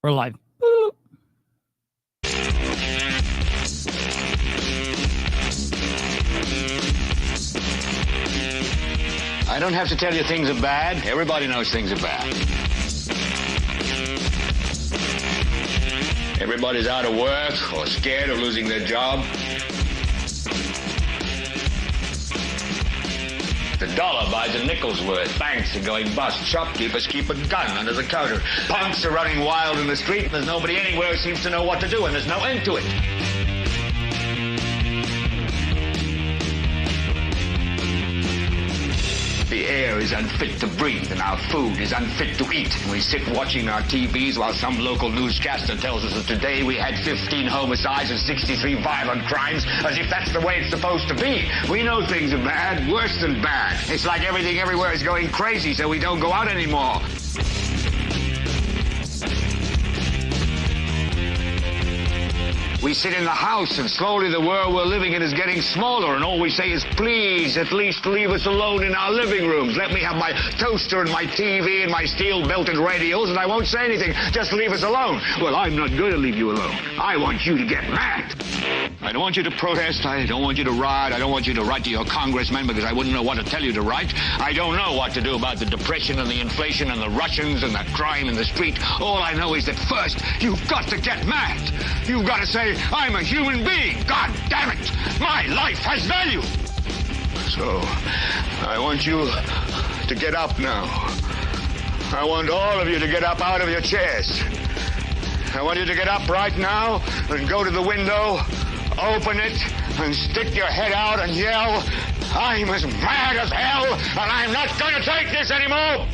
We're live. I don't have to tell you things are bad. Everybody knows things are bad. Everybody's out of work or scared of losing their job. The dollar buys a nickel's worth. Banks are going bust. Shopkeepers keep a gun under the counter. Punks are running wild in the street, and there's nobody anywhere who seems to know what to do, and there's no end to it. The air is unfit to breathe, and our food is unfit to eat. And we sit watching our TVs while some local newscaster tells us that today we had 15 homicides and 63 violent crimes, as if that's the way it's supposed to be. We know things are bad, worse than bad. It's like everything everywhere is going crazy, so we don't go out anymore. We sit in the house, and slowly the world we're living in is getting smaller, and all we say is, please, at least leave us alone in our living rooms. Let me have my toaster and my TV and my steel-belted radios, and I won't say anything. Just leave us alone. Well, I'm not going to leave you alone. I want you to get mad. I don't want you to protest. I don't want you to riot. I don't want you to write to your congressman, because I wouldn't know what to tell you to write. I don't know what to do about the depression and the inflation and the Russians and the crime in the street. All I know is that first, you've got to get mad. You've got to say, I'm a human being. God damn it. My life has value. So, I want you to get up now. I want all of you to get up out of your chairs. I want you to get up right now and go to the window, open it, and stick your head out and yell, I'm as mad as hell, and I'm not going to take this anymore.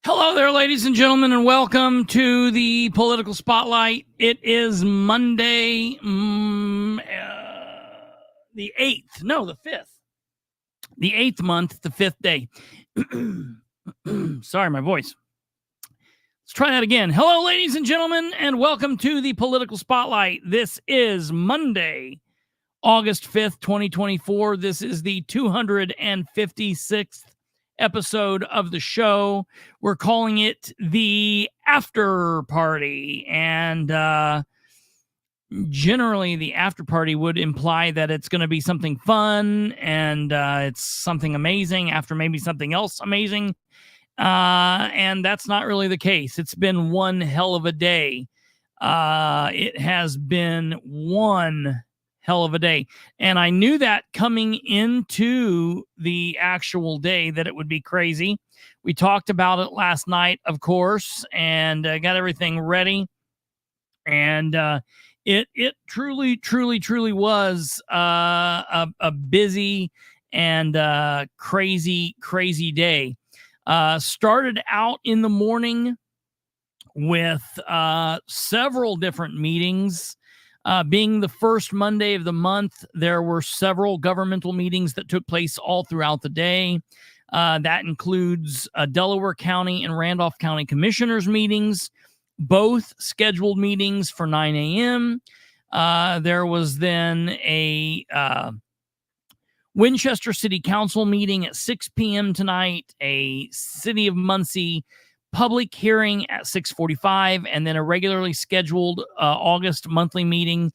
Hello there, ladies and gentlemen, and welcome to the Political Spotlight. It is Monday, the 8th. No, the 5th. The 8th month, the 5th day. Sorry, my voice. Let's try that again. Hello, ladies and gentlemen, and welcome to the Political Spotlight. This is Monday, August 5th, 2024. This is the 256th episode of the show. We're calling it the After Party, and generally the after party would imply that it's going to be something fun and it's something amazing after maybe something else amazing, and that's not really the case. It's been one hell of a day. It has been one hell of a day. And I knew that coming into the actual day that it would be crazy. We talked about it last night, of course, and got everything ready. And it truly was a busy and crazy day. Started out in the morning with several different meetings. Being the first Monday of the month, there were several governmental meetings that took place all throughout the day. That includes Delaware County and Randolph County Commissioners meetings, both scheduled meetings for 9 a.m. There was then a Winchester City Council meeting at 6 p.m. tonight, a City of Muncie public hearing at 6:45, and then a regularly scheduled August monthly meeting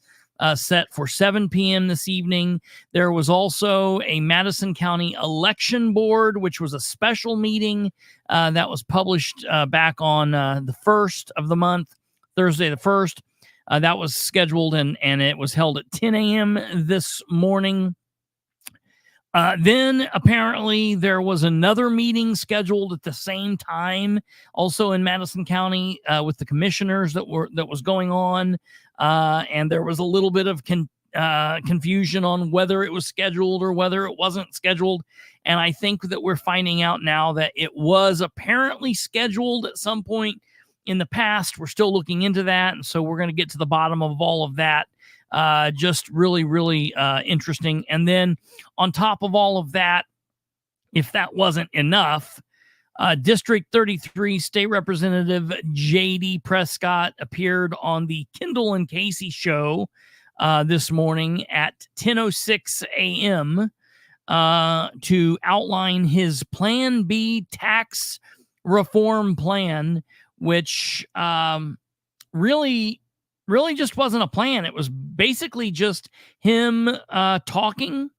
set for 7 p.m. this evening. There was also a Madison County Election Board, which was a special meeting that was published back on the 1st of the month, Thursday the 1st. That was scheduled, and it was held at 10 a.m. this morning. Then apparently there was another meeting scheduled at the same time, also in Madison County, with the commissioners that was going on, and there was a little bit of confusion on whether it was scheduled or whether it wasn't scheduled. And I think that we're finding out now that it was apparently scheduled at some point in the past. We're still looking into that, and so we're going to get to the bottom of all of that. Just really interesting. And then on top of all of that, if that wasn't enough, District 33 State Representative JD Prescott appeared on the Kendall Casey Show this morning at 10:06 a.m. To outline his Plan B tax reform plan, which really just wasn't a plan. It was basically just him talking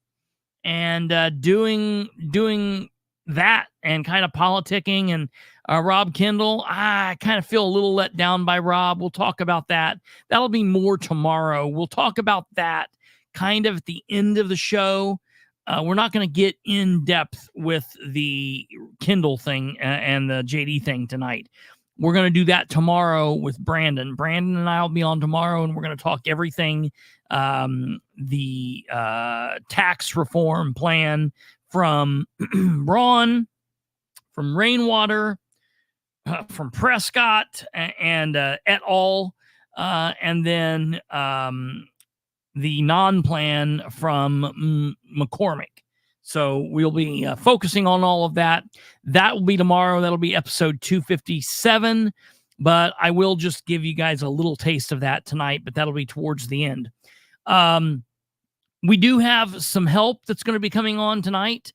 and doing that and kind of politicking. And Rob Kendall, I kind of feel a little let down by Rob. We'll talk about that. That'll be more tomorrow. We'll talk about that kind of at the end of the show. We're not going to get in depth with the Kendall thing and the JD thing tonight. We're going to do that tomorrow with Brandon. Brandon and I will be on tomorrow, and we're going to talk everything, the tax reform plan from Braun, from Rainwater, from Prescott, and et al., and then the non-plan from McCormick. So we'll be focusing on all of that. That will be tomorrow. That'll be episode 257. But I will just give you guys a little taste of that tonight, but that'll be towards the end. We do have some help that's going to be coming on tonight.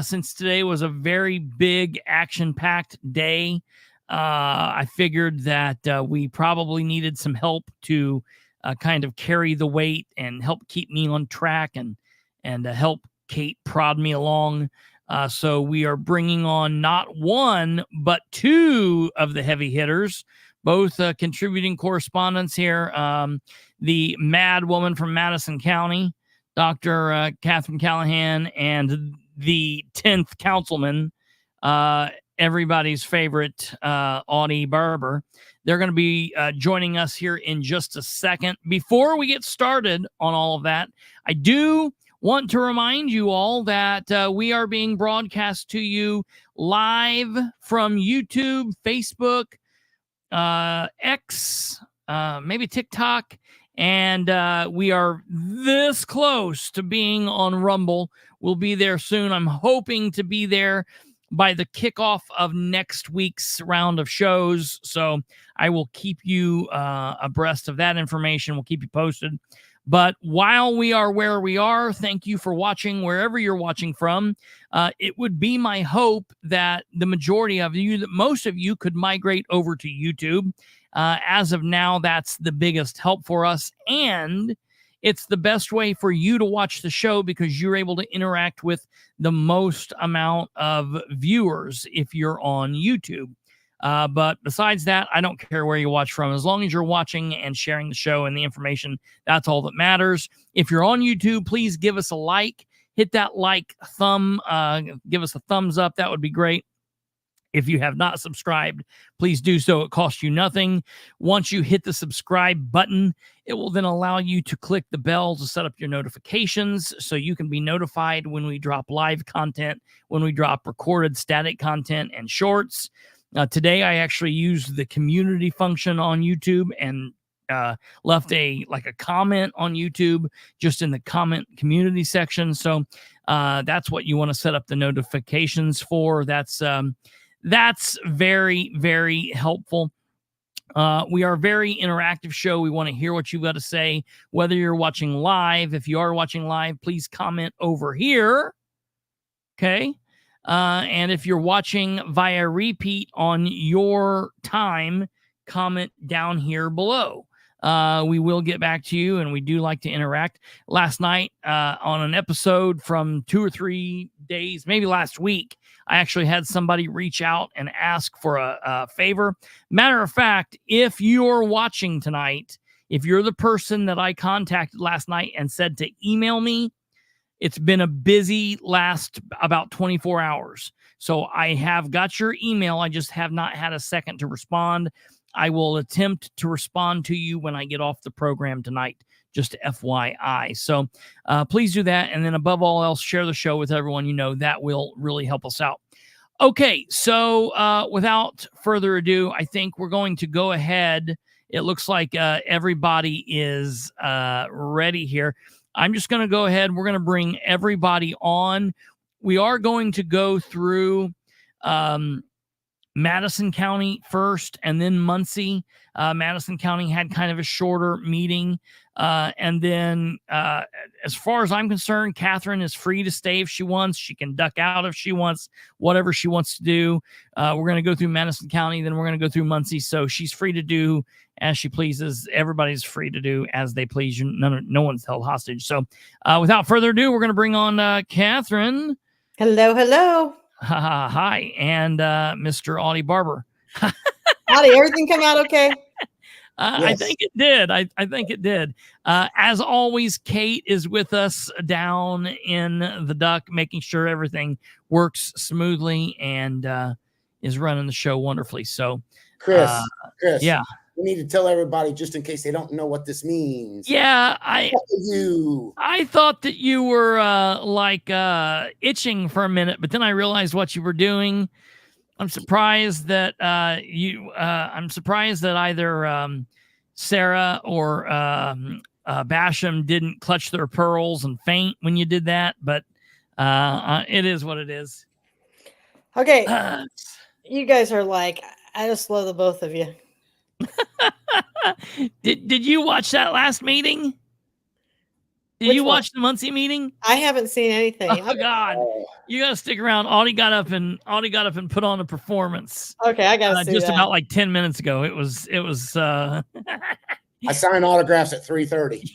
Since today was a very big action-packed day, I figured that we probably needed some help to kind of carry the weight and help keep me on track and help Kate prod me along. So we are bringing on not one, but two of the heavy hitters, both contributing correspondents here. The mad woman from Madison County, Dr. Catherine Callahan, and the 10th councilman, everybody's favorite, Audie Barber. They're going to be joining us here in just a second. Before we get started on all of that, I do want to remind you all that we are being broadcast to you live from YouTube, Facebook, X, maybe TikTok, and we are this close to being on Rumble. We'll be there soon. I'm hoping to be there by the kickoff of next week's round of shows, so I will keep you abreast of that information. We'll keep you posted. But while we are where we are, thank you for watching wherever you're watching from. It would be my hope that the majority of you, that most of you, could migrate over to YouTube. As of now, that's the biggest help for us. And it's the best way for you to watch the show because you're able to interact with the most amount of viewers if you're on YouTube. But besides that, I don't care where you watch from. As long as you're watching and sharing the show and the information, that's all that matters. If you're on YouTube, please give us a like. Hit that like thumb. Give us a thumbs up. That would be great. If you have not subscribed, please do so. It costs you nothing. Once you hit the subscribe button, it will then allow you to click the bell to set up your notifications so you can be notified when we drop live content, when we drop recorded static content and shorts. Today, I actually used the community function on YouTube and left a comment on YouTube just in the comment community section. So that's what you want to set up the notifications for. That's very, very helpful. We are a very interactive show. We want to hear what you've got to say, whether you're watching live. If you are watching live, please comment over here. Okay. And if you're watching via repeat on your time, comment down here below. We will get back to you, and we do like to interact. Last night, on an episode from 2 or 3 days, maybe last week, I actually had somebody reach out and ask for a favor. Matter of fact, if you're watching tonight, if you're the person that I contacted last night and said to email me, it's been a busy last about 24 hours. So I have got your email. I just have not had a second to respond. I will attempt to respond to you when I get off the program tonight, just FYI. So please do that. And then above all else, share the show with everyone you know. That will really help us out. Okay, so without further ado, I think we're going to go ahead. It looks like everybody is ready here. I'm just going to go ahead. We're going to bring everybody on. We are going to go through Madison County first, and then Muncie. Madison County had kind of a shorter meeting. And then, as far as I'm concerned, Catherine is free to stay if she wants. She can duck out if she wants, whatever she wants to do. We're going to go through Madison County, then we're going to go through Muncie. So she's free to do as she pleases. Everybody's free to do as they please. No one's held hostage. So without further ado, we're going to bring on Catherine. Hello. Hi. And Mr. Audie Barber. Audie, everything come out okay? Yes. I think it did. I think it did. As always, Kate is with us down in the duck, making sure everything works smoothly and is running the show wonderfully. So, Chris, yeah, we need to tell everybody just in case they don't know what this means. Yeah, I thought that you were itching for a minute, but then I realized what you were doing. I'm surprised that I'm surprised that either Sarah or Basham didn't clutch their pearls and faint when you did that. But it is what it is. Okay, you guys are like, I just love the both of you. Did you watch that last meeting? Did you watch the Muncie meeting? I haven't seen anything. Oh God, you gotta stick around. Audie got up and put on a performance. Okay, I gotta see just that. about like 10 minutes ago. It was. I signed autographs at 3:30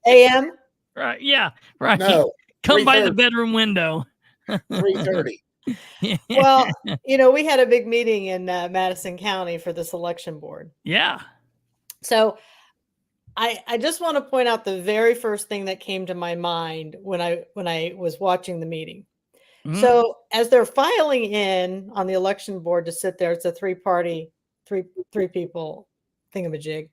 a.m. Right? Yeah. Right. No, come by the bedroom window. 3:30. Well, we had a big meeting in Madison County for this election board. Yeah. So I just want to point out the very first thing that came to my mind when I was watching the meeting. Mm-hmm. So as they're filing in on the election board to sit there, it's a three people thingamajig.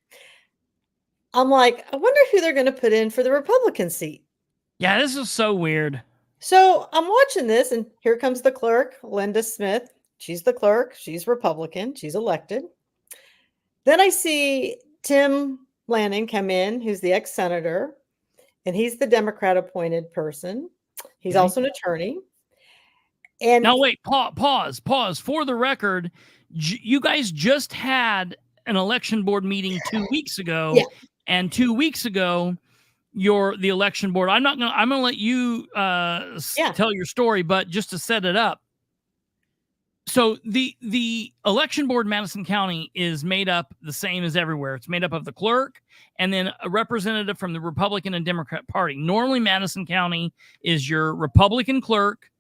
I'm like, I wonder who they're going to put in for the Republican seat. Yeah, this is so weird. So I'm watching this, and here comes the clerk, Linda Smith. She's the clerk. She's Republican. She's elected. Then I see Tim Lanning come in, who's the ex-senator, and he's the Democrat appointed person. He's also an attorney. And now wait, pause. For the record, you guys just had an election board meeting 2 weeks ago. Yeah. And 2 weeks ago, the election board. I'm gonna let you tell your story, but just to set it up. So the election board in Madison County is made up the same as everywhere. It's made up of the clerk and then a representative from the Republican and Democrat Party. Normally, Madison County is your Republican clerk,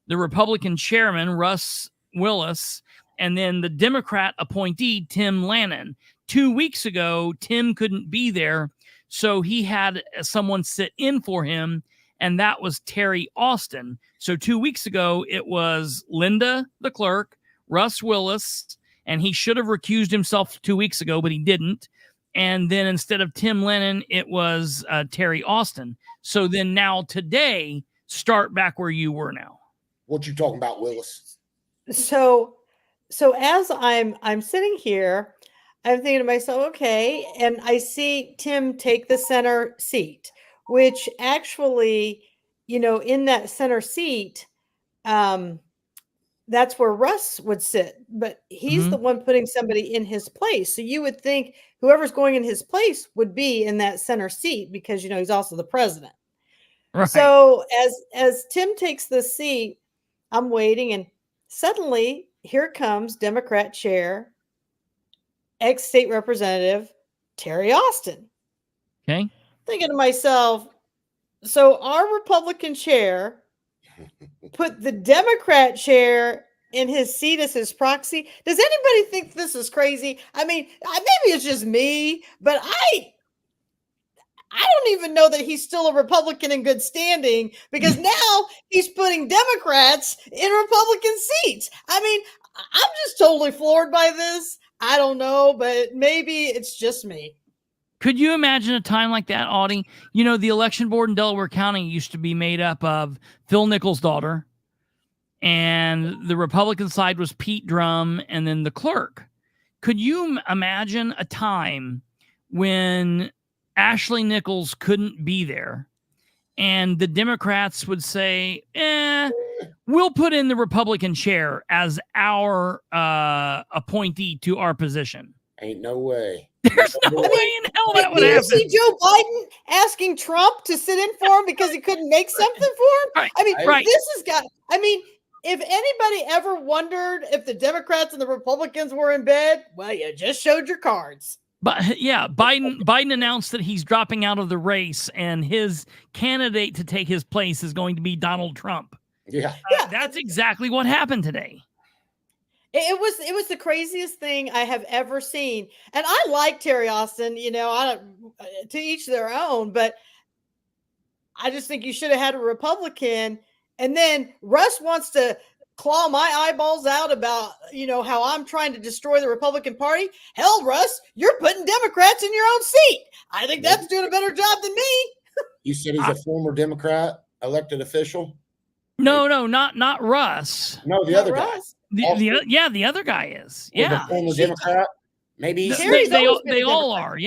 the Republican chairman, Russ Willis, and then the Democrat appointee, Tim Lanning. 2 weeks ago, Tim couldn't be there, so he had someone sit in for him, and that was Terry Austin. So 2 weeks ago, it was Linda, the clerk, Russ Willis, and he should have recused himself 2 weeks ago, but he didn't. And then instead of Tim Lennon, it was Terry Austin. So then now today, start back where you were now. What you talking about, Willis? So as I'm sitting here, I'm thinking to myself, okay, and I see Tim take the center seat, which actually, in that center seat, that's where Russ would sit, but he's the one putting somebody in his place. So you would think whoever's going in his place would be in that center seat because, he's also the president. Right. So as Tim takes the seat, I'm waiting, and suddenly here comes Democrat chair, ex-state representative Terry Austin. Okay. Thinking to myself, so our Republican chair put the Democrat chair in his seat as his proxy. Does anybody think this is crazy? I mean, maybe it's just me, but I don't even know that he's still a Republican in good standing because now he's putting Democrats in Republican seats. I mean, I'm just totally floored by this. I don't know, but maybe it's just me. Could you imagine a time like that, Audie? The election board in Delaware County used to be made up of Phil Nichols' daughter, and the Republican side was Pete Drum, and then the clerk. Could you imagine a time when Ashley Nichols couldn't be there, and the Democrats would say, we'll put in the Republican chair as our appointee to our position. Ain't no way. There's no way in hell that would Did you happen. see Joe Biden asking Trump to sit in for him because he couldn't make something for him? Right. I mean, Right. this has got, I mean, if anybody ever wondered if the Democrats and the Republicans were in bed, well, you just showed your cards. But yeah, Biden announced that he's dropping out of the race, and his candidate to take his place is going to be Donald Trump. Yeah. That's exactly what happened today. It was the craziest thing I have ever seen. And I like Terry Austin, you know, I don't, to each their own, but I just think you should have had a Republican. And then Russ wants to claw my eyeballs out about, you know, how I'm trying to destroy the Republican Party. Hell, Russ, you're putting Democrats in your own seat. I think that's doing a better job than me. You said he's a former Democrat elected official? No, not Russ. No, the Not other guy. Russ. The other guy is. Or the Yeah. former Democrat. Maybe he's Terry's They always been a all Democrat. are.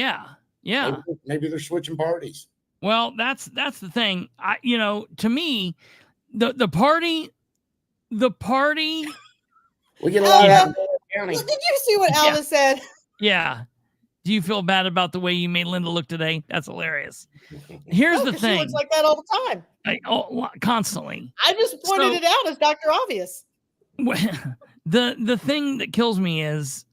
Yeah. maybe they're switching parties. Well, that's the thing. To me, the party. We get a lot of that in Delaware County. Well, did you see what Alvin said? Yeah. Do you feel bad about the way you made Linda look today? That's hilarious. Here's No, the 'cause she thing. looks like that all the time. Constantly. I just pointed it out as Dr. Obvious. The thing that kills me is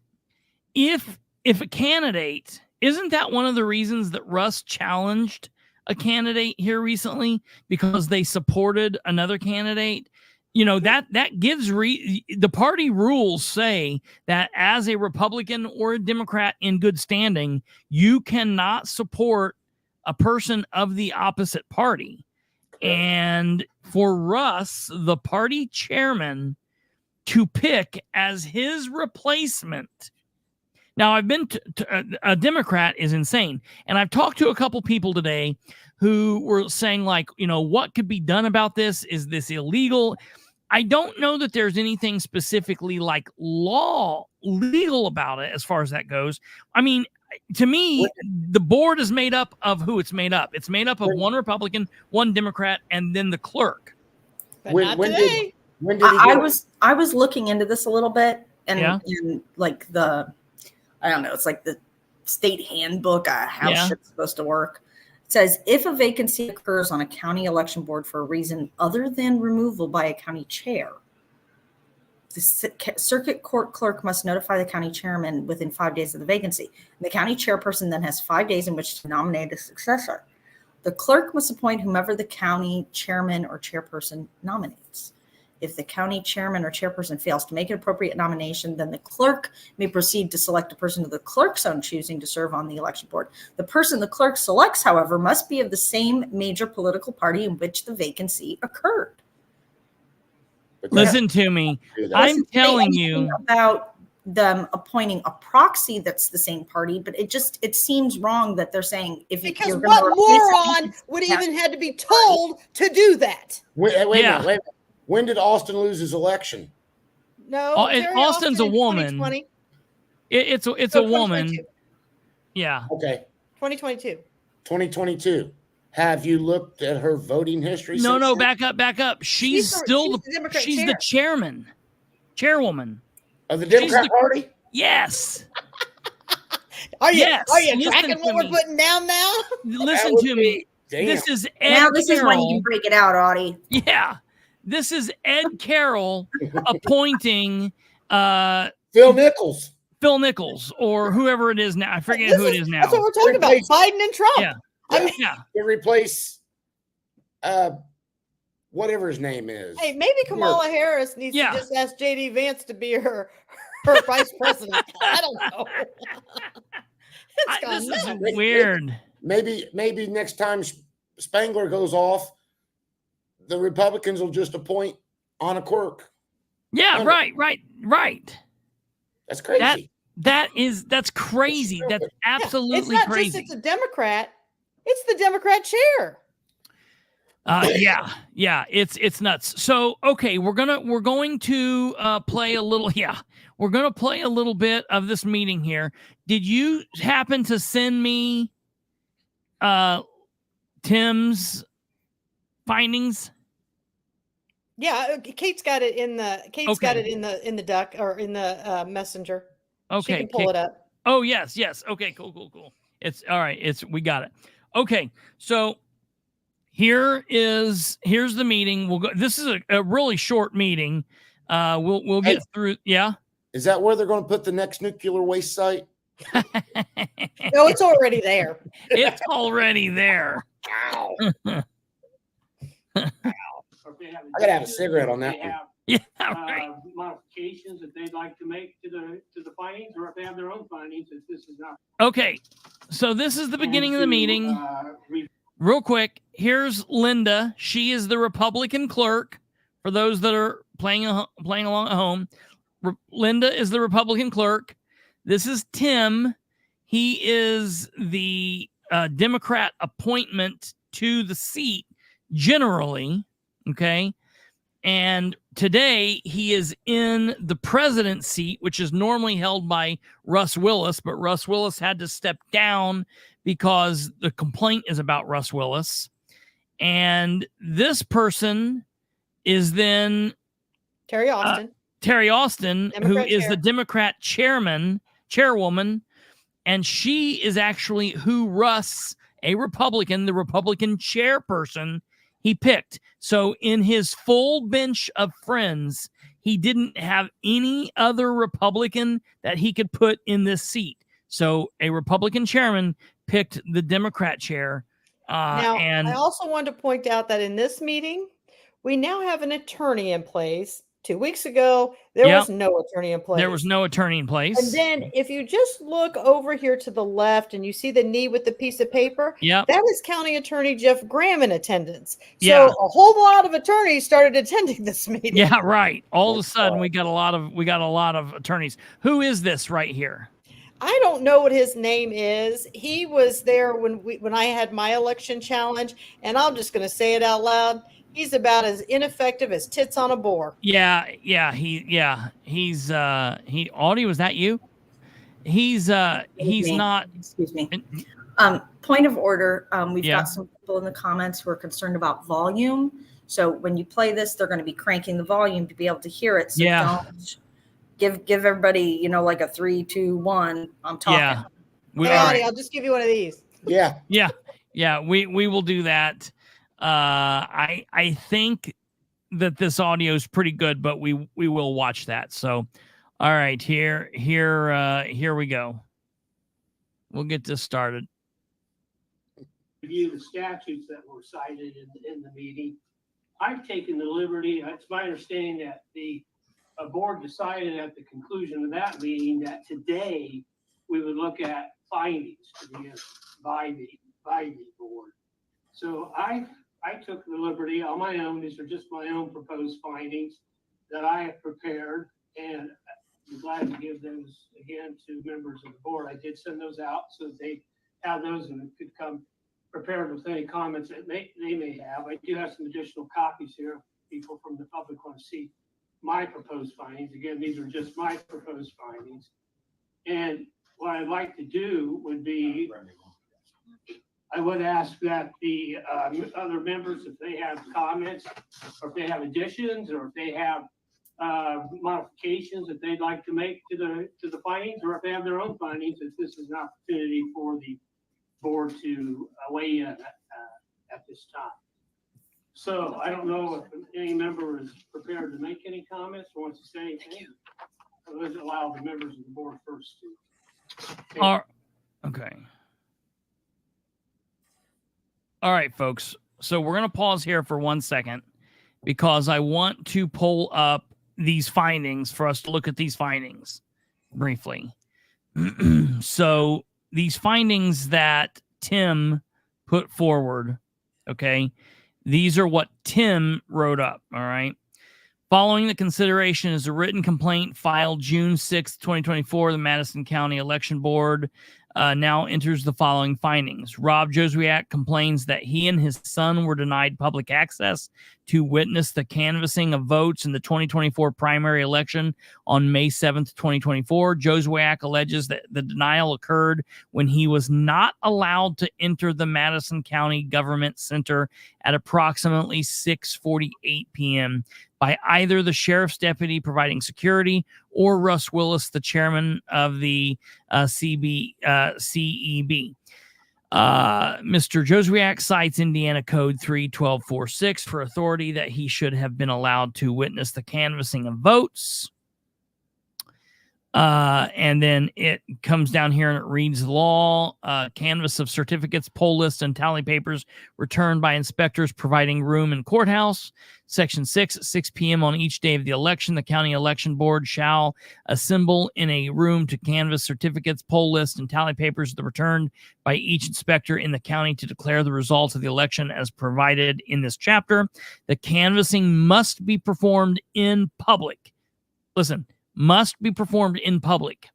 if a candidate, isn't that one of the reasons that Russ challenged a candidate here recently, because they supported another candidate? You know, that gives the party rules say that as a Republican or a Democrat in good standing, you cannot support a person of the opposite party. And for Russ, the party chairman, to pick as his replacement. Now, I've been to a Democrat is insane. And I've talked to a couple people today who were saying, like, you know, what could be done about this? Is this illegal? I don't know that there's anything specifically like legal about it as far as that goes. I mean, to me, the board is made up of who it's made up. It's made up of one Republican, one Democrat, and then the clerk. But When- not when did- today. When did he I was looking into this a little bit, and, Yeah. and like I don't know, it's like the state handbook, how Yeah. shit's supposed to work. It says if a vacancy occurs on a county election board for a reason other than removal by a county chair, the circuit court clerk must notify the county chairman within 5 days of the vacancy. And the county chairperson then has 5 days in which to nominate a successor. The clerk must appoint whomever the county chairman or chairperson nominates. If the county chairman or chairperson fails to make an appropriate nomination, then the clerk may proceed to select a person of the clerk's own choosing to serve on the election board. The person the clerk selects, however, must be of the same major political party in which the vacancy occurred. Listen to me. do that? I'm Doesn't say telling anything you. about them appointing a proxy that's the same party, but it seems wrong that they're saying if Because you're gonna what replace moron it, would even had to be told to do that? Wait a Yeah. minute. When did Austin lose his election? No, Oh, and Terry Austin's Austin a in woman. 2020. It's No, a woman. 2022. Yeah. Okay, 2022. 2022. Have you looked at her voting history? No, since then? back up. She's the- still she's the Democrat she's chair. the chairwoman. Of the Democrat Party? Yes. Are you Yes, tracking listen what to we're me. putting down now? Listen would to be- me. Damn. This is Ed now this is when you Carroll. can break it out, Audie. Yeah. This is Ed Carroll appointing Phil Nichols. Phil Nichols or whoever it is now. I forget who it is now. That's what we're talking about. Replace- Biden and Trump. Yeah. I mean, Yeah. To replace whatever his name is. hey, maybe Kamala Harris needs Yeah. to just ask JD Vance to be her vice president. I don't know. It's gone This is nuts. weird. Maybe next time Spangler goes off, the Republicans will just appoint Anna Quirk. Yeah, right. That's crazy. That's crazy. That's It's absolutely not crazy. just it's a Democrat. It's the Democrat chair. Yeah, it's nuts. So, okay, we're going to play a little. Yeah, we're gonna play a little bit of this meeting here. Did you happen to send me Tim's findings? Yeah, Kate's got it in the got Okay. it in the duck or in the messenger. Okay. She can pull it up. Oh, yes. Okay, cool. It's all right. We got it. Okay. So here's the meeting. We'll go. This is a really short meeting. We'll get through. Yeah. Is that where they're going to put the next nuclear waste site? No, it's already there. It's already there. Ow. I gotta have a cigarette on that one. Yeah, right. Modifications that they'd like to make to the findings, or if they have their own findings, if this is not. Okay, so this is the beginning of the meeting. Real quick, here's Linda. She is the Republican clerk. For those that are playing along at home, Linda is the Republican clerk. This is Tim. He is the Democrat appointment to the seat generally. Okay. And today he is in the president's seat, which is normally held by Russ Willis, but Russ Willis had to step down because the complaint is about Russ Willis. And this person is then Terry Austin. Who is the Democrat chairwoman. And she is actually who Russ, a Republican, the Republican chairperson, he picked. So in his full bench of friends, he didn't have any other Republican that he could put in this seat. So a Republican chairman picked the Democrat chair. And I also wanted to point out that in this meeting, we now have an attorney in place. 2 weeks ago, there was no attorney in place. There was no attorney in place. And then if you just look over here to the left and you see the knee with the piece of paper, that is County Attorney Jeff Graham in attendance. So a whole lot of attorneys started attending this meeting. Yeah, right. All of a sudden, we got a lot of attorneys. Who is this right here? I don't know what his name is. He was there when I had my election challenge, and I'm just going to say it out loud. He's about as ineffective as tits on a boar. He's Audie, was that you? He's not. Excuse me. Point of order. We've got some people in the comments who are concerned about volume. So when you play this, they're going to be cranking the volume to be able to hear it. So don't give everybody, like a 3, 2, 1. I'm talking. Yeah. Hey, Audie, I'll just give you one of these. Yeah. We will do that. I think that this audio is pretty good, but we will watch that. So, all right, here we go. We'll get this started. Review the statutes that were cited in the meeting. I've taken the liberty. It's my understanding that the board decided at the conclusion of that meeting that today we would look at findings to be by the board. So I took the liberty on my own. These are just my own proposed findings that I have prepared, and I'm glad to give those again to members of the board. I did send those out so that they have those and could come prepared with any comments that they may have. I do have some additional copies here. People from the public want to see my proposed findings. Again, these are just my proposed findings. And what I'd like to do would be, I would ask that the other members, if they have comments, or if they have additions, or if they have modifications that they'd like to make to the findings, or if they have their own findings, if this is an opportunity for the board to weigh in at this time. So I don't know if any member is prepared to make any comments or wants to say anything. Let's allow the members of the board first to. Okay. All right, folks. So we're going to pause here for 1 second because I want to pull up these findings for us to look at these findings briefly. So these findings that Tim put forward, okay, these are what Tim wrote up, all right? Following the consideration is a written complaint filed June 6th, 2024, the Madison County Election Board now enters the following findings. Rob Jozwiak complains that he and his son were denied public access to witness the canvassing of votes in the 2024 primary election on May 7th, 2024. Jozwiak alleges that the denial occurred when he was not allowed to enter the Madison County Government Center at approximately 6:48 p.m. by either the sheriff's deputy providing security or Russ Willis, the chairman of the CEB. Mr. Jozwiak cites Indiana Code 3:1246 for authority that he should have been allowed to witness the canvassing of votes. And then it comes down here and it reads the law, canvass of certificates, poll lists, and tally papers returned by inspectors providing room in courthouse. Section 6, at 6 p.m. on each day of the election, the county election board shall assemble in a room to canvass certificates, poll lists, and tally papers returned by each inspector in the county to declare the results of the election as provided in this chapter. The canvassing must be performed in public. Listen, must be performed in public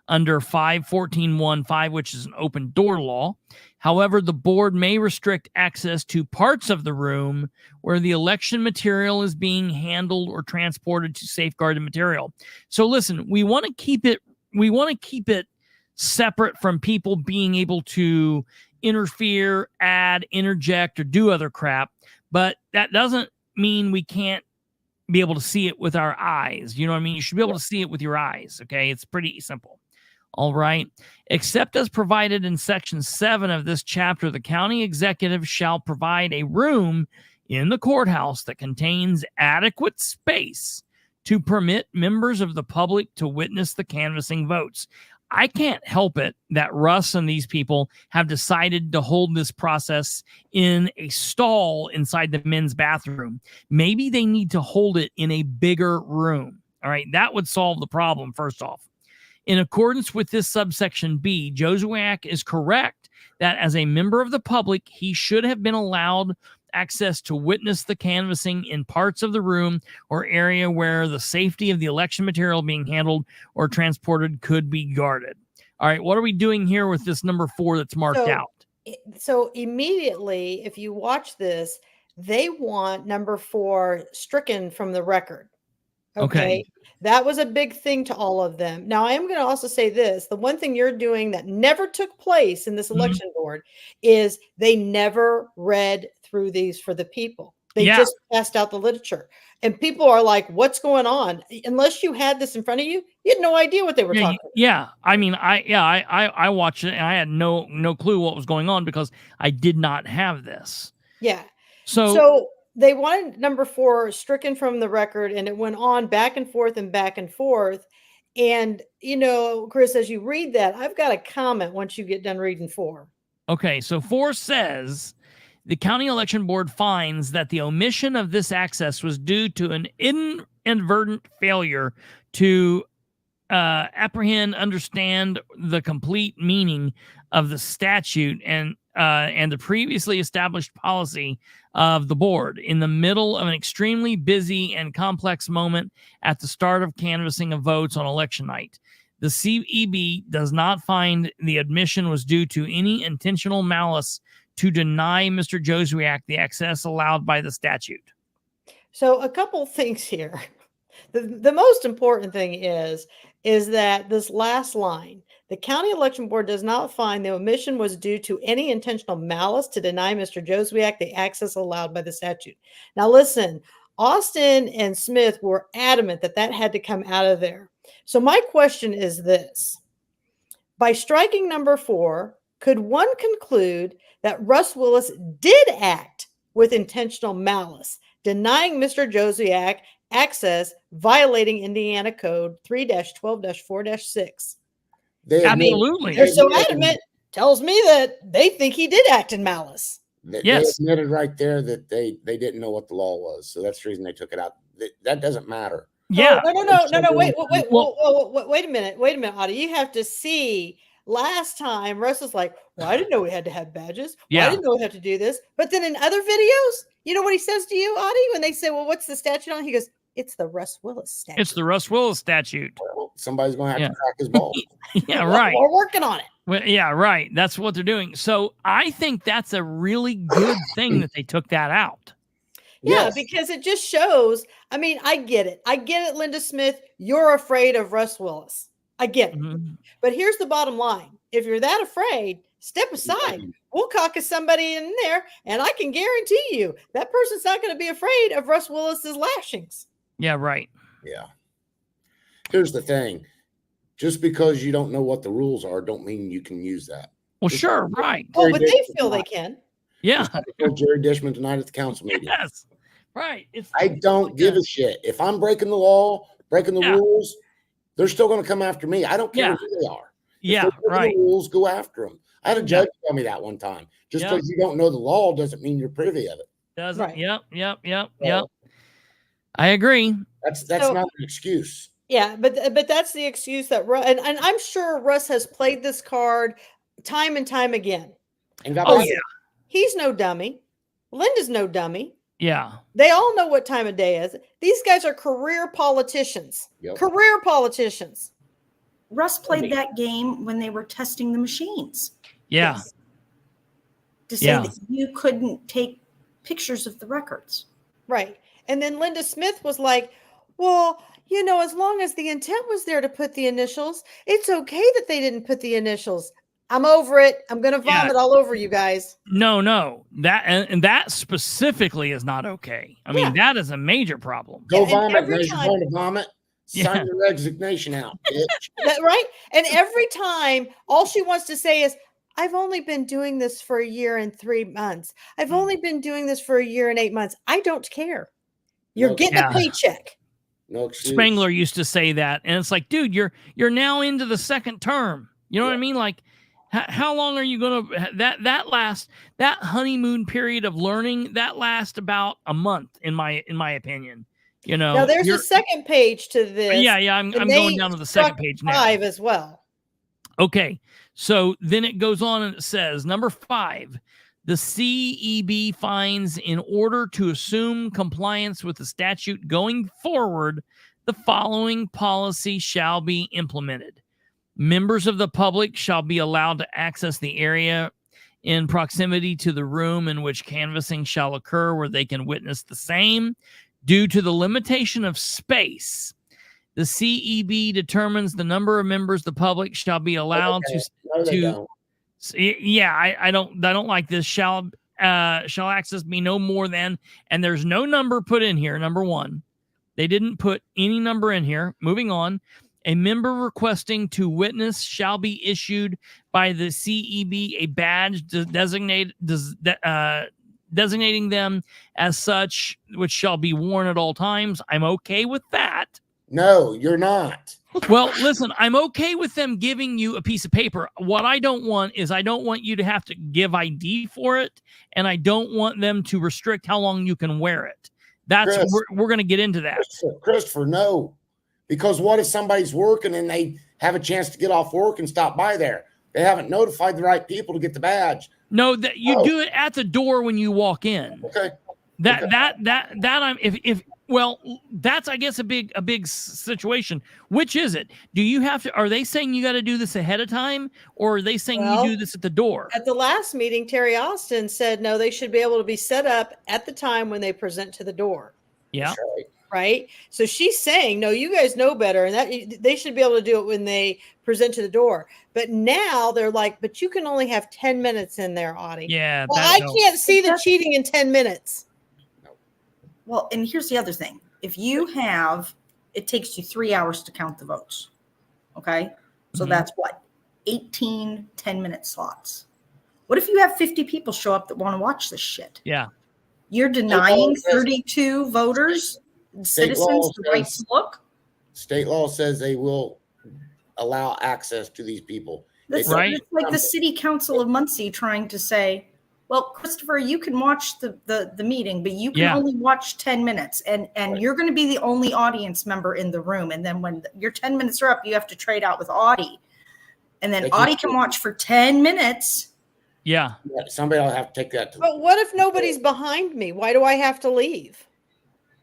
under 514.15, which is an open door law. However, the board may restrict access to parts of the room where the election material is being handled or transported to safeguard the material. So listen, we want to keep it separate from people being able to interfere, add, interject, or do other crap. But that doesn't mean we can't be able to see it with our eyes. You know what I mean? You should be able to see it with your eyes. Okay. It's pretty simple. All right. Except as provided in section 7 of this chapter, the county executive shall provide a room in the courthouse that contains adequate space to permit members of the public to witness the canvassing votes. I can't help it that Russ and these people have decided to hold this process in a stall inside the men's bathroom. Maybe they need to hold it in a bigger room. All right. That would solve the problem, first off. In accordance with this subsection B, Jozwiak is correct that as a member of the public, he should have been allowed access to witness the canvassing in parts of the room or area where the safety of the election material being handled or transported could be guarded. All right, what are we doing here with this number 4 that's marked out? So immediately, if you watch this, they want number 4 stricken from the record. Okay. That was a big thing to all of them. Now, I am going to also say this. The one thing you're doing that never took place in this election board is they never read through these for the people. They just passed out the literature. And people are like, what's going on? Unless you had this in front of you, you had no idea what they were talking about. Yeah. I mean, I watched it and I had no clue what was going on because I did not have this. Yeah. So they wanted number 4 stricken from the record, and it went on back and forth and back and forth. And, you know, Chris, as you read that, I've got a comment once you get done reading 4. Okay, so 4 says, the county election board finds that the omission of this access was due to an inadvertent failure to apprehend, understand the complete meaning of the statute and the previously established policy of the board in the middle of an extremely busy and complex moment at the start of canvassing of votes on election night. The CEB does not find the admission was due to any intentional malice to deny Mr. Jozwiak the access allowed by the statute. So a couple things here. The most important thing is that this last line, the county election board does not find the omission was due to any intentional malice to deny Mr. Jozwiak the access allowed by the statute. Now, listen, Austin and Smith were adamant that had to come out of there. So my question is this. By striking number 4, could one conclude that Russ Willis did act with intentional malice, denying Mr. Jozwiak access, violating Indiana Code 3-12-4-6? Absolutely. They're so adamant, tells me that they think he did act in malice. They admitted right there that they didn't know what the law was. So that's the reason they took it out. That doesn't matter. Yeah. No. Wait a minute, Audie. You have to see. Last time, Russ was like, well, I didn't know we had to have badges. Well, I didn't know we had to do this. But then in other videos, you know what he says to you, Audie, when they say, well, what's the statute on? He goes, it's the Russ Willis statute. It's the Russ Willis statute. Well, somebody's going to have to crack his balls. Yeah, right. We're working on it. Well, yeah, right. That's what they're doing. So I think that's a really good thing that they took that out. Yeah, Yes. because it just shows. I mean, I get it. I get it, Linda Smith. You're afraid of Russ Willis. I get it. Mhm. But here's the bottom line. If you're that afraid, step aside. We'll caucus somebody in there, and I can guarantee you that person's not going to be afraid of Russ Willis's lashings. Yeah, right. Yeah. Here's the thing. Just because you don't know what the rules are, don't mean you can use that. Well, sure, right. Oh, Jerry but they Dishman feel they tonight. can. Yeah. I told Jerry Dishman tonight at the council meeting. Yes. Right. It's I don't give a shit. If I'm breaking the law, breaking the Yeah. rules, they're still going to come after me. I don't care Yeah. who they are. If Yeah, they're breaking right. the rules, go after them. I had a judge tell me that one time. Just Yeah. because you don't know the law doesn't mean you're privy of it. Doesn't. Right. Yep. I agree. That's So- not an excuse. Yeah, but that's the excuse that Russ, and I'm sure Russ has played this card time and time again. And got Oh, back- yeah. He's no dummy. Linda's no dummy. Yeah. They all know what time of day is. These guys are career politicians. Yep. Career politicians. Russ played that game when they were testing the machines Yeah. to say Yeah. that you couldn't take pictures of the records. Right. And then Linda Smith was like, well, as long as the intent was there to put the initials, it's okay that they didn't put the initials. I'm over it. I'm going to Yeah. vomit all over you guys. No. That and that specifically is not okay. I mean, that is a major problem. Go and vomit. every There's your time- going to vomit. Yeah. Sign your resignation out, bitch. Right? And every time, all she wants to say is, I've only been doing this for a year and 3 months. I've only been doing this for a year and 8 months. I don't care. You're No, getting yeah. a paycheck. No excuse. Spangler used to say that, and it's like, dude, you're now into the second term. You know what I mean? Like, how long are you gonna that honeymoon period of learning that lasts about a month in my opinion. Now, there's a second page to this. Yeah. I'm and going they down to the second struck page now. 5 as well. Okay, so then it goes on and it says, number 5, the CEB finds in order to assume compliance with the statute going forward, the following policy shall be implemented. Members of the public shall be allowed to access the area in proximity to the room in which canvassing shall occur where they can witness the same. Due to the limitation of space, the CEB determines the number of members the public shall be allowed No, they don't. I don't like this. Shall access be no more than, and there's no number put in here. Number 1, they didn't put any number in here. Moving on, a member requesting to witness shall be issued by the CEB a badge designating them as such, which shall be worn at all times. I'm okay with that. No, you're not. Well, listen, I'm okay with them giving you a piece of paper. What I don't want is I don't want you to have to give ID for it, and I don't want them to restrict how long you can wear it. That's Chris. we're going to get into that. Christopher, no. Because what if somebody's working and they have a chance to get off work and stop by there? They haven't notified the right people to get the badge. No, that you Oh. do it at the door when you walk in. Okay. That I'm if well, that's I guess a big situation. Which is it? Do you have to? Are they saying you got to do this ahead of time, or are they saying Well, you do this at the door? At the last meeting, Terry Austin said, no, they should be able to be set up at the time when they present to the door. Yeah. That's right. Right. So she's saying, no, you guys know better. And that they should be able to do it when they present to the door. But now they're like, but you can only have 10 minutes in there, Audie. Yeah. Well, I can't see the cheating in 10 minutes. Well, and here's the other thing. If you have, it takes you 3 hours to count the votes. Okay. So Mhm. that's what? 18 10-minute slots. What if you have 50 people show up that want to watch this shit? Yeah. You're denying says- 32 voters, State law citizens, the right says- to look? State law says they will allow access to these people. That's Right. it's like the city council of Muncie trying to say, well, Christopher, you can watch the meeting, but you can Yeah. only watch 10 minutes and you're going to be the only audience member in the room. And then when your 10 minutes are up, you have to trade out with Audie. And then They can- Audie can watch for 10 minutes. Yeah. Yeah, somebody will have to take that to But what if nobody's behind me? Why do I have to leave?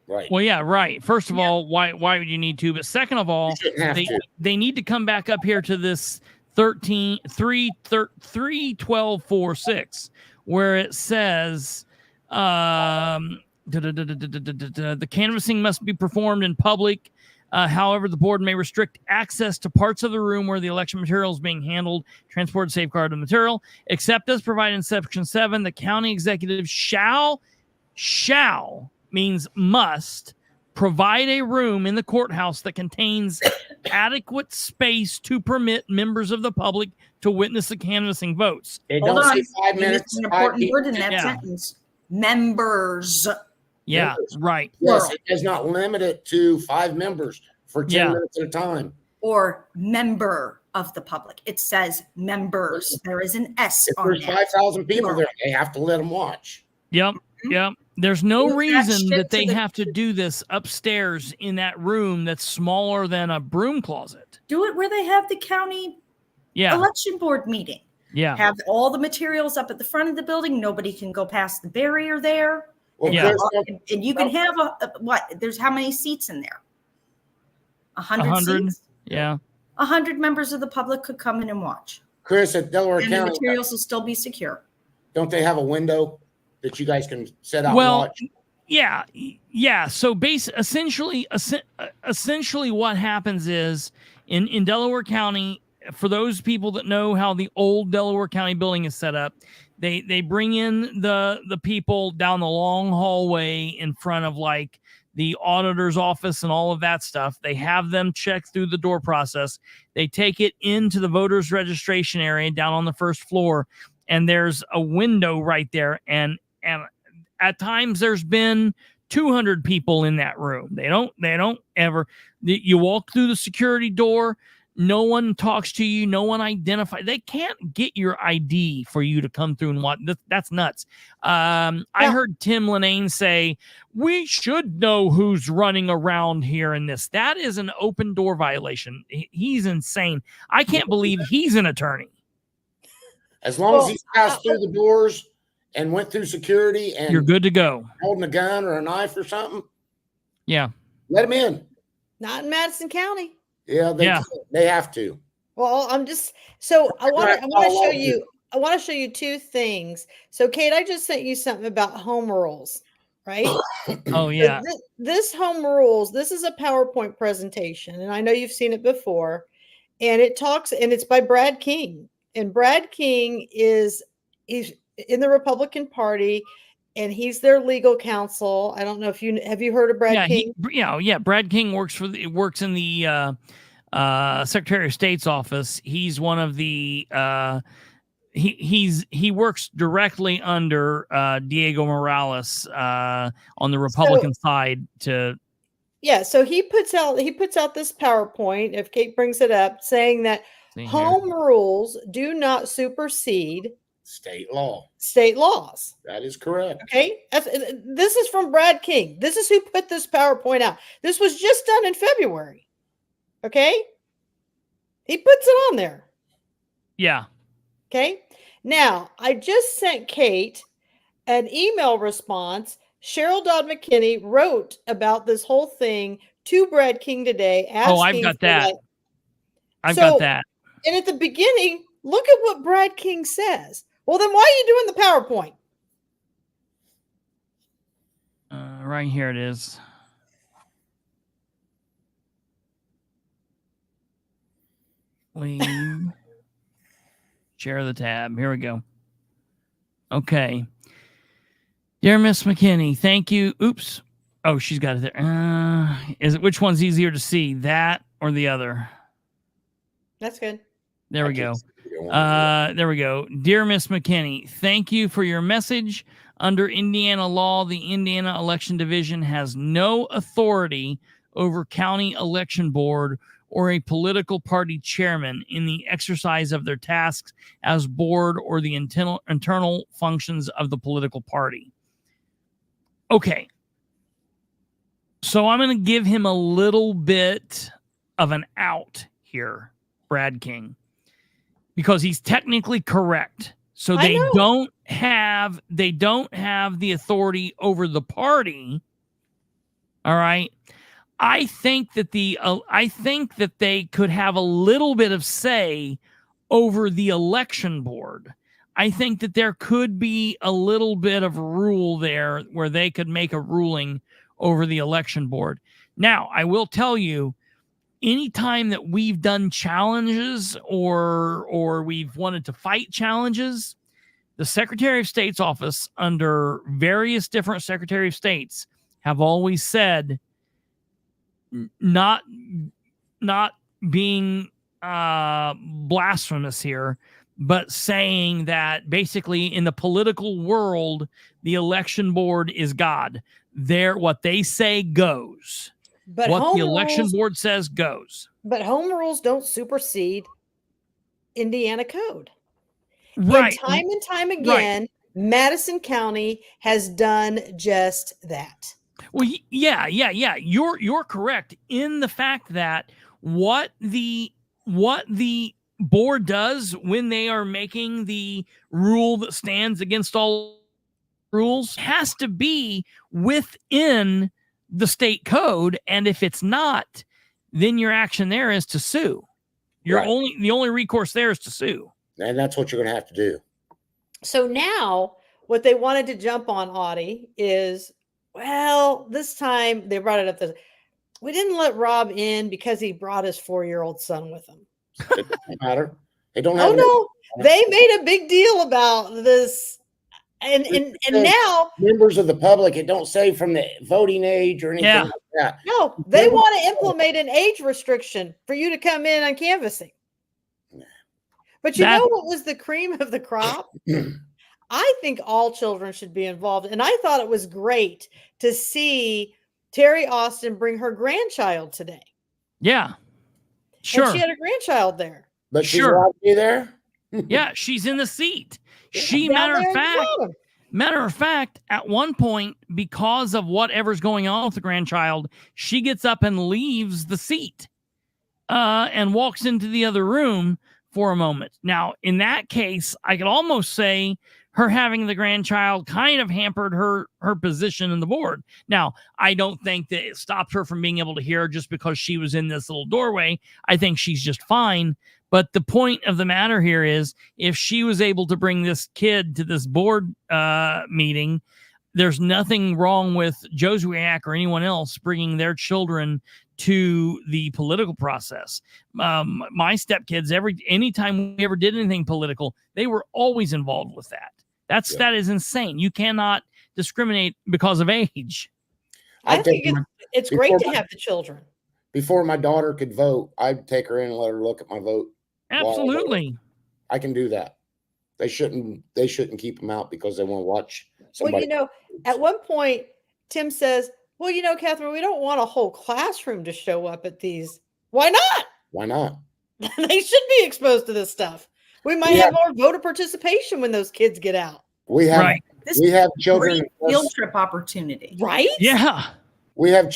right. Well, yeah. Right. First of all, why would you need to? But second of all, You shouldn't have to. they need to come back up here to this 31246, where it says the canvassing must be performed in public. However, the board may restrict access to parts of the room where the election material is being handled, transported, safeguarded material, except as provided in section 7. The county executive shall means must provide a room in the courthouse that contains adequate space to permit members of the public to witness the canvassing votes. They Hold don't on. say 5 You minutes. missed an 5 important word in people. that Yeah. sentence. Members. Yeah, Members. right. Yes, Plural. it does not limit it to 5 members for 10 Yeah. minutes at a time. Or member of the public. It says members. There is an S If on there's that. 5,000 people Plural. there, they have to let them watch. Yep. Yep. There's no Move that reason shit that to they the- have to do this upstairs in that room that's smaller than a broom closet. Do it where they have the county Yeah. election board meeting. Yeah. Have all the materials up at the front of the building. Nobody can go past the barrier there. Well, Yeah. there's no- And you can have what? There's how many seats in there? 100 100. seats? Yeah. 100 members of the public could come in and watch. Chris, at Delaware And the County, materials will still be secure. don't they have a window that you guys can set out Well, and watch? Yeah. Yeah. So essentially what happens is in Delaware County, for those people that know how the old Delaware County building is set up, they bring in the people down the long hallway in front of like the auditor's office and all of that stuff. They have them check through the door process. They take it into the voters registration area down on the first floor, and there's a window right there. And at times there's been 200 people in that room. They don't ever, you walk through the security door. No one talks to you. No one identifies. They can't get your ID for you to come through and watch. That's nuts. I heard Tim Linnane say, we should know who's running around here in this. That is an open door violation. He's insane. I can't believe he's an attorney. As long as he's passed through the doors and went through security and You're good to go. holding a gun or a knife or something, Yeah. let him in. Not in Madison County. Yeah, they have to. Well, I want to I'll show you. I want to show you two things. So, Kate, I just sent you something about home rules, right? Oh, yeah. So this home rules. This is a PowerPoint presentation, and I know you've seen it before. And it's by Brad King, and Brad King he's in the Republican Party, and he's their legal counsel. I don't know if have you heard of Brad King? Brad King works in the Secretary of State's office. He's one of the he works directly under Diego Morales on the Republican side to. Yeah, so he puts out this PowerPoint, if Kate brings it up, saying that home rules do not supersede State law. State laws. That is correct. Okay, this is from Brad King. This is who put this PowerPoint out. This was just done in February. Okay, he puts it on there. Yeah. Okay, now I just sent Kate an email response. Cheryl Dodd McKinney wrote about this whole thing to Brad King today. I've got that. Got that. And at the beginning, look at what Brad King says. Well, then why are you doing the PowerPoint? Right here it is. Leave. Share the tab. Here we go. Okay. Dear Miss McKinney, thank you. Oops. Oh, she's got it there. Which one's easier to see, that or the other? That's good. There we go. There we go. Dear Miss McKinney, thank you for your message. Under Indiana law, the Indiana Election Division has no authority over county election board or a political party chairman in the exercise of their tasks as board or the internal functions of the political party. Okay. So I'm going to give him a little bit of an out here, Brad King, because he's technically correct. So they don't have the authority over the party. All right. I think that they could have a little bit of say over the election board. I think that there could be a little bit of rule there where they could make a ruling over the election board. Now, I will tell you, anytime that we've done challenges or we've wanted to fight challenges, the Secretary of State's office, under various different Secretary of States, have always said, not being blasphemous here, but saying that basically in the political world, the election board is God. What they say goes. But what the election board says goes. But home rules don't supersede Indiana code. Right. And time again, Madison County has done just that. Well, yeah. You're correct in the fact that what the board does when they are making the rule that stands against all rules has to be within the state code, and if it's not, then your action there is to sue. The only recourse there is to sue, and that's what you're going to have to do. So now, what they wanted to jump on, Audie, is, well, this time they brought it up. We didn't let Rob in because he brought his 4-year-old son with him. It doesn't matter. They don't have. Oh no, they made a big deal about this, and now members of the public. It don't say from the voting age or anything like that. No, they want to implement an age restriction for you to come in on canvassing. But you know what was the cream of the crop? I think all children should be involved, and I thought it was great to see Terry Austin bring her grandchild today. Yeah. Sure. And she had a grandchild there. But she's allowed to be there? Yeah, she's in the seat. Matter of fact, at one point, because of whatever's going on with the grandchild, she gets up and leaves the seat and walks into the other room for a moment. Now, in that case, I could almost say her having the grandchild kind of hampered her position in the board. Now, I don't think that it stopped her from being able to hear just because she was in this little doorway. I think she's just fine. But the point of the matter here is, if she was able to bring this kid to this board meeting, there's nothing wrong with Jozwiak or anyone else bringing their children to the political process. My stepkids, anytime we ever did anything political, they were always involved with that. That is insane. You cannot discriminate because of age. I think it's great to have the children. Before my daughter could vote, I'd take her in and let her look at my vote. Absolutely. I can do that. They shouldn't keep them out because they want to watch somebody. Well, at one point, Tim says, well, Catherine, we don't want a whole classroom to show up at these. Why not? Why not? They should be exposed to this stuff. We might have more voter participation when those kids get out. We have children field trip opportunity, right? Yeah. We have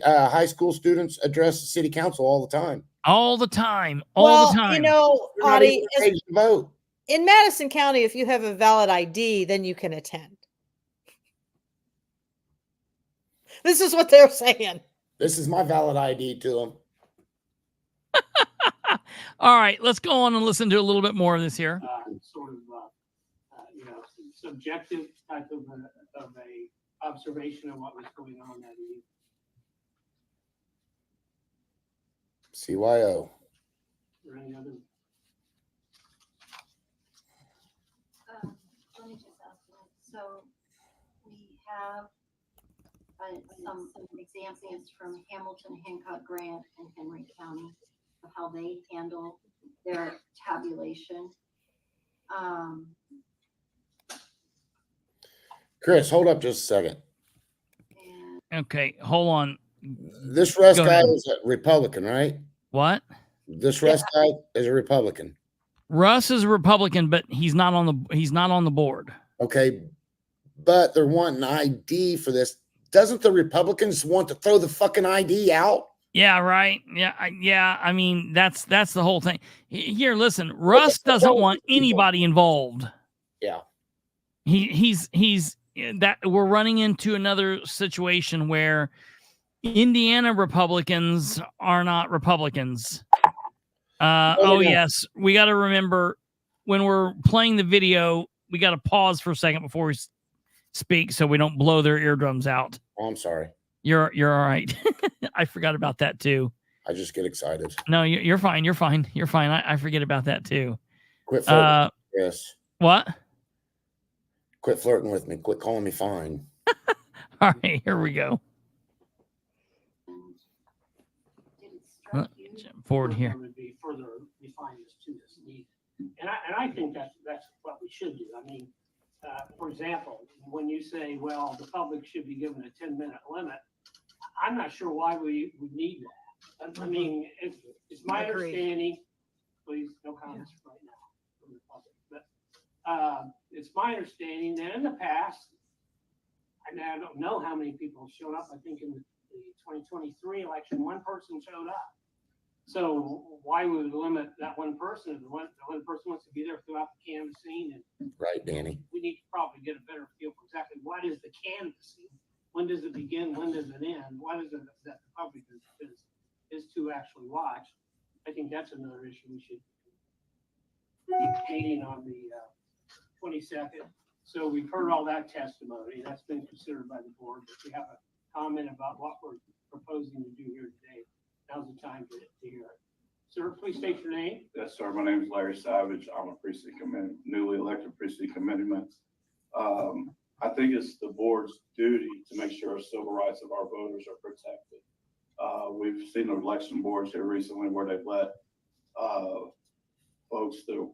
high school students address the city council all the time. All the time. Audie, vote. In Madison County, if you have a valid ID, then you can attend. This is what they're saying. This is my valid ID to them. All right, let's go on and listen to a little bit more of this here. Subjective type of a observation of what was going on that evening. CYO. Or any other? Let me just ask you. So we have some examples from Hamilton, Hancock, Grant, and Henry County of how they handle their tabulation. Chris, hold up just a second. Okay, hold on. This Russ guy is a Republican, right? What? This Russ guy is a Republican. Russ is a Republican, but he's not on the board. Okay, but they're wanting ID for this. Doesn't the Republicans want to throw the fucking ID out? Yeah, right. Yeah. I mean, that's the whole thing. Here, listen. Russ doesn't want anybody involved. Yeah. He's that we're running into another situation where Indiana Republicans are not Republicans. Oh, yes. We got to remember when we're playing the video, we got to pause for a second before we speak so we don't blow their eardrums out. Oh, I'm sorry. You're all right. I forgot about that too. I just get excited. No, you're fine. You're fine. You're fine. I forget about that too. Quit flirting. Yes. What? Quit flirting with me. Quit calling me fine. All right, here we go. Jump forward here. Would be further refined as to this need. And I think that's what we should do. I mean, for example, when you say, well, the public should be given a 10-minute limit, I'm not sure why we would need that. I mean, it's my understanding, please, no comments right now from the public, but it's my understanding that in the past, and I don't know how many people showed up. I think in the 2023 election, one person showed up. So why would we limit that one person? If the one person wants to be there throughout the canvassing, and right, Danny. We need to probably get a better feel for exactly what is the canvassing. When does it begin? When does it end? What is it that the public is to actually watch? I think that's another issue we should be debating on the 22nd. So we've heard all that testimony. That's been considered by the board. If you have a comment about what we're proposing to do here today, now's the time to hear it. Sir, please state your name. Yes, sir. My name is Larry Savage. I'm a newly elected precinct committeeman. I think it's the board's duty to make sure civil rights of our voters are protected. We've seen election boards here recently where they've let folks that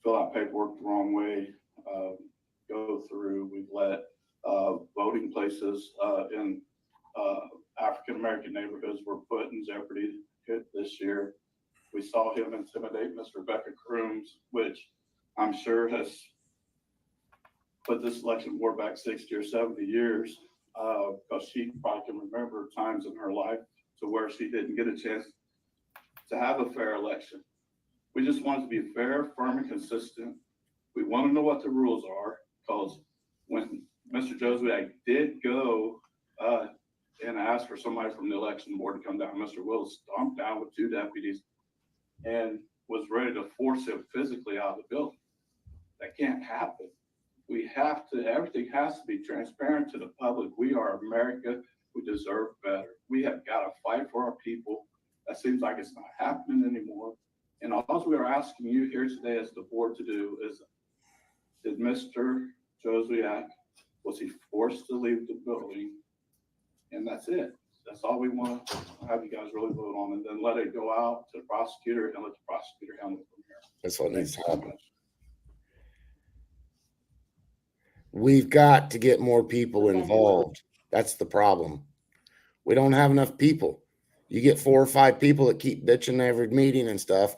fill out paperwork the wrong way go through. We've let voting places in African-American neighborhoods were put in jeopardy this year. We saw him intimidate Miss Rebecca Crooms, which I'm sure has put this election board back 60 or 70 years, because she probably can remember times in her life to where she didn't get a chance to have a fair election. We just want it to be fair, firm, and consistent. We want to know what the rules are, because when Mr. Jozwiak did go and ask for somebody from the election board to come down, Mr. Willis stomped down with 2 deputies and was ready to force him physically out of the building. That can't happen. We have to, everything has to be transparent to the public. We are America. We deserve better. We have got to fight for our people. That seems like it's not happening anymore. And all we are asking you here today as the board to do is, did Mr. Jozwiak, was he forced to leave the building? And that's it. That's all we want to have you guys really vote on, and then let it go out to the prosecutor and let the prosecutor handle it from here. That's what needs to happen. We've got to get more people involved. That's the problem. We don't have enough people. You get 4 or 5 people that keep bitching every meeting and stuff,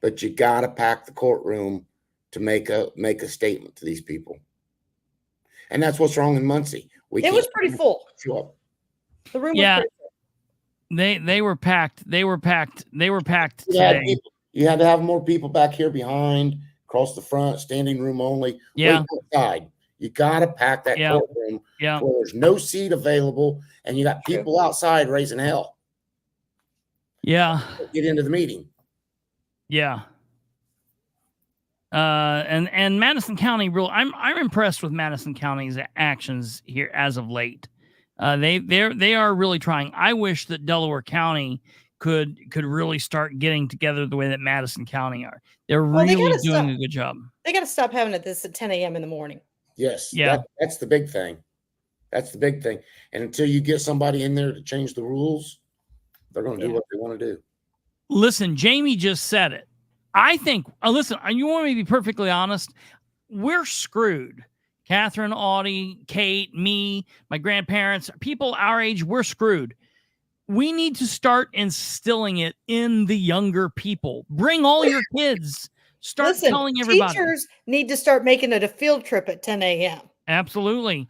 but you got to pack the courtroom to make a statement to these people. And that's what's wrong in Muncie. It was pretty full. The room was pretty full. They were packed. They were packed today. You had to have more people back here behind, across the front, standing room only. Yeah. Outside. You got to pack that courtroom where there's no seat available, and you got people outside raising hell. Yeah. Get into the meeting. Yeah. And Madison County I'm impressed with Madison County's actions here as of late. They are really trying. I wish that Delaware County could really start getting together the way that Madison County are. They're really doing a good job. They got to stop having this at 10 a.m. in the morning. Yes. Yeah. That's the big thing. That's the big thing. And until you get somebody in there to change the rules, they're going to do what they want to do. Listen, Jamie just said it. I think, listen, you want me to be perfectly honest? We're screwed. Catherine, Audie, Kate, me, my grandparents, people our age, we're screwed. We need to start instilling it in the younger people. Bring all your kids. Start telling everybody. Teachers need to start making it a field trip at 10 a.m. Absolutely.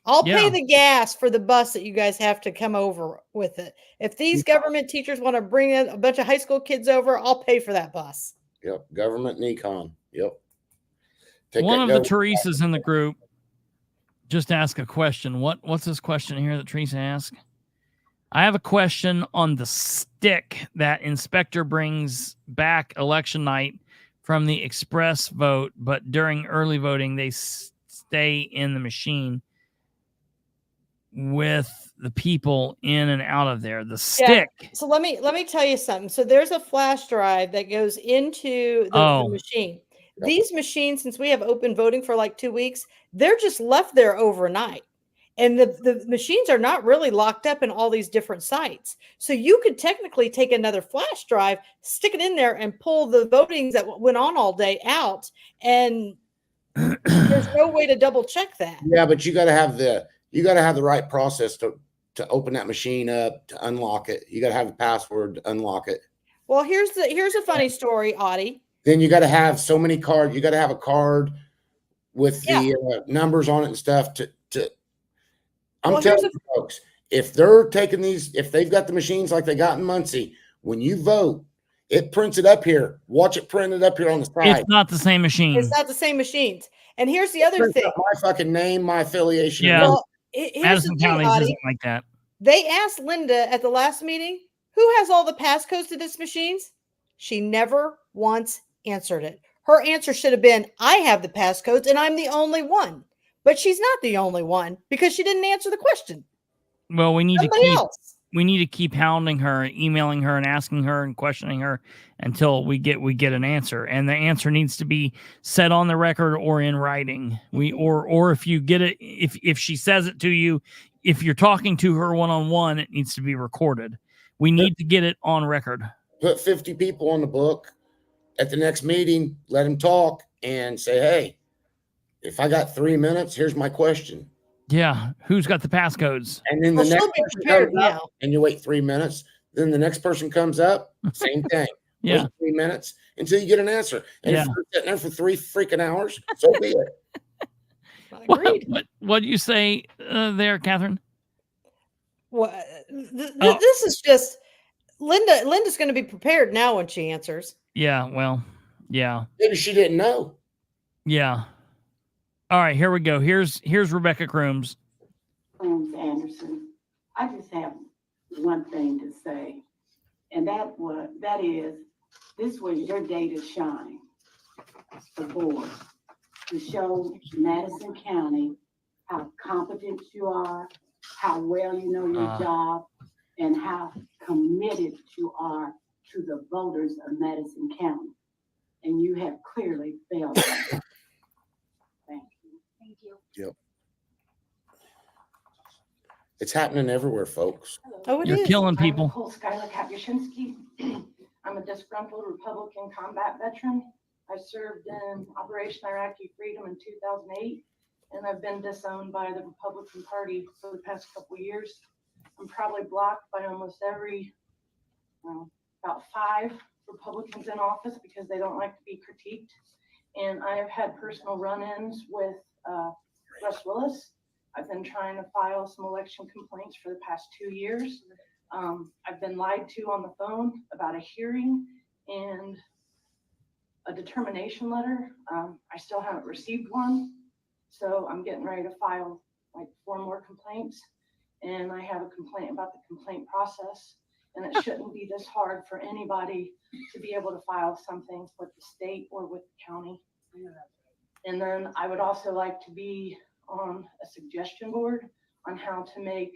I'll pay the gas for the bus that you guys have to come over with it. If these government teachers want to bring in a bunch of high school kids over, I'll pay for that bus. Yep. Government and econ. Yep. One of the Teresa's in the group just ask a question. What's this question here that Teresa asked? I have a question on the stick that inspector brings back election night from the express vote, but during early voting, they stay in the machine with the people in and out of there. The stick. So let me tell you something. So there's a flash drive that goes into the machine. These machines, since we have open voting for like 2 weeks, they're just left there overnight. And the machines are not really locked up in all these different sites. So you could technically take another flash drive, stick it in there, and pull the votings that went on all day out. And there's no way to double check that. Yeah, but you got to have the right process to open that machine up, to unlock it. You got to have a password to unlock it. Well, here's a funny story, Audie. Then you got to have so many cards. You got to have a card with the numbers on it and stuff I'm telling you folks, if they're taking these, if they've got the machines like they got in Muncie, when you vote, it prints it up here. Watch it printed up here on the side. It's not the same machine. It's not the same machines. And here's the other thing. My fucking name, my affiliation. Yeah. Well, Madison County isn't like that. They asked Linda at the last meeting, who has all the passcodes to these machines? She never once answered it. Her answer should have been, I have the passcodes and I'm the only one. But she's not the only one because she didn't answer the question. Well, we need Somebody to else. we need to keep hounding her, emailing her, and asking her and questioning her until we get an answer. And the answer needs to be said on the record or in writing. Or if you get it, if she says it to you, if you're talking to her one-on-one, it needs to be recorded. We need to get it on record. Put 50 people on the book at the next meeting, let them talk and say, hey, if I got 3 minutes, here's my question. Yeah. Who's got the passcodes? And then the next person comes up and you wait 3 minutes. Then the next person comes up, same thing. Yeah. Wait 3 minutes until you get an answer. And if you're sitting there for 3 freaking hours, so be it. Agreed. What do you say there, Catherine? Well, this is just Linda's going to be prepared now when she answers. Yeah. Well, yeah. Maybe she didn't know. Yeah. All right, here we go. Here's Rebecca Crooms. Anderson. I just have one thing to say, and that is, this was your day to shine, the board, to show Madison County how competent you are, how well you know your job, and how committed you are to the voters of Madison County. And you have clearly failed them. Thank you. Yep. It's happening everywhere, folks. Oh, it You're is. killing I'm people. Nicole Skylar Kapuscinski. I'm a disgruntled Republican combat veteran. I served in Operation Iraqi Freedom in 2008, and I've been disowned by the Republican Party for the past couple of years. I'm probably blocked by almost every, about 5 Republicans in office because they don't like to be critiqued. And I have had personal run-ins with Russ Willis. I've been trying to file some election complaints for the past 2 years. I've been lied to on the phone about a hearing and a determination letter. I still haven't received one. So I'm getting ready to file like 4 more complaints. And I have a complaint about the complaint process. And it shouldn't be this hard for anybody to be able to file something with the state or with the county. And then I would also like to be on a suggestion board on how to make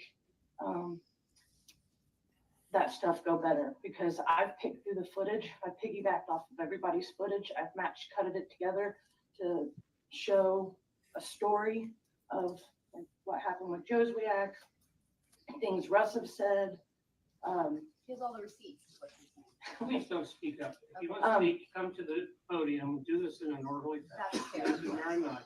that stuff go better, because I've picked through the footage. I piggybacked off of everybody's footage. I've match cutted it together to show a story of what happened with Jozwiak, things Russ have said. Here's all the receipts. Please don't speak up. If you want to speak, come to the podium. Do this in an orderly fashion. Thank you very much.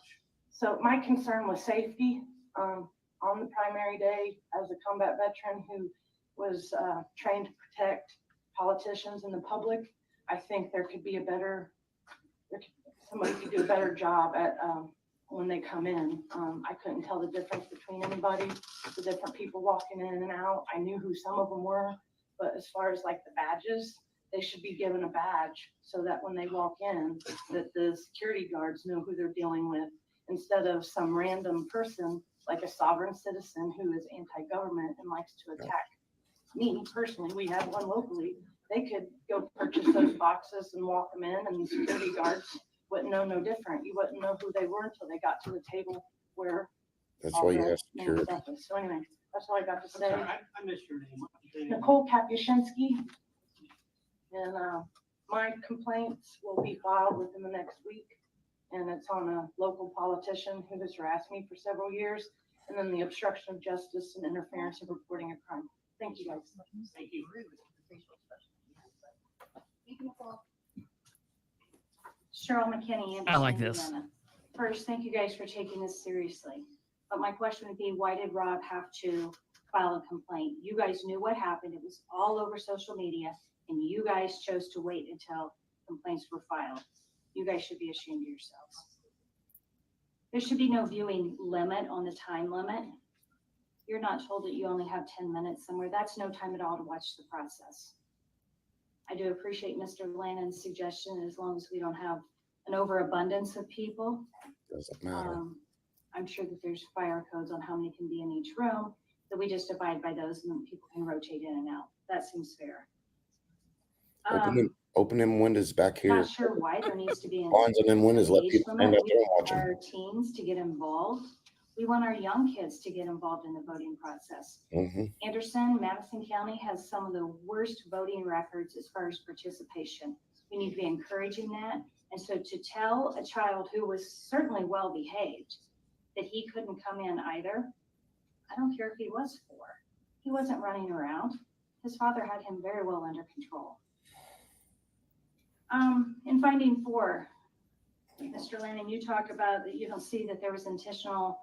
So my concern was safety. On the primary day, as a combat veteran who was trained to protect politicians and the public, I think there could be somebody could do a better job at when they come in. I couldn't tell the difference between anybody, the different people walking in and out. I knew who some of them were, but as far as like the badges, they should be given a badge so that when they walk in, that the security guards know who they're dealing with, instead of some random person like a sovereign citizen who is anti-government and likes to attack me personally, we have one locally, they could go purchase those boxes and walk them in, and security guards wouldn't know no different. You wouldn't know who they were until they got to the table where. That's all why you the have main security. stuff is. So anyway, that's all I got to I'm say. sorry, I missed your name. What's your name? Nicole Kapuscinski. And my complaints will be filed within the next week. And it's on a local politician who has harassed me for several years. And then the obstruction of justice and interference in reporting a crime. Thank you, guys. Thank you. Cheryl McKinney. I like Anderson, this. Indiana. First, thank you guys for taking this seriously. But my question would be, why did Rob have to file a complaint? You guys knew what happened. It was all over social media, and you guys chose to wait until complaints were filed. You guys should be ashamed of yourselves. There should be no viewing limit on the time limit. You're not told that you only have 10 minutes somewhere. That's no time at all to watch the process. I do appreciate Mr. Lannon's suggestion, as long as we don't have an overabundance of people. Doesn't matter. I'm sure that there's fire codes on how many can be in each room, that we just abide by those and then people can rotate in and out. That seems fair. Open them windows back here. Not sure why there needs to be an Blinds on them windows, let age people limit. stand up We there and want watch them. our teens to get involved. We want our young kids to get involved in the voting process. Mm-hmm. Anderson, Madison County has some of the worst voting records as far as participation. We need to be encouraging that. And so to tell a child who was certainly well behaved that he couldn't come in either, I don't care if he was 4. He wasn't running around. His father had him very well under control. In finding 4, Mr. Lanning, you talk about that you don't see that there was intentional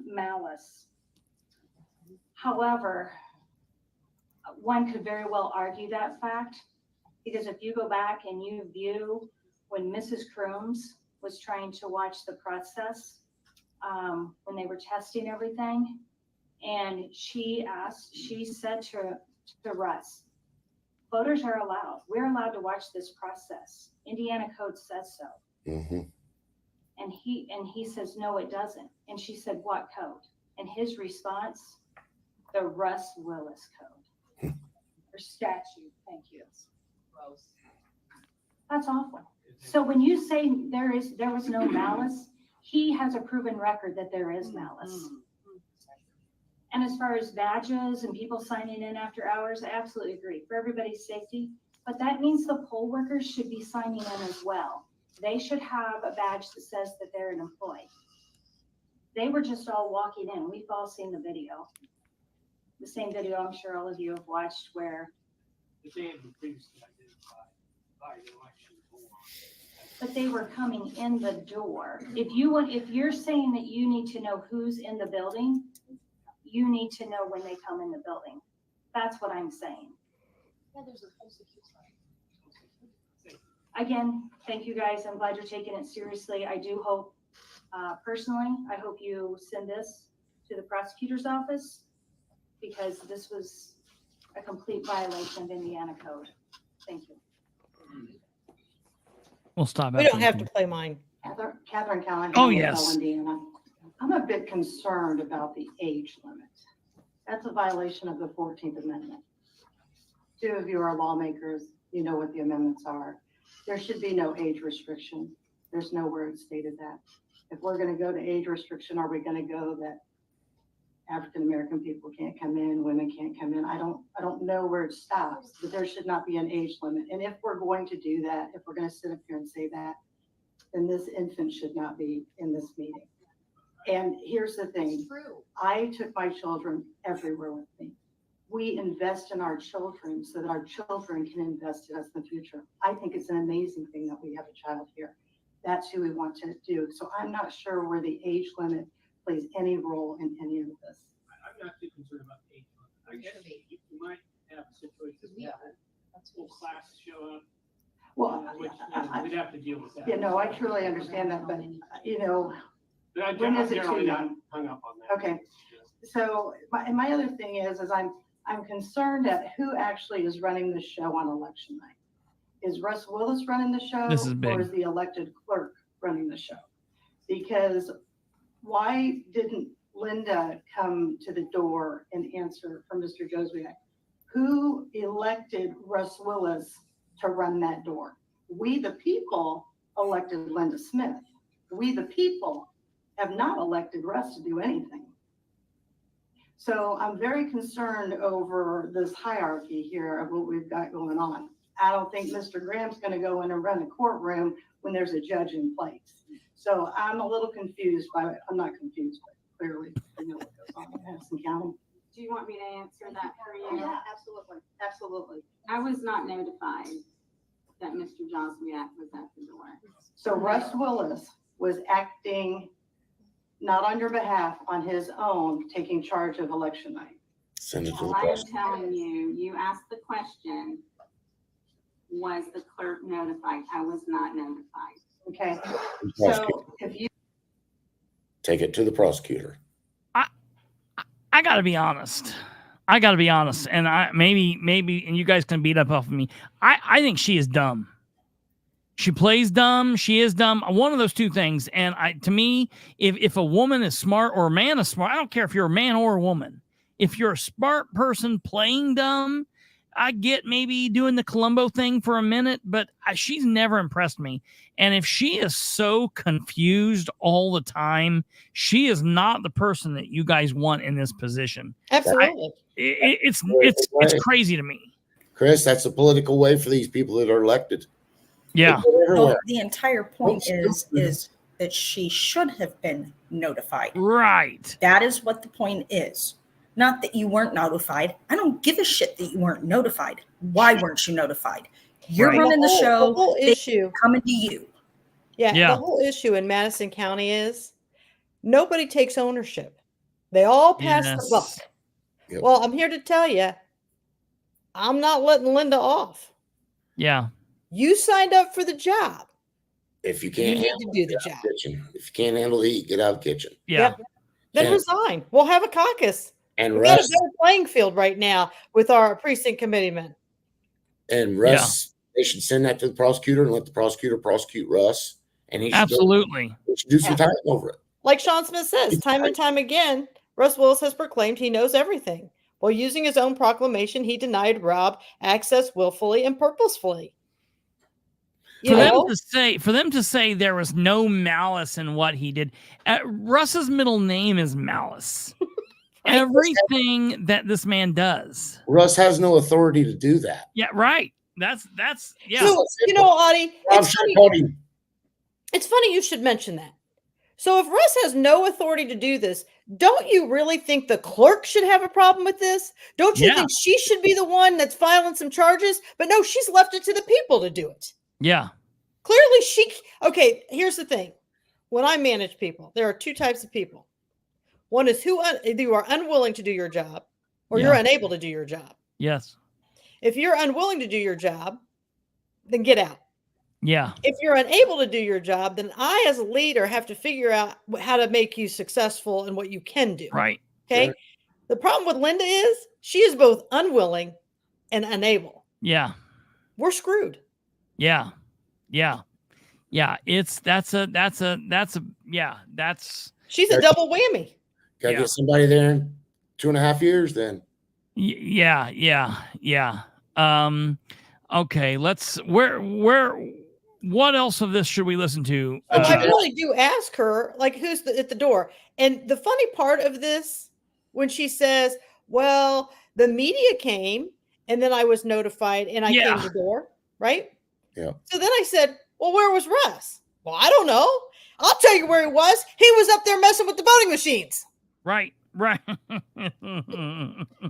malice. However, one could very well argue that fact, because if you go back and you view when Mrs. Crooms was trying to watch the process, when they were testing everything, and she said to Russ, voters are allowed. We're allowed to watch this process. Indiana code says so. Mm-hmm. And he says, no, it doesn't. And she said, what code? And his response, the Russ Willis code or statute. Thank you. That's awful. So when you say there was no malice, he has a proven record that there is malice. And as far as badges and people signing in after hours, I absolutely agree for everybody's safety, but that means the poll workers should be signing in as well. They should have a badge that says that they're an employee. They were just all walking in. We've all seen the video. The same video I'm sure all of you have watched where. But they have been previously identified by the election board. But they were coming in the door. If you're saying that you need to know who's in the building, you need to know when they come in the building. That's what I'm saying. Yeah, there's a whole security. Again, thank you guys. I'm glad you're taking it seriously. I do hope, personally, I hope you send this to the prosecutor's office, because this was a complete violation of Indiana code. Thank you. We'll stop. We after don't this have one. to play mine. Catherine Callahan. Oh, with yes. Indiana. I'm a bit concerned about the age limit. That's a violation of the 14th Amendment. 2 of you are lawmakers. You know what the amendments are. There should be no age restriction. There's nowhere it stated that. If we're going to go to age restriction, are we going to go that African-American people can't come in, women can't come in? I don't know where it stops, but there should not be an age limit. And if we're going to do that, if we're going to sit up here and say that, then this infant should not be in this meeting. And here's the thing. I took my children everywhere with me. We invest in our children so that our children can invest in us in the future. I think it's an amazing thing that we have a child here. That's who we want to do. So I'm not sure where the age limit plays any role in any of this. I'm not too concerned about the age limit. I guess you might have a situation where full class show up. Well, which we'd have to deal with that. yeah, no, I truly understand that, but But I when is it generally too not young? hung up on that. Okay. So my other thing is I'm concerned at who actually is running the show on election night. Is Russ Willis running the show? This is big. Or is the elected clerk running the show? Because why didn't Linda come to the door and answer for Mr. Jozwiak? Who elected Russ Willis to run that door? We, the people, elected Linda Smith. We, the people, have not elected Russ to do anything. So I'm very concerned over this hierarchy here of what we've got going on. I don't think Mr. Graham's going to go in and run a courtroom when there's a judge in place. So I'm a little confused by, I'm not confused, but clearly I know what goes on in Madison County. Do you want me to answer that for you? Yeah, absolutely. Absolutely. I was not notified that Mr. Jozwiak was at the door. So Russ Willis was acting not on your behalf, on his own, taking charge of election night. Send it to the All I am press. telling you, you asked the question, was the clerk notified? I was not notified. Okay, so if you Take it to the prosecutor. I gotta be honest. And maybe, and you guys can beat up off of me. I think she is dumb. She plays dumb. She is dumb. One of those two things. And to me, if a woman is smart or a man is smart, I don't care if you're a man or a woman. If you're a smart person playing dumb, I get maybe doing the Columbo thing for a minute, but she's never impressed me. And if she is so confused all the time, she is not the person that you guys want in this position. Absolutely. It's crazy to me. Chris, that's a political way for these people that are elected. Yeah. Well, the entire point is that she should have been notified. Right. That is what the point is. Not that you weren't notified. I don't give a shit that you weren't notified. Why weren't you notified? You're Right. running the show. The whole issue coming to you. Yeah, Yeah. the whole issue in Madison County is nobody takes ownership. They all pass the buck. Yep. Well, I'm here to tell you, I'm not letting Linda off. Yeah. You signed up for the job. If you can't You need handle to do it, the get out job. of the kitchen. If you can't handle the heat, get out of the kitchen. Yeah. Then Yeah. resign. We'll have a caucus. And We got a Russ, better playing field right now with our precinct committeemen. they should send that to the prosecutor and let the prosecutor prosecute Russ. And he should Absolutely. he should do some Yeah. time over it. Like Sean Smith says, time and time again, Russ Willis has proclaimed he knows everything. While using his own proclamation, he denied Rob access willfully and purposefully. You know? For them to say there was no malice in what he did. Russ's middle name is Malice. Everything that this man does. Russ has no authority to do that. Yeah, right. That's yeah. So, you know, Audie, Rob should have called him. it's funny you should mention that. So if Russ has no authority to do this, don't you really think the clerk should have a problem with this? Don't you Yeah. think she should be the one that's filing some charges? But no, she's left it to the people to do it. Yeah. Clearly okay, here's the thing. When I manage people, there are two types of people. One is you are unwilling to do your job or you're Yeah. unable to do your job. Yes. If you're unwilling to do your job, then get out. Yeah. If you're unable to do your job, then I, as a leader, have to figure out how to make you successful and what you can do. Right. Okay. Sure. The problem with Linda is she is both unwilling and unable. Yeah. We're screwed. Yeah. Yeah. Yeah. That's She's a double whammy. Gotta Yeah. get somebody there in 2.5 years then. yeah. Okay. What else of this should we listen to? So I really do ask her, like, who's at the door? And the funny part of this, when she says, well, the media came and then I was notified and I came to the door, right? Yeah. So then I said, well, where was Russ? Well, I don't know. I'll tell you where he was. He was up there messing with the voting machines. Right.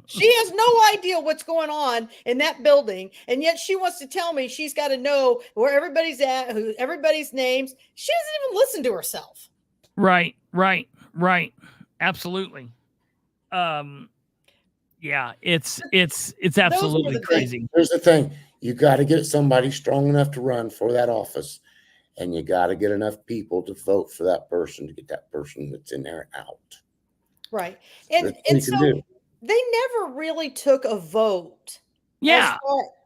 She has no idea what's going on in that building, and yet she wants to tell me she's got to know where everybody's at, who everybody's names. She doesn't even listen to herself. Right. Absolutely. Yeah, it's absolutely crazy. Here's the thing. You got to get somebody strong enough to run for that office, and you got to get enough people to vote for that person to get that person that's in there out. Right. That's And what you so can do. they never really took a vote. Yeah.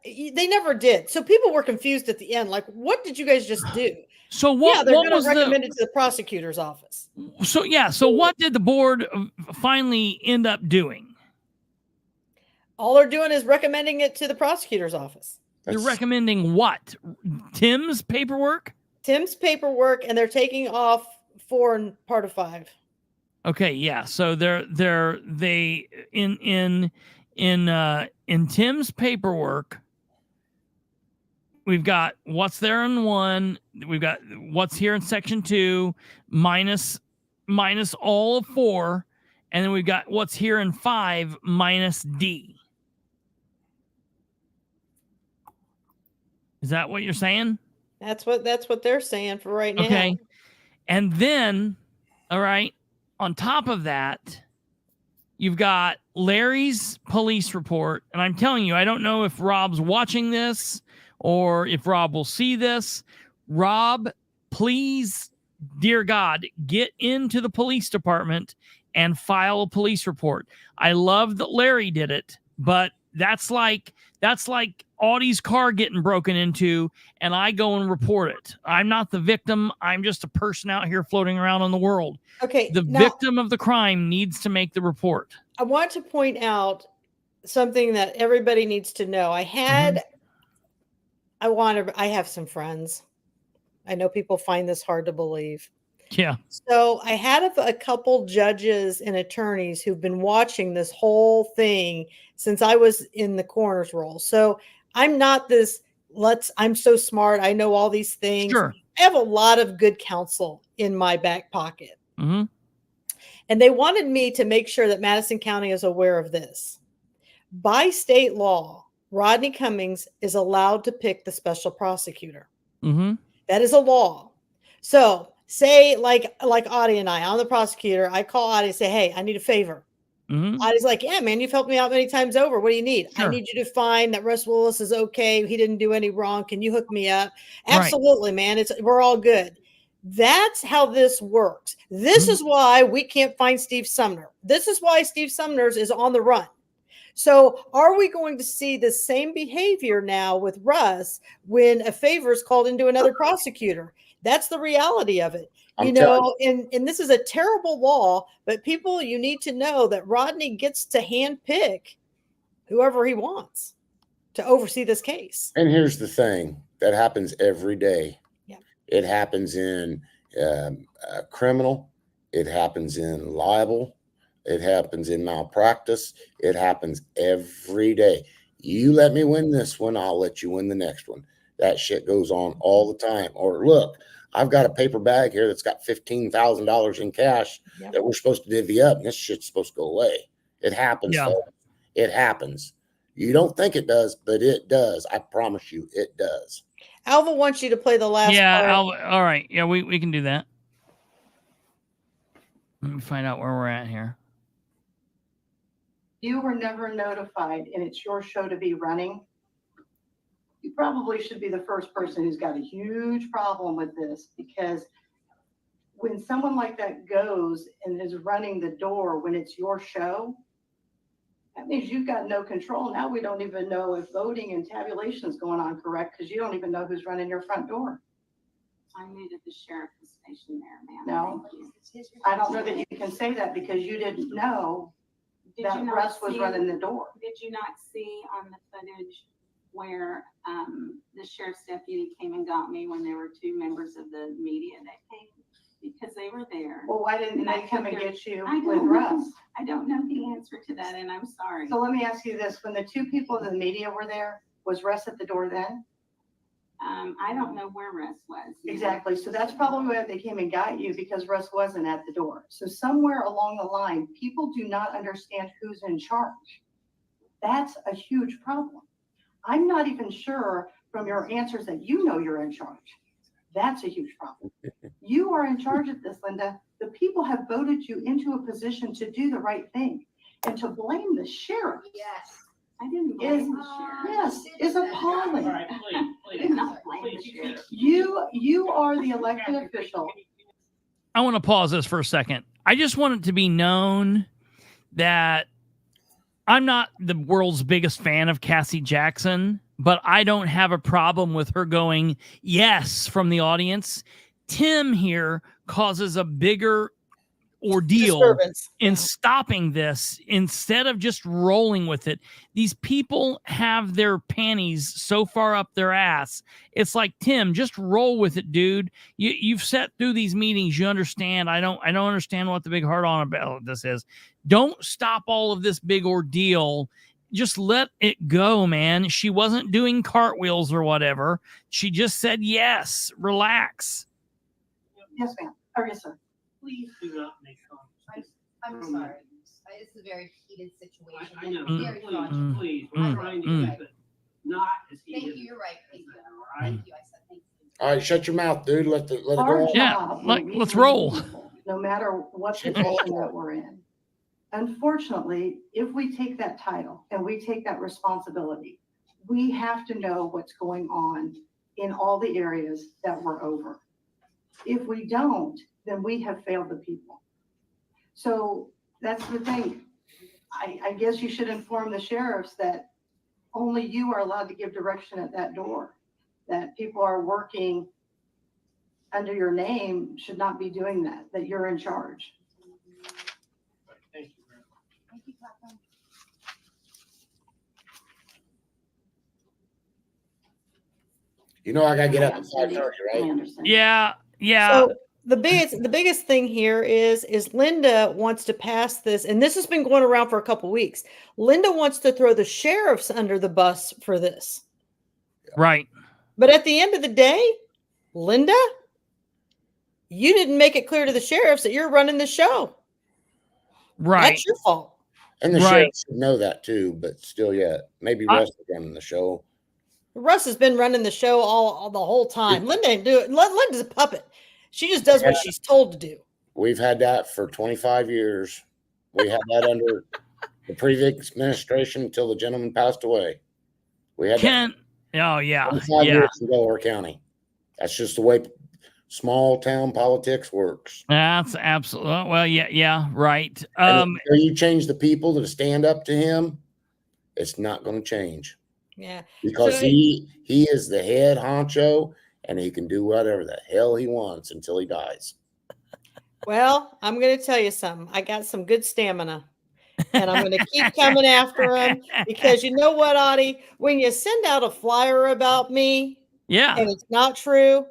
They never did. So people were confused at the end. Like, what did you guys just do? So what? Yeah, they're what going was to recommend it to the prosecutor's office. So what did the board finally end up doing? All they're doing is recommending it to the prosecutor's office. You're recommending what? Tim's paperwork? Tim's paperwork, and they're taking off 4 and part of 5. Okay, yeah. So they in Tim's paperwork, we've got what's there in 1, we've got what's here in section 2, minus all of 4, and then we've got what's here in 5 minus D. Is that what you're saying? That's what they're saying for right now. Okay. And then, all right, on top of that, you've got Larry's police report. And I'm telling you, I don't know if Rob's watching this or if Rob will see this. Rob, please, dear God, get into the police department and file a police report. I love that Larry did it, but that's like Audie's car getting broken into and I go and report it. I'm not the victim. I'm just a person out here floating around in the world. Okay. The victim of the crime needs to make the report. I want to point out something that everybody needs to know. I have some friends. I know people find this hard to believe. Yeah. So I had a couple judges and attorneys who've been watching this whole thing since I was in the coroner's role. So I'm not I'm so smart. I know all these things. Sure. I have a lot of good counsel in my back pocket. Mm-hmm. And they wanted me to make sure that Madison County is aware of this. By state law, Rodney Cummings is allowed to pick the special prosecutor. Mm-hmm. That is a law. So say like Audie and I'm the prosecutor. I call Audie and say, hey, I need a favor. Mm-hmm. Audie's like, yeah, man, you've helped me out many times over. What do you need? Sure. I need you to find that Russ Willis is okay. He didn't do any wrong. Can you hook me up? Right. Absolutely, man. We're all good. That's how this works. This is why we can't find Steve Sumner. This is why Steve Sumner's is on the run. So are we going to see the same behavior now with Russ when a favor is called into another prosecutor? That's the reality of it. And this is a terrible law, but people, you need to know that Rodney gets to handpick whoever he wants to oversee this case. And here's the thing that happens every day. Yeah. It happens in criminal. It happens in libel. It happens in malpractice. It happens every day. You let me win this one, I'll let you win the next one. That shit goes on all the time. Or look, I've got a paper bag here that's got $15,000 in cash that we're supposed to divvy up, and this shit's supposed to go away. It happens, folks. It happens. You don't think it does, but it does. I promise you, it does. Alva wants you to play the last part. Alva, all right. Yeah, we can do that. Let me find out where we're at here. You were never notified, and it's your show to be running. You probably should be the first person who's got a huge problem with this, because when someone like that goes and is running the door when it's your show, that means you've got no control. Now we don't even know if voting and tabulation is going on correct, because you don't even know who's running your front door. I knew that the sheriff was stationed there, ma'am. No, I don't know that you can say that because you didn't know that Russ was running the door. Did you not see on the footage where the sheriff's deputy came and got me when there were 2 members of the media that came? Because they were there. Well, why didn't they come and get you with know. Russ? I don't know the answer to that, and I'm sorry. So let me ask you this. When the 2 people in the media were there, was Russ at the door then? I don't know where Russ was. Exactly. So that's probably why they came and got you, because Russ wasn't at the door. So somewhere along the line, people do not understand who's in charge. That's a huge problem. I'm not even sure from your answers that you know you're in charge. That's a huge problem. You are in charge of this, Linda. The people have voted you into a position to do the right thing, and to blame the sheriff. Yes. I didn't blame the sheriff. Yes, is appalling. All right, please, I did not blame the please. sheriff. You are the elected official. I want to pause this for a second. I just want it to be known that I'm not the world's biggest fan of Cassie Jackson, but I don't have a problem with her going yes from the audience. Tim here causes a bigger ordeal Disturbance. in stopping this instead of just rolling with it. These people have their panties so far up their ass. It's like, Tim, just roll with it, dude. You've sat through these meetings. You understand. I don't understand what the big hard on about this is. Don't stop all of this big ordeal. Just let it go, man. She wasn't doing cartwheels or whatever. She just said, yes, relax. Yes, ma'am. Oh, yes, sir. Please do not make comments. I'm sorry. It's a very heated situation. I know, Very please, fraudulent. please, we're trying to keep it not as Thank heated. you, you're right. Please, All right? thank you. I said thank you. All right, shut your mouth, dude. Let it go Our on. Yeah, job like, when we let's lead roll. people, no matter what position that we're in. Unfortunately, if we take that title and we take that responsibility, we have to know what's going on in all the areas that we're over. If we don't, then we have failed the people. So that's the thing. I guess you should inform the sheriffs that only you are allowed to give direction at that door, that people are working under your name should not be doing that, that you're in charge. Thank you very much. Thank you, Catherine. You know I gotta get up I at 5:30, I right? understand. Yeah. So the biggest thing here is Linda wants to pass this, and this has been going around for a couple weeks. Linda wants to throw the sheriffs under the bus for this. Right. But at the end of the day, Linda, you didn't make it clear to the sheriffs that you're running the show. Right. That's your fault. And the Right. sheriff should know that too, but still, yeah, maybe Russ is running the show. Russ has been running the show all the whole time. Linda ain't do it. Linda's a puppet. She just does what she's told to do. We've had that for 25 years. We had that under the previous administration until the gentleman passed away. We had Ken. Oh, yeah. 25 Yeah. years in Delaware County. That's just the way small town politics works. That's absolutely. Well, yeah. Yeah. Right. And until you change the people to stand up to him, it's not going to change. Yeah. Because So- he is the head honcho and he can do whatever the hell he wants until he dies. Well, I'm going to tell you something. I got some good stamina, and I'm going to keep coming after him because you know what, Audie? When you send out a flyer about me Yeah. and it's not true,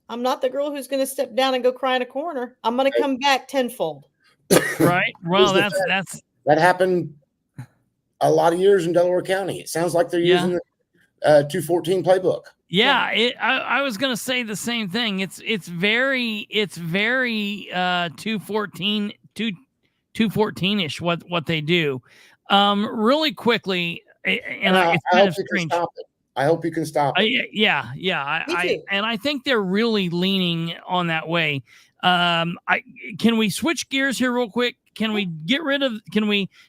I'm not the girl who's going to step down and go cry in a corner. I'm going to come back tenfold. Right. Well, Here's the that's That happened a lot of years in Delaware County. It sounds like they're Yeah. using the 214 playbook. yeah. I was gonna say the same thing. It's very 214-ish what they do. Really quickly, and I it's kind hope of you can strange. stop it. I hope you can stop it. Yeah. Me too. I think they're really leaning on that way. Can we switch gears here real quick? Can we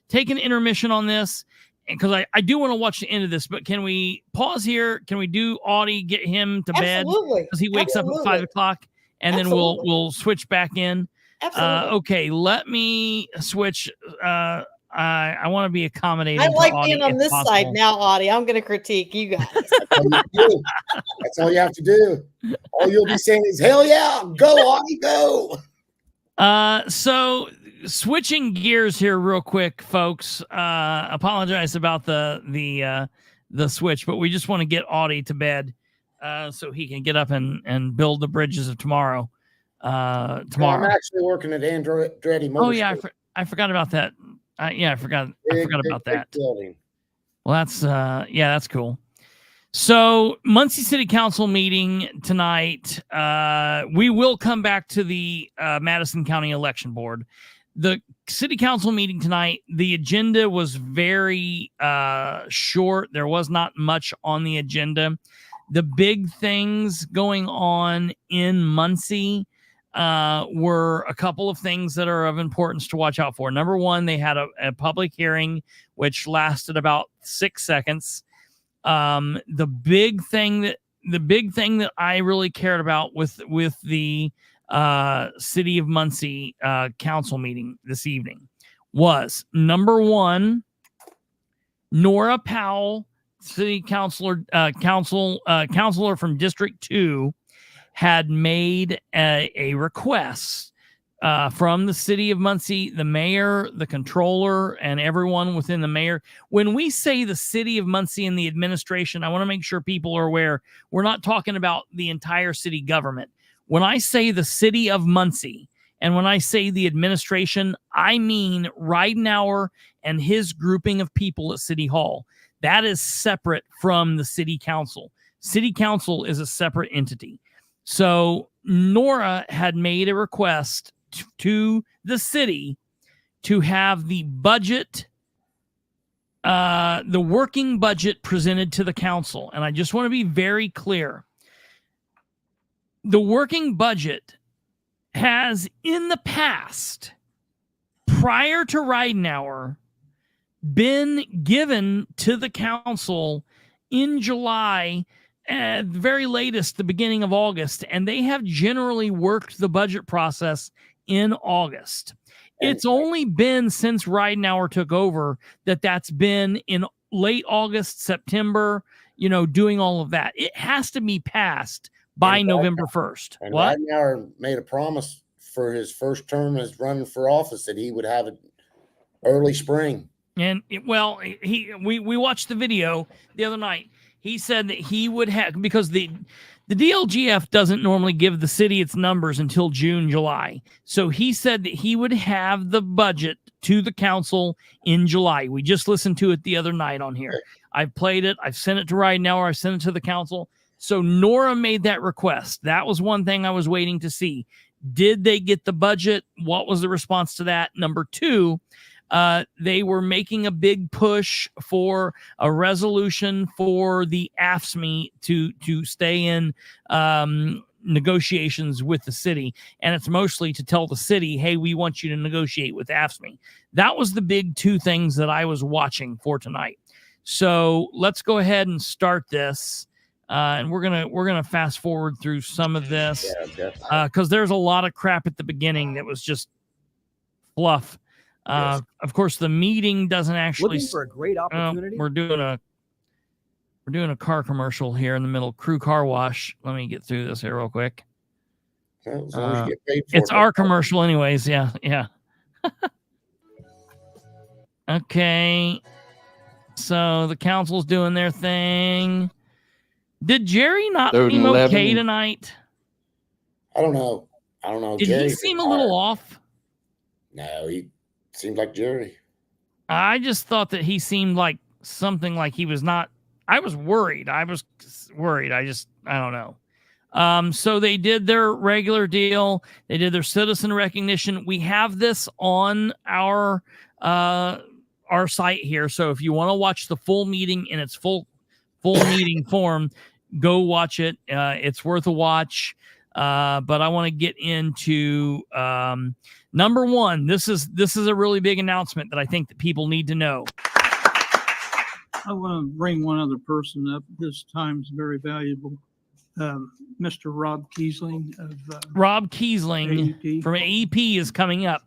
take an intermission on this? Because I do want to watch the end of this, but can we pause here? Can we do Audie, get him to bed? Absolutely. Because he wakes up at Absolutely. 5 o'clock, and then Absolutely. we'll switch back in. Absolutely. Okay, let me switch. I want to be accommodating. I to like Audie being on if this possible. side now, Audie. I'm going to critique you guys. That's all you have to do. All you'll be saying is, hell yeah, go, Audie, go. So switching gears here real quick, folks. Apologize about the switch, but we just want to get Audie to bed so he can get up and build the bridges of tomorrow. I'm Tomorrow. actually working at Andretti Motorsports. Oh yeah, I forgot about that. I forgot about that. Building. Well, that's cool. So Muncie City Council meeting tonight. We will come back to the Madison County Election Board. The City Council meeting tonight, the agenda was very short. There was not much on the agenda. The big things going on in Muncie were a couple of things that are of importance to watch out for. Number one, they had a public hearing, which lasted about 6 seconds. The big thing that I really cared about with the City of Muncie council meeting this evening was number one, Nora Powell, city councilor from District 2, had made a request from the city of Muncie, the mayor, the controller, and everyone within the mayor. When we say the city of Muncie and the administration, I want to make sure people are aware we're not talking about the entire city government. When I say the city of Muncie and when I say the administration, I mean Ridenour and his grouping of people at City Hall. That is separate from the city council. City council is a separate entity. So Nora had made a request to the city to have the budget, the working budget presented to the council. And I just want to be very clear. The working budget has in the past, prior to Ridenour, been given to the council in July, at the very latest, the beginning of August, and they have generally worked the budget process in August. It's only been since Ridenour took over that's been in late August, September, doing all of that. It has to be passed by November 1st. And What? Ridenour made a promise for his first term as running for office that he would have it early spring. And we watched the video the other night. He said that he would have, because the DLGF doesn't normally give the city its numbers until June, July. So he said that he would have the budget to the council in July. We just listened to it the other night on here. I've played it. I've sent it to Ridenour. I've sent it to the council. So Nora made that request. That was one thing I was waiting to see. Did they get the budget? What was the response to that? Number two, they were making a big push for a resolution for the AFSCME to stay in negotiations with the city. And it's mostly to tell the city, hey, we want you to negotiate with AFSCME. That was the big two things that I was watching for tonight. So let's go ahead and start this. And we're gonna fast forward through some of this because there's a lot of crap at the beginning that was just fluff. Yes. Of course, the meeting doesn't actually. Looking for a great opportunity. We're doing a car commercial here in the middle. Crew Car Wash. Let me get through this here real quick. As long as you get paid for It's it. our commercial, anyways. Yeah. Okay. So the council's doing their thing. Did Jerry not seem okay tonight? I don't know. Did he seem a little off? No, he seemed like Jerry. I just thought that he seemed like something like he was not. I was worried. I don't know. So they did their regular deal. They did their citizen recognition. We have this on our site here. So if you want to watch the full meeting in its full meeting form, go watch it. It's worth a watch. But I want to get into number one. This is a really big announcement that I think that people need to know. I want to bring one other person up. His time is very valuable. Mr. Rob Kiesling of Rob Kiesling AEP. from AEP is coming up.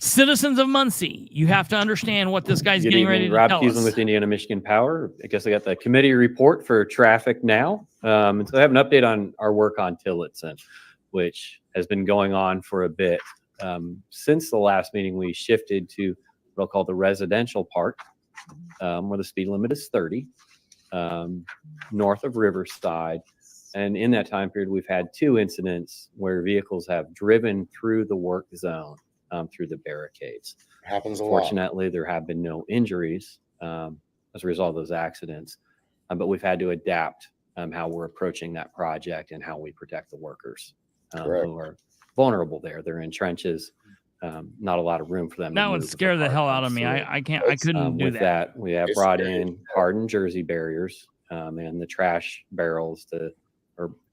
Citizens of Muncie, you have to understand what this guy's getting ready to Rob tell Kiesling us. with Indiana Michigan Power. I guess I got the committee report for traffic now. And so I have an update on our work on Tillotson, which has been going on for a bit. Since the last meeting, we shifted to what I'll call the residential part, where the speed limit is 30, north of Riverside. And in that time period, we've had 2 incidents where vehicles have driven through the work zone. Through the barricades. Happens a lot. Fortunately, there have been no injuries as a result of those accidents, but we've had to adapt how we're approaching that project and how we protect the workers who are vulnerable there. They're in trenches, not a lot of room for them. That would scare the hell out of me. I couldn't do with that. We have brought in hardened Jersey barriers and the trash barrels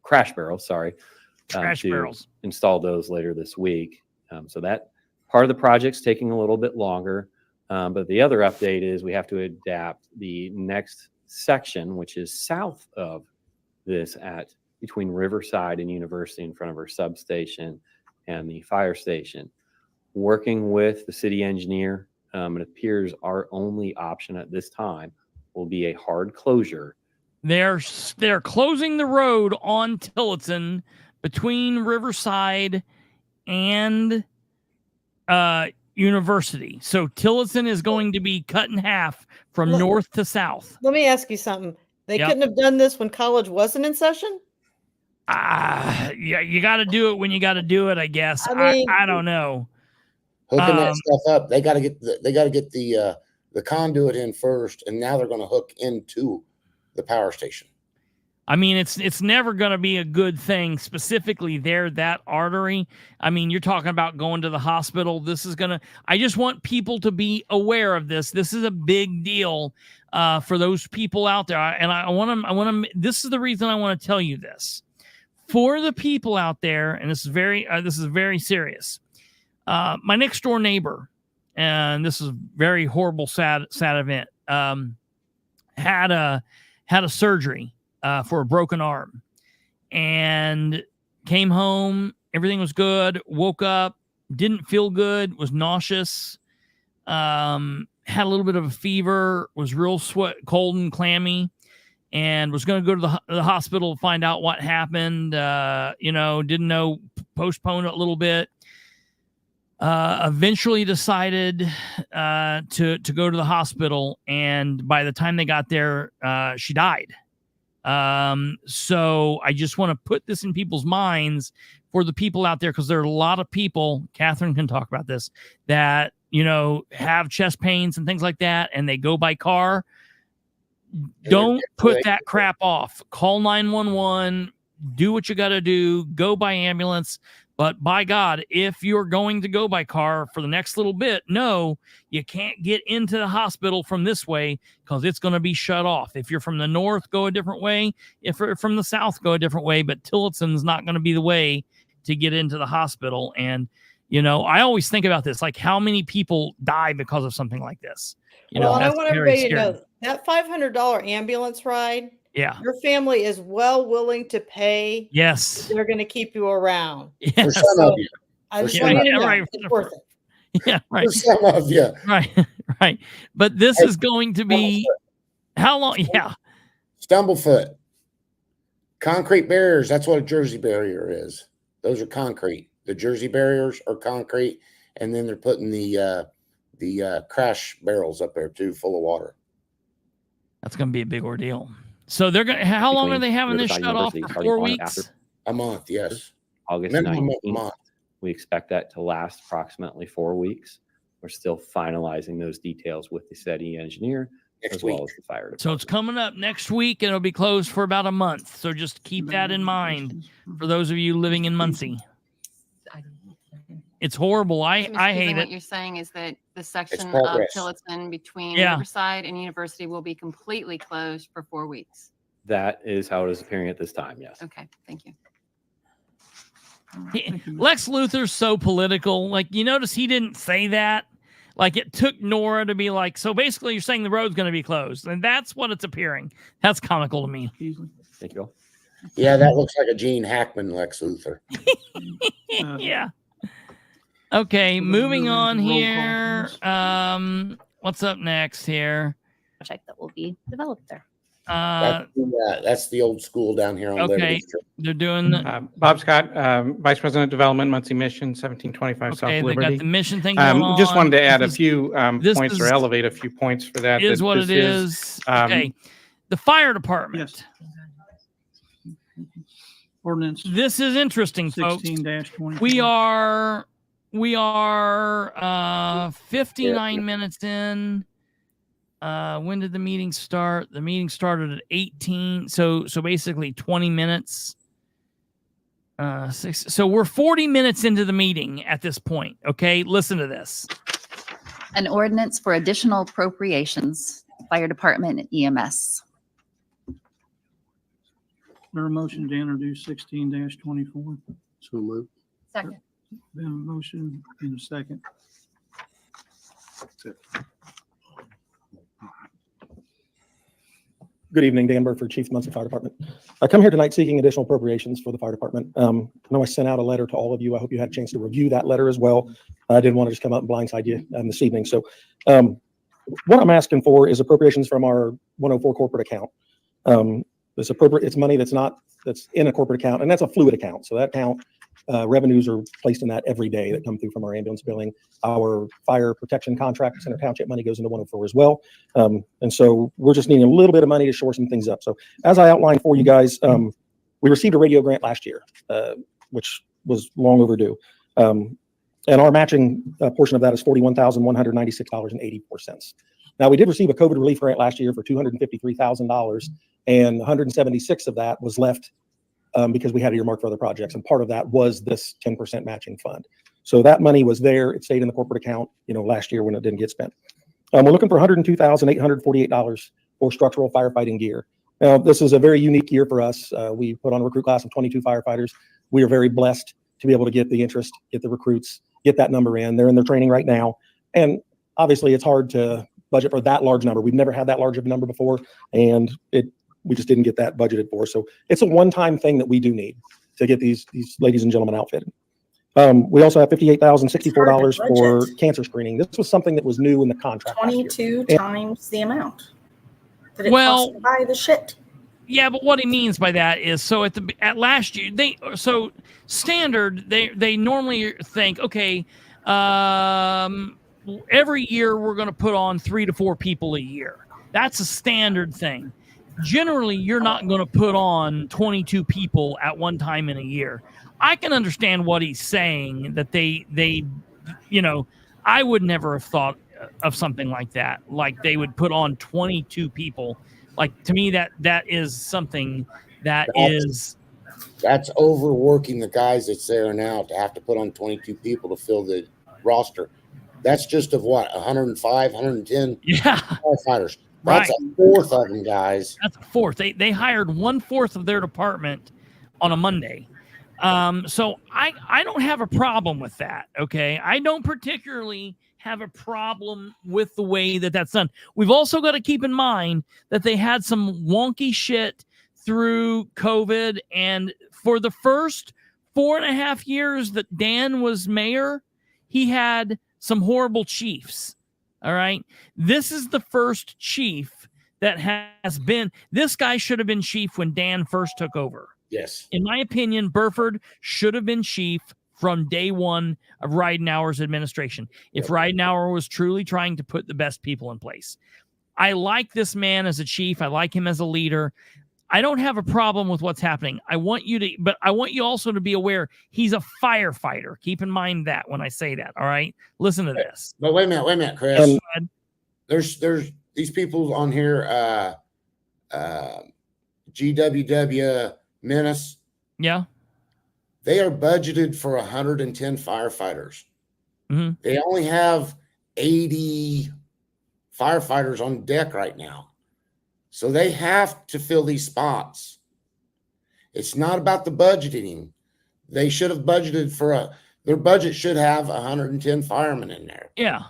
crash barrels, install those later this week. So that part of the project's taking a little bit longer, but the other update is we have to adapt the next section, which is south of this between Riverside and University in front of our substation and the fire station. Working with the city engineer, it appears our only option at this time will be a hard closure. They're closing the road on Tillotson between Riverside and University. So Tillotson is going to be cut in half from Look, north to south. Let me ask you something. They Yep. couldn't have done this when college wasn't in session? Yeah, you got to do it when you got to do it, I guess. I mean- I don't know. Hooking that stuff up, they got to get the conduit in first, and now they're going to hook into the power station. I mean, it's never going to be a good thing, specifically there, that artery. I mean, you're talking about going to the hospital. This is going to, I just want people to be aware of this. This is a big deal for those people out there. And I want to, this is the reason I want to tell you this. For the people out there, and this is very serious. My next door neighbor, and this is a very horrible, sad event, had a surgery for a broken arm, and came home. Everything was good. Woke up, didn't feel good, was nauseous, had a little bit of a fever, was real cold and clammy, and was going to go to the hospital to find out what happened. Didn't know, postponed it a little bit. Eventually decided to go to the hospital, and by the time they got there, she died. So I just want to put this in people's minds for the people out there, because there are a lot of people, Catherine can talk about this, that, have chest pains and things like that, and they go by car. Don't put that crap off. Call 911, do what you got to do, go by ambulance. But by God, if you're going to go by car for the next little bit, no, you can't get into the hospital from this way, because it's going to be shut off. If you're from the north, go a different way. If you're from the south, go a different way. But Tillotson's not going to be the way to get into the hospital. And, I always think about this, like how many people die because of something like this. Well, I that's want very everybody to scary. know that $500 ambulance ride, Yeah. your family is well willing to pay. Yes. They're going to keep you around. Yes. For some of you. I just For want you some to of- know, right. it's worth it. Yeah. Right. For some of you. Right. But this is going to be how long? Yeah. Stumblefoot. Concrete barriers. That's what a Jersey barrier is. Those are concrete. The Jersey barriers are concrete, and then they're putting the crash barrels up there too, full of water. That's going to be a big ordeal. So they're going to, how long are they having this shut off for? 4 weeks? A month, yes. August Minimum of a 19th. month. We expect that to last approximately 4 weeks. We're still finalizing those details with the city engineer Next as well week. as the fire department. So it's coming up next week, and it'll be closed for about a month. So just keep that in mind for those of you living in Muncie. It's horrible. I hate What it. you're saying is that the section of progress. Tillotson between Yeah. Riverside and University will be completely closed for 4 weeks. That is how it is appearing at this time, yes. Okay, thank you. Lex Luthor's so political. Like, you notice he didn't say that. Like, it took Nora to be like, so basically you're saying the road's going to be closed. And that's what it's appearing. That's comical to me. Thank you all. Yeah, that looks like a Gene Hackman Lex Luthor. Yeah. Okay, So we'll moving move on into roll call, here. please. What's up next here? Project that will be developed there. That's the old school down here on Okay. Liberty Street. They're doing the, Bob Scott, Vice President Development, Muncie Mission, 1725 South okay, they Liberty. got the mission thing going on. Just wanted to add a This few this points or is- elevate a few points for that. is that what this it is. Okay. The fire department. Ordinance This is interesting, folks. 16-20. We are 59 minutes in. When did the meeting start? The meeting started at 18. So basically 20 minutes. So we're 40 minutes into the meeting at this point. Okay, listen to this. An ordinance for additional appropriations, fire department and EMS. There a motion to introduce 16-24. So moved. Second. Been a motion in a second. Good evening, Dan Burford, Chief Muncie Fire Department. I come here tonight seeking additional appropriations for the fire department. I know I sent out a letter to all of you. I hope you had a chance to review that letter as well. I didn't want to just come up and blindside you this evening. So what I'm asking for is appropriations from our 104 corporate account. It's money that's in a corporate account, and that's a fluid account. So that account revenues are placed in that every day that come through from our ambulance billing. Our fire protection contract, Center Township money goes into 104 as well. And so we're just needing a little bit of money to shore some things up. So as I outlined for you guys, we received a radio grant last year, which was long overdue. And our matching portion of that is $41,196.84. Now, we did receive a COVID relief grant last year for $253,000, and 176 of that was left because we had earmarked for other projects. And part of that was this 10% matching fund. So that money was there. It stayed in the corporate account, last year when it didn't get spent. We're looking for $102,848 for structural firefighting gear. Now, this is a very unique year for us. We put on a recruit class of 22 firefighters. We are very blessed to be able to get the interest, get the recruits, get that number in. They're in their training right now. And obviously it's hard to budget for that large number. We've never had that large of a number before, and we just didn't get that budgeted for. So it's a one-time thing that we do need to get these ladies and gentlemen outfitted. We also have $58,064 for cancer screening. This was something that was new in the contract. 22 times the amount that it cost to buy the shit. Yeah, but what he means by that is, so at last year standard they normally think, okay, every year we're going to put on 3 to 4 people a year. That's a standard thing. Generally, you're not going to put on 22 people at one time in a year. I can understand what he's saying, that they I would never have thought of something like that. Like they would put on 22 people. Like, to me, that is something that's overworking the guys that's there now to have to put on 22 people to fill the roster. That's just of what, 105, 110 firefighters. That's a fourth of them, guys. That's a fourth. They hired 1/4 of their department on a Monday. So I don't have a problem with that. Okay. I don't particularly have a problem with the way that that's done. We've also got to keep in mind that they had some wonky shit through COVID. And for the first 4.5 years that Dan was mayor, he had some horrible chiefs. All right. This is the first chief that has been, this guy should have been chief when Dan first took over. Yes. In my opinion, Burford should have been chief from day one of Ridenhour's administration. If Ridenhour was truly trying to put the best people in place. I like this man as a chief. I like him as a leader. I don't have a problem with what's happening. But I want you also to be aware he's a firefighter. Keep in mind that when I say that. All right. Listen to this. But wait a minute, Chris. There's these people on here, GWW Menace. Yeah. They are budgeted for 110 firefighters. Mm-hmm. They only have 80 firefighters on deck right now. So they have to fill these spots. It's not about the budgeting. They should have budgeted for their budget should have 110 firemen in there. Yeah.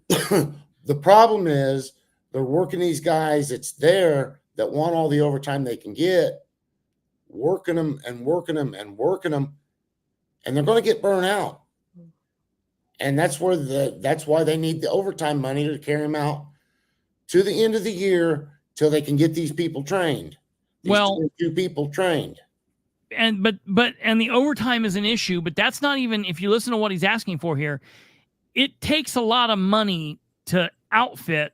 The problem is they're working these guys that's there that want all the overtime they can get, working them, and they're going to get burned out. And that's why they need the overtime money to carry them out to the end of the year till they can get these people trained. These 2 people trained. And the overtime is an issue, but that's not even, if you listen to what he's asking for here, it takes a lot of money to outfit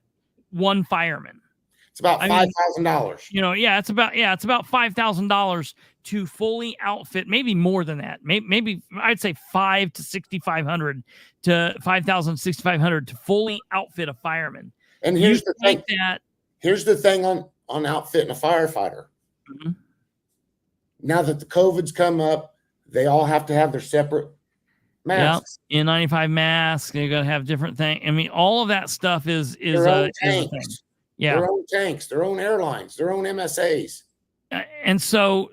one fireman. It's about $5,000. It's about $5,000 to fully outfit, maybe more than that. Maybe I'd say $5,000 to $6,500 to $5,000, to fully outfit a fireman. And here's the thing. Here's the thing on outfitting a firefighter. Mm-hmm. Now that the COVID's come up, they all have to have their separate masks. Yep. N95 masks. They're gonna have different things. I mean, all of that stuff is their own a thing. Yeah. Their own tanks, their own airlines, their own MSAs. And so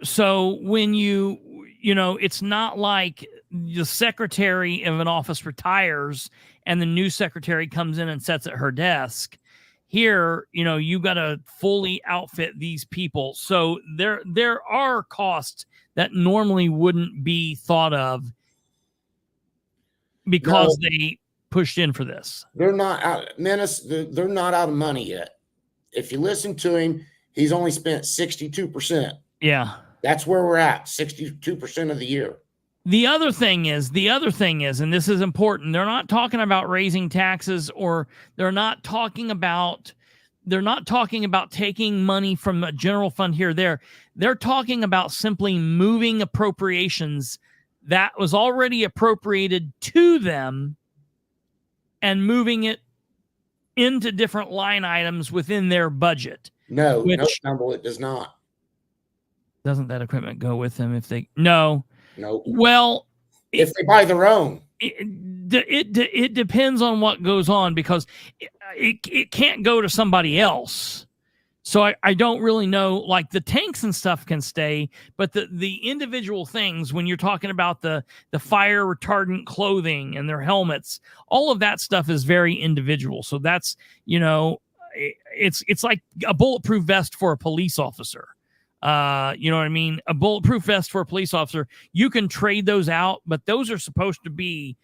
when it's not like the secretary of an office retires and the new secretary comes in and sits at her desk. Here, you got to fully outfit these people. So there are costs that normally wouldn't be thought of because they pushed in for this. They're not out. Menace, they're not out of money yet. If you listen to him, he's only spent 62%. Yeah. That's where we're at, 62% of the year. The other thing is, and this is important, they're not talking about raising taxes, or they're not talking about taking money from a general fund here or there. They're talking about simply moving appropriations that was already appropriated to them and moving it into different line items within their budget. No, no, it does not. Doesn't that equipment go with them if they? No. Nope. Well, if they buy their own, it depends on what goes on, because it can't go to somebody else. So I don't really know. Like the tanks and stuff can stay, but the individual things, when you're talking about the fire retardant clothing and their helmets, all of that stuff is very individual. So that's, it's like a bulletproof vest for a police officer. You know what I mean? A bulletproof vest for a police officer, you can trade those out, but those are supposed to be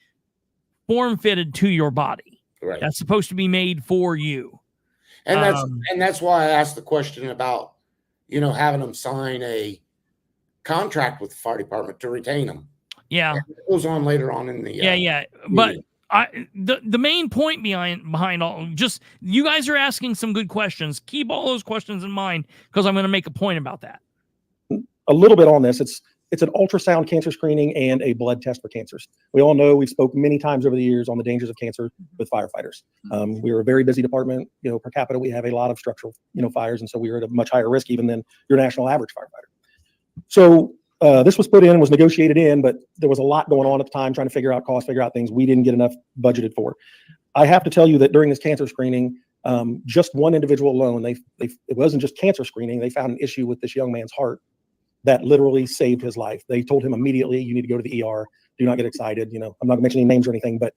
form fitted to your body. Right. That's supposed to be made for you. And that's why I asked the question about, having them sign a contract with the fire department to retain them. Yeah. And it goes on later on in the yeah. But the main point behind all, just, you guys are asking some good questions. Keep all those questions in mind, because I'm going to make a point about that. A little bit on this. It's an ultrasound cancer screening and a blood test for cancers. We all know, we've spoken many times over the years on the dangers of cancer with firefighters. We are a very busy department. Per capita, we have a lot of structural, fires, and so we are at a much higher risk even than your national average firefighter. So this was negotiated in, but there was a lot going on at the time, trying to figure out costs, figure out things we didn't get enough budgeted for. I have to tell you that during this cancer screening, just one individual alone, it wasn't just cancer screening. They found an issue with this young man's heart that literally saved his life. They told him immediately, you need to go to the ER. Do not get excited. I'm not mentioning names or anything, but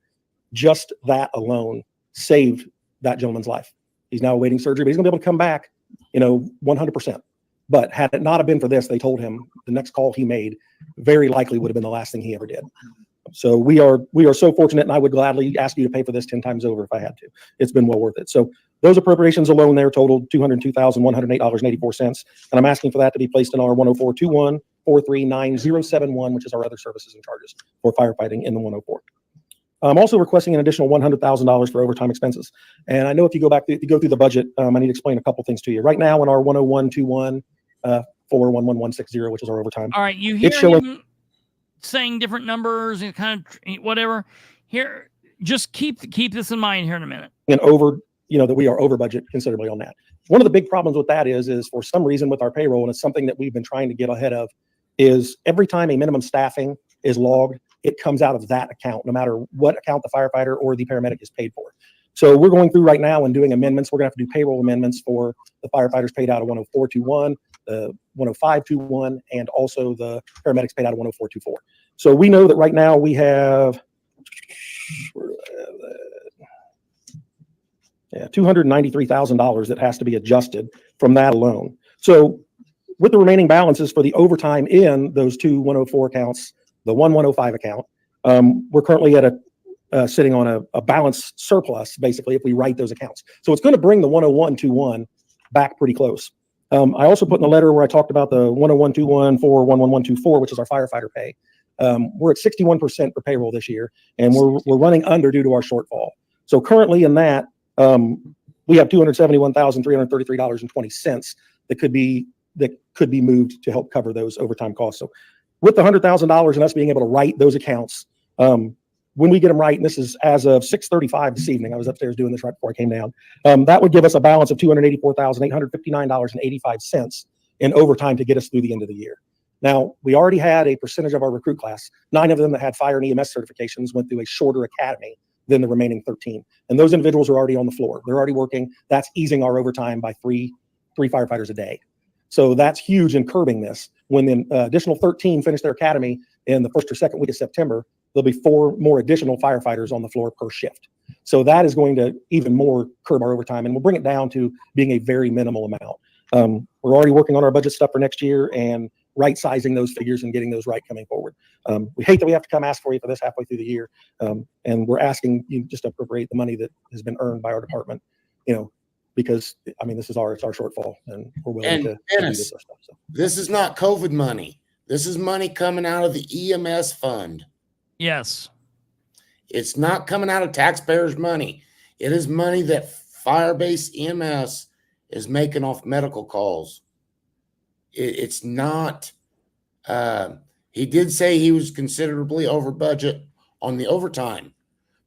just that alone saved that gentleman's life. He's now awaiting surgery, but he's gonna be able to come back, 100%. But had it not have been for this, they told him the next call he made very likely would have been the last thing he ever did. So we are so fortunate, and I would gladly ask you to pay for this 10 times over if I had to. It's been well worth it. So those appropriations alone there totaled $202,108.84. And I'm asking for that to be placed in our 104-21-439-071, which is our other services and charges for firefighting in the 104. I'm also requesting an additional $100,000 for overtime expenses. And I know if you go through the budget, I need to explain a couple things to you. Right now in our 101-21, 411160, which is our overtime. All right, you hear him saying different numbers and kind of whatever. Here, just keep this in mind here in a minute. And that we are over budget considerably on that. One of the big problems with that is for some reason with our payroll, and it's something that we've been trying to get ahead of, is every time a minimum staffing is logged, it comes out of that account, no matter what account the firefighter or the paramedic is paid for. So we're going through right now and doing amendments. We're gonna have to do payroll amendments for the firefighters paid out of 104-21, the 105-21, and also the paramedics paid out of 104-24. So we know that right now we have, $293,000 that has to be adjusted from that alone. So with the remaining balances for the overtime in those two 104 accounts, the 105 account, we're currently at sitting on a balance surplus, basically, if we write those accounts. So it's going to bring the 101-21 back pretty close. I also put in the letter where I talked about the 101-21 for 111-24, which is our firefighter pay. We're at 61% for payroll this year, and we're running under due to our shortfall. So currently in that, we have $271,333.20 that could be moved to help cover those overtime costs. So with the $100,000 and us being able to write those accounts, when we get them right, and this is as of 6:35 this evening, I was upstairs doing this right before I came down, that would give us a balance of $284,859.85 in overtime to get us through the end of the year. Now, we already had a percentage of our recruit class, 9 of them that had fire and EMS certifications went through a shorter academy than the remaining 13. And those individuals are already on the floor. They're already working. That's easing our overtime by three firefighters a day. So that's huge in curbing this. When the additional 13 finish their academy in the first or second week of September, there'll be 4 more additional firefighters on the floor per shift. So that is going to even more curb our overtime, and we'll bring it down to being a very minimal amount. We're already working on our budget stuff for next year and right-sizing those figures and getting those right coming forward. We hate that we have to come ask for you for this halfway through the year, and we're asking you just to appropriate the money that has been earned by our department, because this is it's our shortfall, and we're willing to do this stuff. So. This is not COVID money. This is money coming out of the EMS fund. Yes. It's not coming out of taxpayers' money. It is money that Firebase EMS is making off medical calls. It's not, he did say he was considerably over budget on the overtime,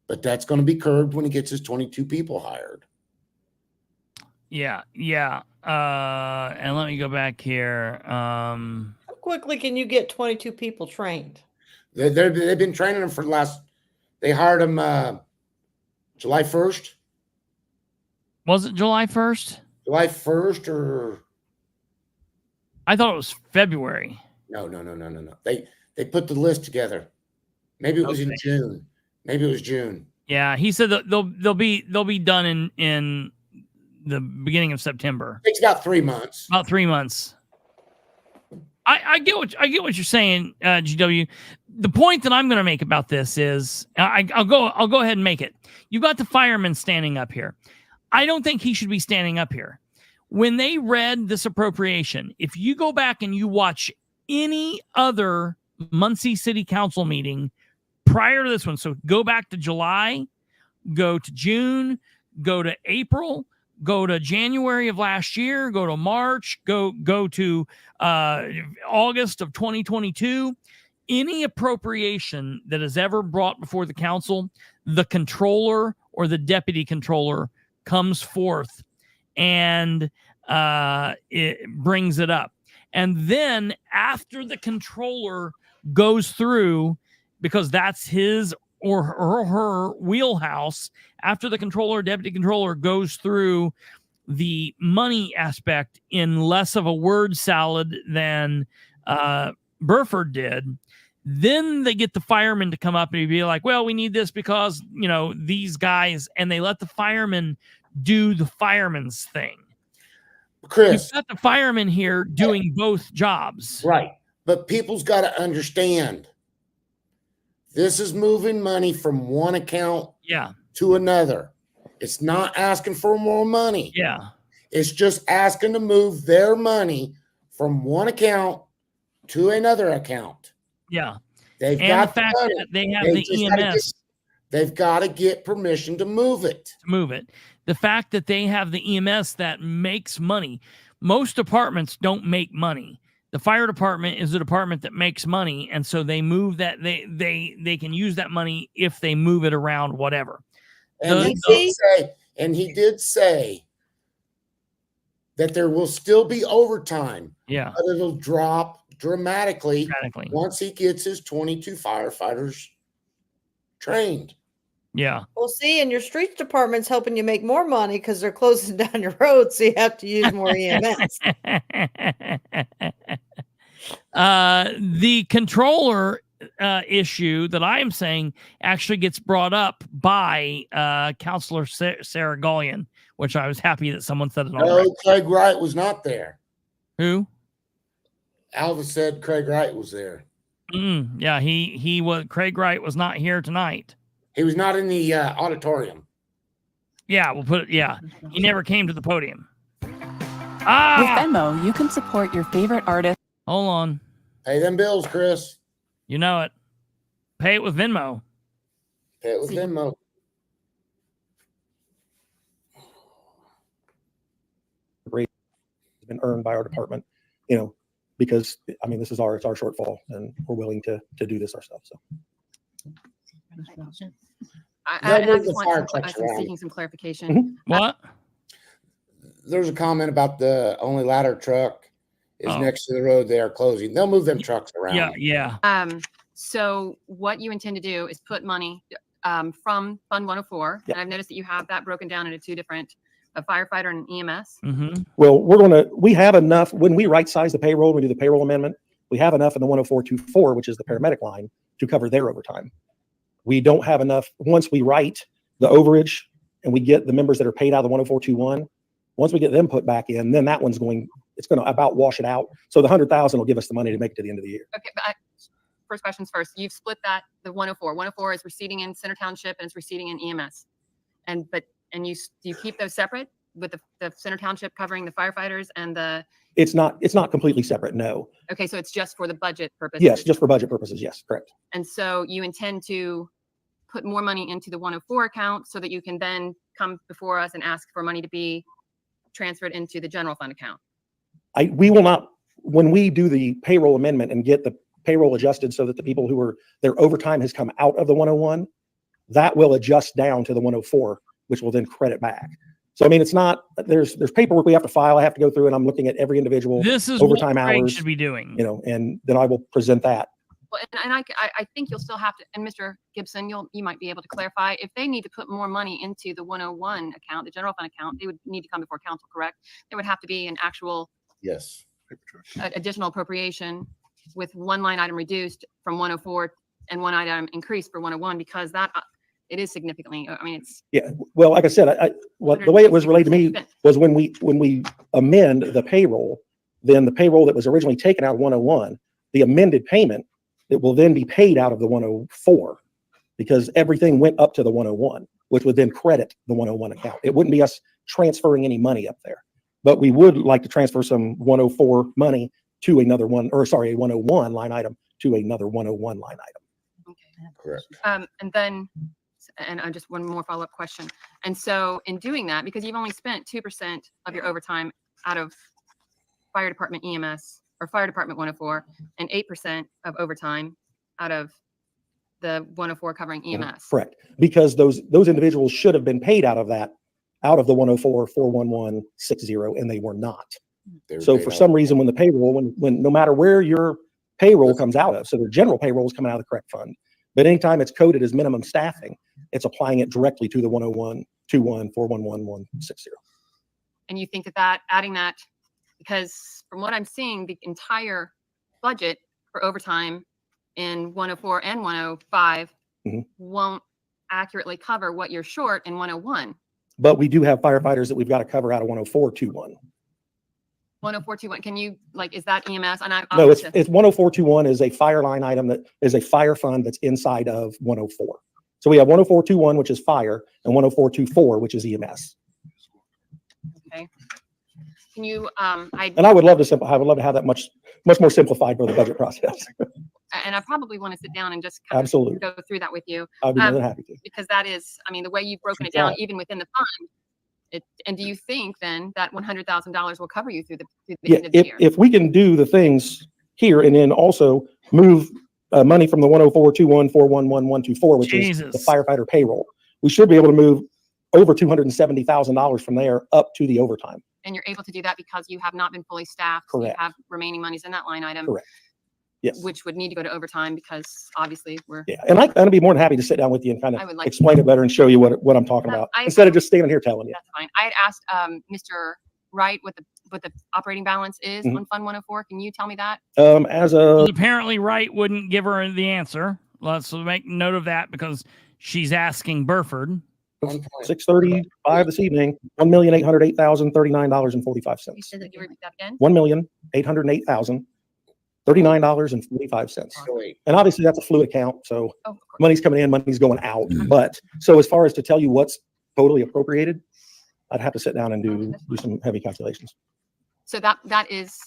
but that's going to be curbed when he gets his 22 people hired. Yeah. And let me go back here. How quickly can you get 22 people trained? They've been training them for the last, they hired them July 1st. Was it July 1st? July 1st or? I thought it was February. No. They put the list together. Maybe it was in June. Maybe it was June. Yeah, he said that they'll be done in the beginning of September. It takes about 3 months. About 3 months. I get what you're saying, GW. The point that I'm going to make about this is I'll go ahead and make it. You've got the fireman standing up here. I don't think he should be standing up here. When they read this appropriation, if you go back and you watch any other Muncie City Council meeting prior to this one, so go back to July, go to June, go to April, go to January of last year, go to March, go to August of 2022, any appropriation that is ever brought before the council, the controller or the deputy controller comes forth and it brings it up. And then after the controller goes through, because that's his or her wheelhouse, after the controller, deputy controller goes through the money aspect in less of a word salad than Burford did, then they get the firemen to come up and be like, well, we need this because, these guys, and they let the firemen do the fireman's thing. Chris, you've got the firemen here doing both jobs. Right. But people's got to understand this is moving money from one account to another. It's not asking for more money. Yeah. It's just asking to move their money from one account to another account. Yeah. They've and got the fact money. that they have the EMS. They've got to get permission to move it. The fact that they have the EMS that makes money. Most departments don't make money. The fire department is a department that makes money, and so they move that they can use that money if they move it around, whatever. And he did say that there will still be overtime. Yeah. But it'll drop dramatically once he gets his 22 firefighters trained. Yeah. Well, see, and your streets department's helping you make more money because they're closing down your road, so you have to use more EMS. The controller issue that I am saying actually gets brought up by Councilor Sarah Gullion, which I was happy that someone said it. No, Craig Wright was not there. Who? Alva said Craig Wright was there. Yeah, he was. Craig Wright was not here tonight. He was not in the auditorium. Yeah, we'll put it. Yeah, he never came to the podium. With Venmo, you can support your favorite artist. Hold on. Pay them bills, Chris. You know it. Pay it with Venmo. Pay it with Venmo. Rate has been earned by our department, because this is it's our shortfall, and we're willing to do this ourselves. So. I just want seeking some clarification. What? There's a comment about the only ladder truck is next to the road they are closing. They'll move them trucks around. Yeah. So what you intend to do is put money from Fund 104, and I've noticed that you have that broken down into two different, a firefighter and an EMS. Mm-hmm. Well, we have enough when we right size the payroll, we do the payroll amendment. We have enough in the 10424, which is the paramedic line, to cover their overtime. We don't have enough once we write the overage and we get the members that are paid out of the 10421. Once we get them put back in, then that one's it's going to about wash it out. So the 100,000 will give us the money to make it to the end of the year. Okay, but first questions first. You've split that, the 104. 104 is receiving in Center Township and it's receiving in EMS. Do you keep those separate? with the Center Township covering the firefighters and the, It's not completely separate. No. okay, so it's just for the budget purposes. Yes, just for budget purposes. Yes, correct. And so you intend to put more money into the 104 account so that you can then come before us and ask for money to be transferred into the general fund account. We will not, when we do the payroll amendment and get the payroll adjusted so that the people who are, their overtime has come out of the 101, that will adjust down to the 104, which will then credit back. So, I mean, it's not, there's paperwork we have to file. I have to go through and I'm looking at every individual This is overtime what Craig hours, should be doing. you know, and then I will present that. Well, and I think you'll still have to, and Mr. Gibson, you might be able to clarify, if they need to put more money into the 101 account, the general fund account, they would need to come before council, correct? There would have to be an actual Yes. additional appropriation with one line item reduced from 104 and one item increased for 101, because that, it is significantly, I mean, it's. Yeah. Well, like I said, the way it was relayed to me was when we amend the payroll, then the payroll that was originally taken out of 101, the amended payment, it will then be paid out of the 104 because everything went up to the 101, which would then credit the 101 account. It wouldn't be us transferring any money up there, but we would like to transfer some 104 money to another one, or sorry, a 101 line item to another 101 line item. Correct. And then, and just one more follow-up question. And so in doing that, because you've only spent 2% of your overtime out of fire department EMS or fire department 104 and 8% of overtime out of the 104 covering EMS. Correct. Because those individuals should have been paid out of that, out of the 104, 41160, and they were not. So for some reason, when the payroll, when no matter where your payroll comes out of, so their general payroll is coming out of the correct fund, but anytime it's coded as minimum staffing, it's applying it directly to the 101, 21, 411, 160. And you think that adding that, because from what I'm seeing, the entire budget for overtime in 104 and 105 won't accurately cover what you're short in 101. But we do have firefighters that we've got to cover out of 10421. 10421. Can you, like, is that EMS? And No, it's 10421 is a fire line item that is a fire fund that's inside of 104. So we have 10421, which is fire, and 10424, which is EMS. Okay. Can you, and I would love to have that much more simplified for the budget process. And I probably want to sit down and just kind Absolutely of go through that with you. I'd be more than happy to. Because that is, I mean, the way you've broken it down, even within the fund. And do you think then that $100,000 will cover you through the end of the year? If we can do the things here and then also move money from the 10421, 411, 124, which is the firefighter payroll, we should be able to move over $270,000 from there up to the overtime. And you're able to do that because you have not been fully staffed. Correct. You have remaining monies in that line item. Correct. Yes. Which would need to go to overtime because obviously we're. Yeah, and I'd be more than happy to sit down with you and kind of explain it better and show you what I'm talking about instead of just standing here telling you. That's fine. I had asked Mr. Wright what the operating balance is on Fund 104. Can you tell me that? Apparently Wright wouldn't give her the answer. Let's make note of that because she's asking Burford. 6:35 this evening, $1,808,039.45. Can you repeat that again? $1,808,039.45. And obviously that's a fluid account, so money's coming in, money's going out. But so as far as to tell you what's totally appropriated, I'd have to sit down and do some heavy calculations. So that is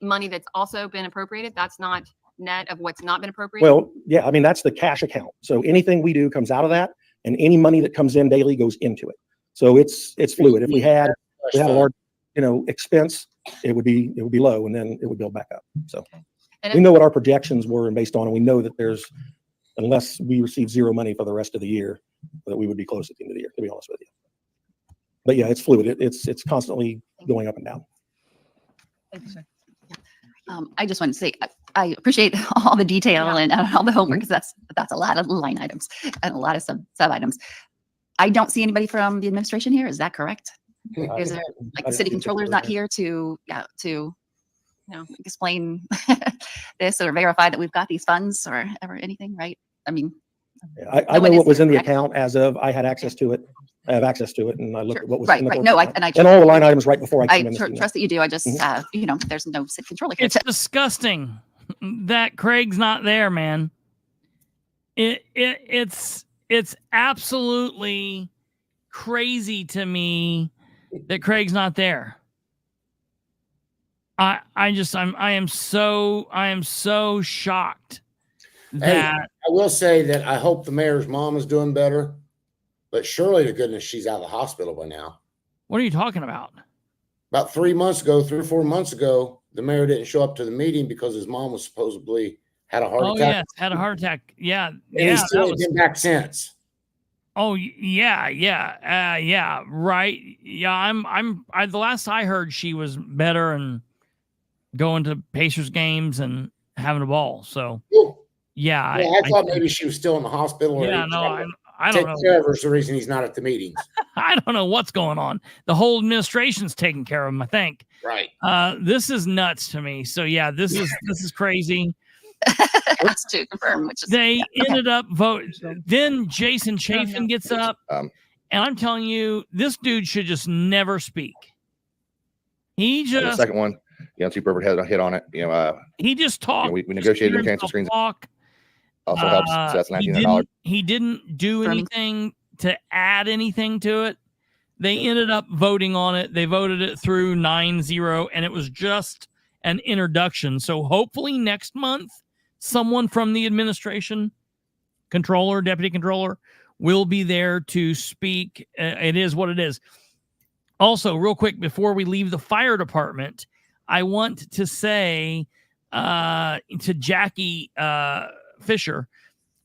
money that's also been appropriated. That's not net of what's not been appropriated. Well, yeah, I mean that's the cash account. So anything we do comes out of that. And any money that comes in daily goes into it. So it's fluid. If we had a large, expense, it would be low and then it would build back up. So we know what our projections were and based on it, we know that unless we receive zero money for the rest of the year, that we would be close at the end of the year, to be honest with you. But yeah, it's fluid. It's constantly going up and down. Thank you, sir. I just want to say I appreciate all the detail and all the homework because that's a lot of line items and a lot of sub items. I don't see anybody from the administration here. Is that correct? Is there the city controller is not here to explain this or verify that we've got these funds or anything, right? I mean, I know what was in the account as of I had access to it. I have access to it, and I looked at what was in the right. No, and all the line items right before I came in. I trust that you do. I just, there's no city controller here. It's disgusting that Craig's not there, man. It's absolutely crazy to me that Craig's not there. I am so shocked that I will say that I hope the mayor's mom is doing better, but surely to goodness she's out of the hospital by now. What are you talking about? About 3 or 4 months ago, the mayor didn't show up to the meeting because his mom was supposedly had a heart Oh attack. yes, had a heart attack. Yeah, And yeah, he's still that was. been back since. Oh yeah, right. Yeah, the last I heard, she was better and going to Pacers games and having a ball. So yeah, Well, I thought maybe she was still in the hospital. Or Yeah, he no, tried to I don't take know. care of her is the reason he's not at the meetings. I don't know what's going on. The whole administration's taking care of him, I think. Right. This is nuts to me. So yeah, this is crazy. That's to confirm. Which is, They ended up voting. Then Jason Chafin gets up, and I'm telling you, this dude should just never speak. He The just second one, Chief Herbert had a hit on it. he just talked. we just negotiated hear the cancel himself screens. talk. Also helps. So that's $1,900. He didn't do anything to add anything to it. They ended up voting on it. They voted it through 9-0, and it was just an introduction. So hopefully next month, someone from the administration, controller, deputy controller, will be there to speak. It is what it is. Also, real quick, before we leave the fire department, I want to say to Jackie Fisher,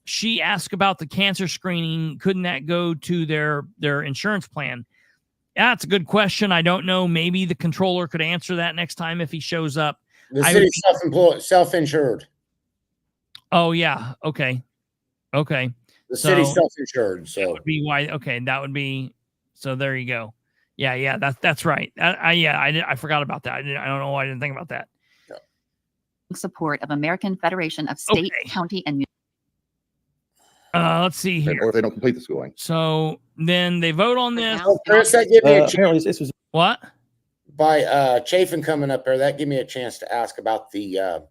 she asked about the cancer screening. Couldn't that go to their insurance plan? Yeah, that's a good question. I don't know. Maybe the controller could answer that next time if he shows up. The city's self-insured. Oh yeah. Okay. The city's self-insured. So that would be why. Okay, that would be. So there you go. Yeah. That's right. I forgot about that. I don't know why I didn't think about that. support of American Federation of State, County, and let's see here. Or if they don't complete the schooling. So then they vote on this. Chris, that give me a apparently this was what? By Chafin coming up there, that give me a chance to ask about the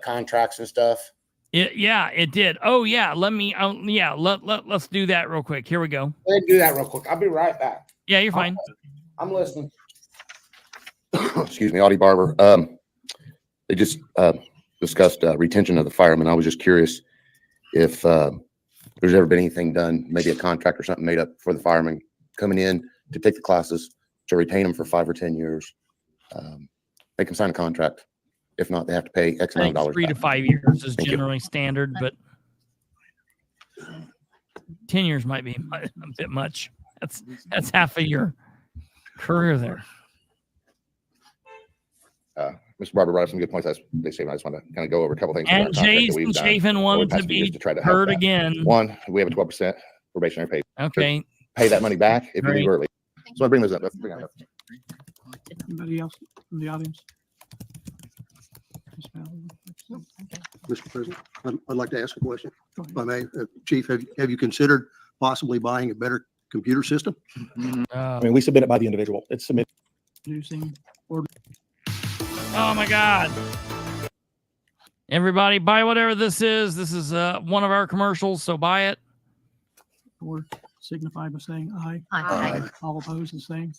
contracts and stuff. It did. Oh yeah, let's do that real quick. Here we go. Let's do that real quick. I'll be right back. Yeah, you're fine. I'm listening. Excuse me, Audie Barber. They just discussed retention of the firemen. I was just curious if there's ever been anything done, maybe a contract or something made up for the firemen coming in to take the classes to retain them for 5 or 10 years. They can sign a contract. If not, they have to pay X amount of dollars. 3 to 5 years is generally standard, but 10 years might be a bit much. That's half of your career there. Mr. Barber brought up some good points. They say I just want to kind of go over a couple things. And Jason Chafin wanted to be heard again. One, we have a 12% probationary pay. Okay. Pay that money back if you leave early. So I bring those up. Anybody else from the audience? Mr. President, I'd like to ask a question. If I may, Chief, have you considered possibly buying a better computer system? I mean, we submit it by the individual. It's submitted. Oh my God. Everybody buy whatever this is. This is one of our commercials, so buy it. Or signify by saying aye. Aye. All opposed, the same.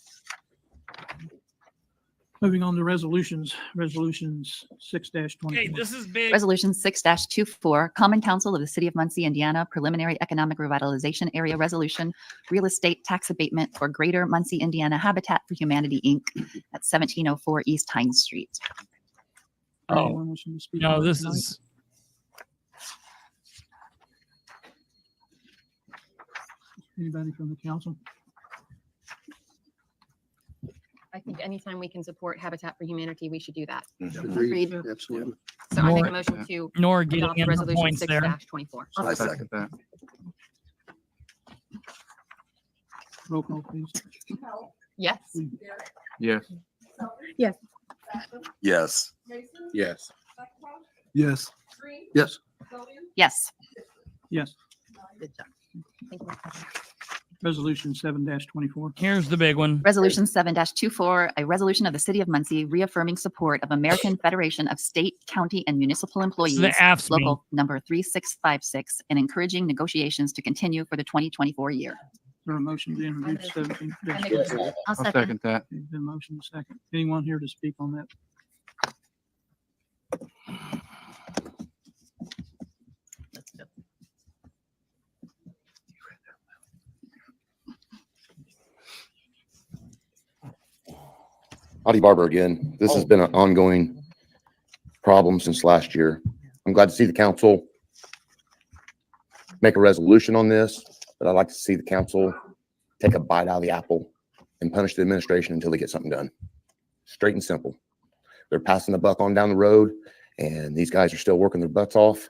Moving on to resolutions. Resolutions 6-20. Hey, this is big. Resolution 6-24, Common Council of the City of Muncie, Indiana, Preliminary Economic Revitalization Area Resolution, Real Estate Tax Abatement for Greater Muncie, Indiana Habitat for Humanity, Inc. at 1704 East Hines Street. Oh, no, this is. Anybody from the council? I think anytime we can support Habitat for Humanity, we should do that. Agreed. Absolutely. So I make a motion to Nor adopt getting in her resolution points there. 6-24. I second that. Roll call, please. Yes. Yes. Yes. Yes. Yes. Yes. Yes. Yes. Yes. Good job. Thank you. Resolution 7-24. Here's the big one. Resolution 7-24, a resolution of the City of Muncie reaffirming support of American Federation of State, County, and Municipal Employees, the AFSCME. local number 3656, and encouraging negotiations to continue for the 2024 year. there a motion to introduce 17? I'll second that. There's been a motion to second. Anyone here to speak on that? Audie Barber again. This has been an ongoing problem since last year. I'm glad to see the council make a resolution on this, but I'd like to see the council take a bite out of the apple and punish the administration until they get something done. Straight and simple. They're passing the buck on down the road, and these guys are still working their butts off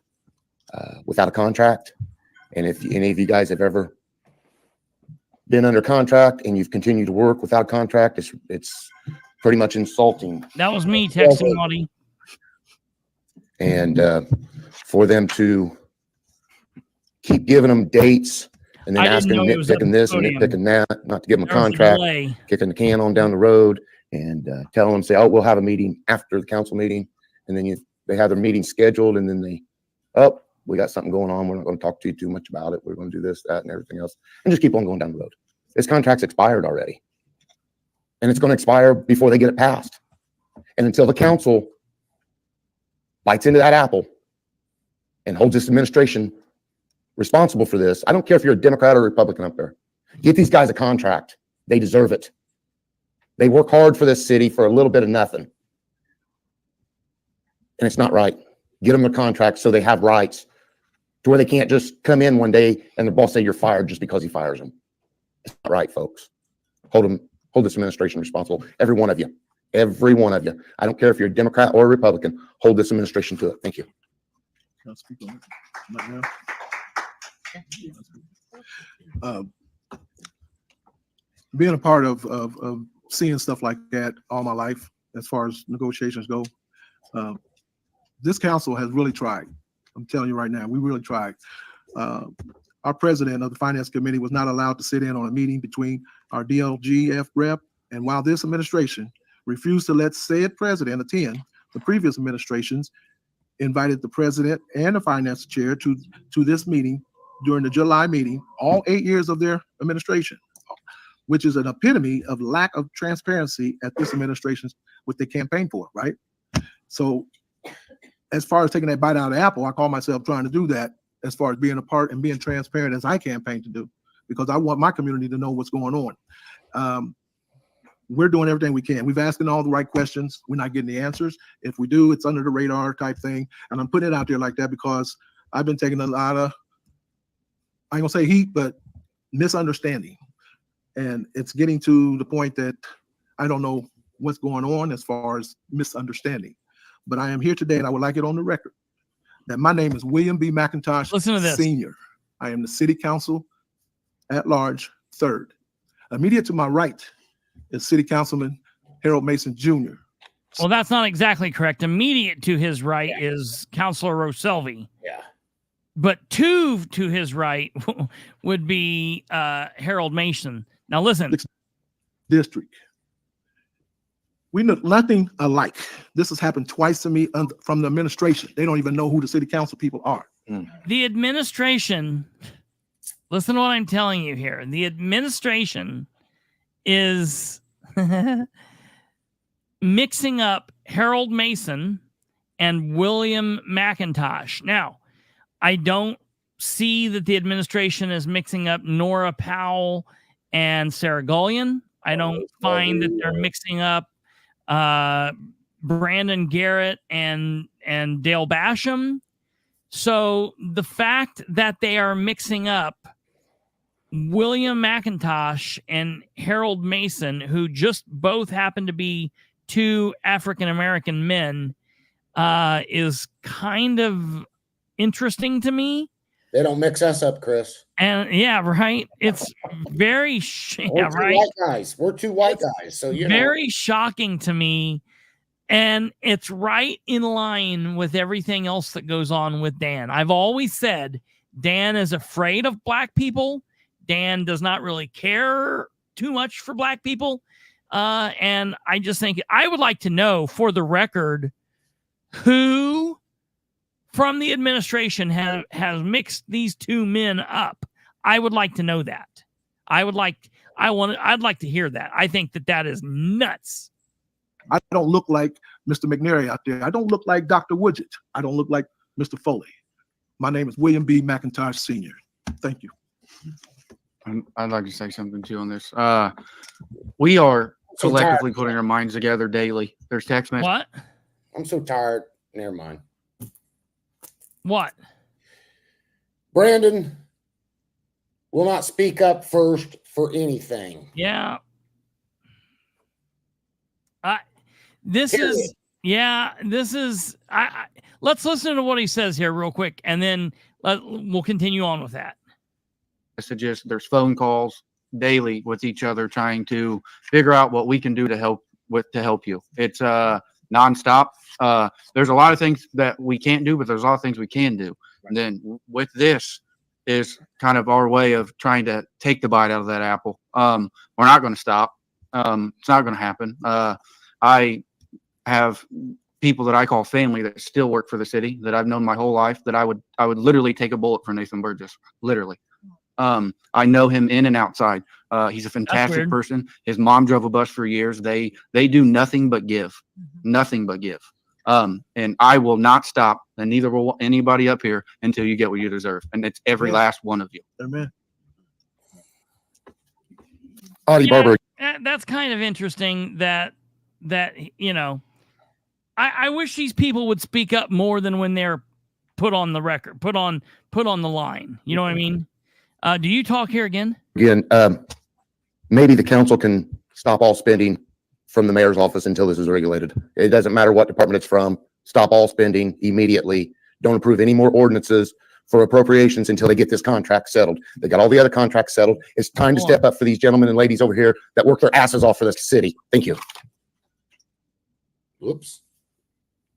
without a contract. And if any of you guys have ever been under contract and you've continued to work without a contract, it's pretty much insulting. That was me texting Audie. And for them to keep giving them dates and then asking, nitpicking this and nitpicking that, not to give them a contract, kicking the can on down the road, and telling them, say, oh, we'll have a meeting after the council meeting. And then they have their meeting scheduled, and then we got something going on. We're not going to talk to you too much about it. We're going to do this, that, and everything else, and just keep on going down the road. This contract's expired already, and it's going to expire before they get it passed. And until the council bites into that apple and holds this administration responsible for this, I don't care if you're a Democrat or Republican up there, get these guys a contract. They deserve it. They work hard for this city for a little bit of nothing. And it's not right. Get them a contract so they have rights to where they can't just come in one day and the boss say you're fired just because he fires them. It's not right, folks. Hold this administration responsible. Every one of you. Every one of you. I don't care if you're a Democrat or a Republican. Hold this administration to it. Thank you. Can I speak on it? Not now? Being a part of seeing stuff like that all my life, as far as negotiations go, this council has really tried. I'm telling you right now, we really tried. Our president of the finance committee was not allowed to sit in on a meeting between our DLGF rep, and while this administration refused to let said president attend, the previous administrations invited the president and the finance chair to this meeting during the July meeting, all 8 years of their administration, which is an epitome of lack of transparency at this administration's, what they campaign for, right? So as far as taking that bite out of the apple, I call myself trying to do that as far as being a part and being transparent as I campaign to do, because I want my community to know what's going on. We're doing everything we can. We've asked all the right questions. We're not getting the answers. If we do, it's under the radar type thing. And I'm putting it out there like that because I've been taking a lot of, I ain't gonna say heat, but misunderstanding. And it's getting to the point that I don't know what's going on as far as misunderstanding. But I am here today, and I would like it on the record that my name is William B. McIntosh, Listen to this. Senior. I am the City Council at Large, 3rd. Immediate to my right is City Councilman Harold Mason Jr. Well, that's not exactly correct. Immediate to his right is Councilor Roselvi. Yeah. But two to his right would be Harold Mason. Now listen. District. We know nothing alike. This has happened twice to me from the administration. They don't even know who the city council people are. The administration, listen to what I'm telling you here. The administration is mixing up Harold Mason and William McIntosh. Now, I don't see that the administration is mixing up Nora Powell and Sarah Gullion. I don't find that they're mixing up Brandon Garrett and Dale Basham. So the fact that they are mixing up William McIntosh and Harold Mason, who just both happen to be two African-American men, is kind of interesting to me. They don't mix us up, Chris. And yeah, right. It's very We're two white guys. We're two white guys. So you very shocking to me. And it's right in line with everything else that goes on with Dan. I've always said Dan is afraid of black people. Dan does not really care too much for black people. And I just think I would like to know, for the record, who from the administration has mixed these two men up. I would like to know that. I'd like to hear that. I think that is nuts. I don't look like Mr. McNary out there. I don't look like Dr. Widget. I don't look like Mr. Foley. My name is William B. McIntosh Sr. Thank you. I'd like to say something too on this. We are So collectively tired. putting our minds together daily. There's text messages. What? I'm so tired. Never mind. What? Brandon will not speak up first for anything. Yeah. This is let's listen to what he says here real quick, and then we'll continue on with that. Messages. There's phone calls daily with each other, trying to figure out what we can do to help you. It's nonstop. There's a lot of things that we can't do, but there's a lot of things we can do. And then with this is kind of our way of trying to take the bite out of that apple. We're not going to stop. It's not going to happen. I have people that I call family that still work for the city that I've known my whole life, that I would literally take a bullet for Nathan Burgess, literally. I know him in and outside. He's a fantastic person. His mom drove a bus for years. They do nothing but give, nothing but give. And I will not stop, and neither will anybody up here until you get what you deserve. And it's every last one of you. Amen. Barber. That's kind of interesting that I wish these people would speak up more than when they're put on the record, put on the line. You know what I mean? Do you talk here again? Again, maybe the council can stop all spending from the mayor's office until this is regulated. It doesn't matter what department it's from. Stop all spending immediately. Don't approve any more ordinances for appropriations until they get this contract settled. They got all the other contracts settled. It's time to step up for these gentlemen and ladies over here that work their asses off for this city. Thank you. Whoops.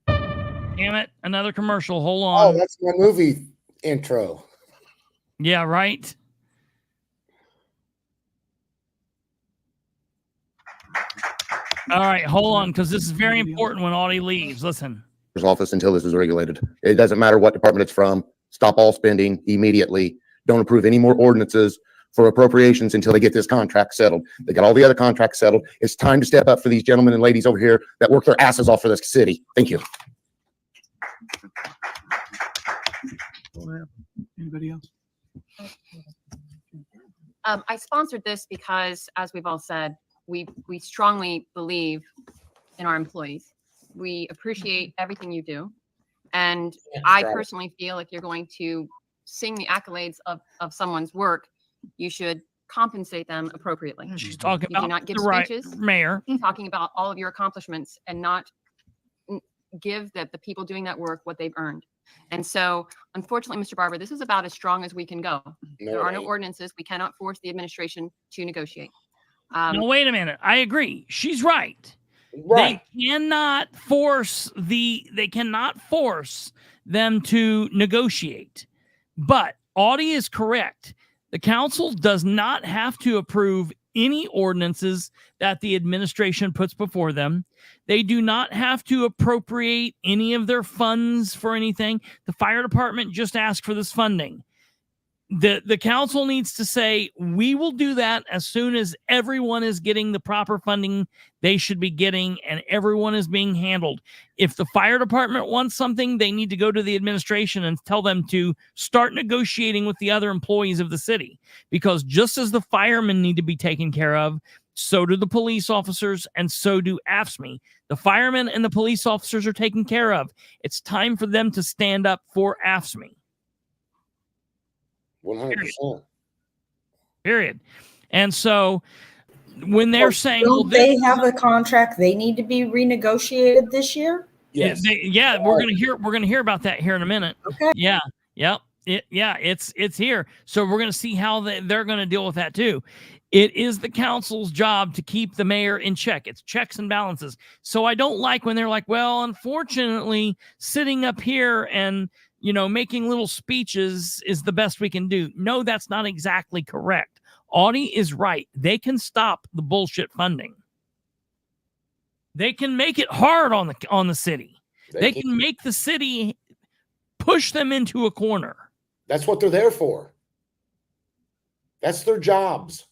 Damn it. Another commercial. Hold on. Oh, that's my movie intro. Yeah, right. All right, hold on, because this is very important when Audie leaves. Listen. Office until this is regulated. It doesn't matter what department it's from. Stop all spending immediately. Don't approve any more ordinances for appropriations until they get this contract settled. They got all the other contracts settled. It's time to step up for these gentlemen and ladies over here that work their asses off for this city. Thank you. Anybody else? I sponsored this because, as we've all said, we strongly believe in our employees. We appreciate everything you do. And I personally feel if you're going to sing the accolades of someone's work, you should compensate them appropriately. She's talking You do about not give the right speeches, mayor. talking about all of your accomplishments, and not give the people doing that work what they've earned. And so, unfortunately, Mr. Barber, this is about as strong as we can go. There are no ordinances. We cannot force the administration to negotiate. No, wait a minute. I agree. She's right. They cannot force them to negotiate. But Audie is correct. The council does not have to approve any ordinances that the administration puts before them. They do not have to appropriate any of their funds for anything. The fire department just asked for this funding. The council needs to say, we will do that as soon as everyone is getting the proper funding they should be getting and everyone is being handled. If the fire department wants something, they need to go to the administration and tell them to start negotiating with the other employees of the city. Because just as the firemen need to be taken care of, so do the police officers, and so do AFSCME. The firemen and the police officers are taken care of. It's time for them to stand up for AFSCME. 100%. Period. And so when they're saying, don't they have a contract they need to be renegotiated this year? Yes. We're gonna hear about that here in a minute. Okay. Yeah. Yep. It's here. So we're gonna see how they're gonna deal with that too. It is the council's job to keep the mayor in check. It's checks and balances. So I don't like when they're like, well, unfortunately, sitting up here and making little speeches is the best we can do. No, that's not exactly correct. Audie is right. They can stop the bullshit funding. They can make it hard on the city. They can make the city push them into a corner. That's what they're there for. That's their jobs.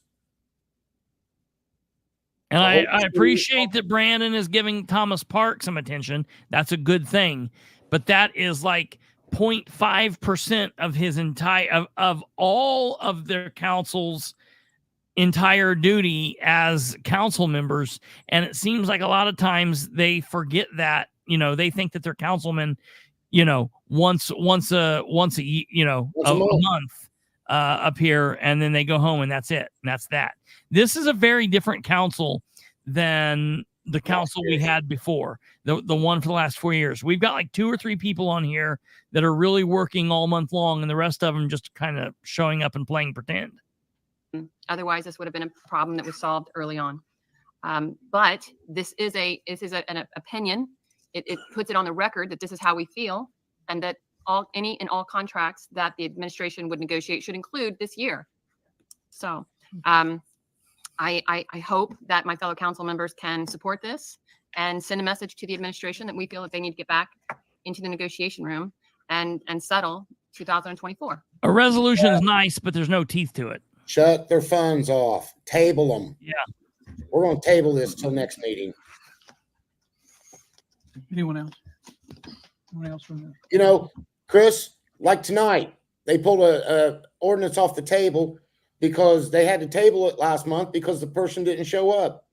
And I appreciate that Brandon is giving Thomas Park some attention. That's a good thing. But that is like 0.5% of his entire, of all of their council's entire duty as council members. And it seems like a lot of times they forget that, they think that they're councilmen, once a month up here, and then they go home and that's it. And that's that. This is a very different council than the council we had before, the one for the last 4 years. We've got like 2 or 3 people on here that are really working all month long, and the rest of them just kind of showing up and playing pretend. Otherwise, this would have been a problem that was solved early on. But this is an opinion. It puts it on the record that this is how we feel, and that all contracts that the administration would negotiate should include this year. So I hope that my fellow council members can support this and send a message to the administration that we feel that they need to get back into the negotiation room and settle 2024. A resolution is nice, but there's no teeth to it. Shut their phones off. Table them. Yeah. We're going to table this till next meeting. Anyone else? Anyone else from there? Chris, like tonight, they pulled a ordinance off the table because they had to table it last month because the person didn't show up.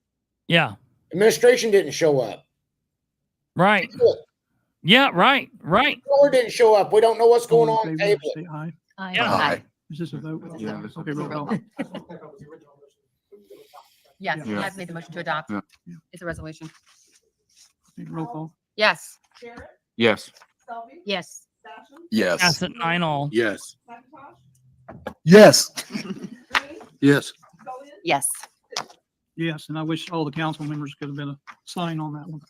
Yeah. Administration didn't show up. Right. Yeah, right. Or didn't show up. We don't know what's going on. Table Say aye. Aye. Is this a vote? Yeah. Okay, roll call. Yes, he Yeah. has made the motion to adopt. Yeah. It's a resolution. Okay, roll call. Yes. Yes. Yes. Yes. That's at 9-all. Yes. Yes. Yes. Yes. Yes, and I wish all the council members could have been a sign on that one.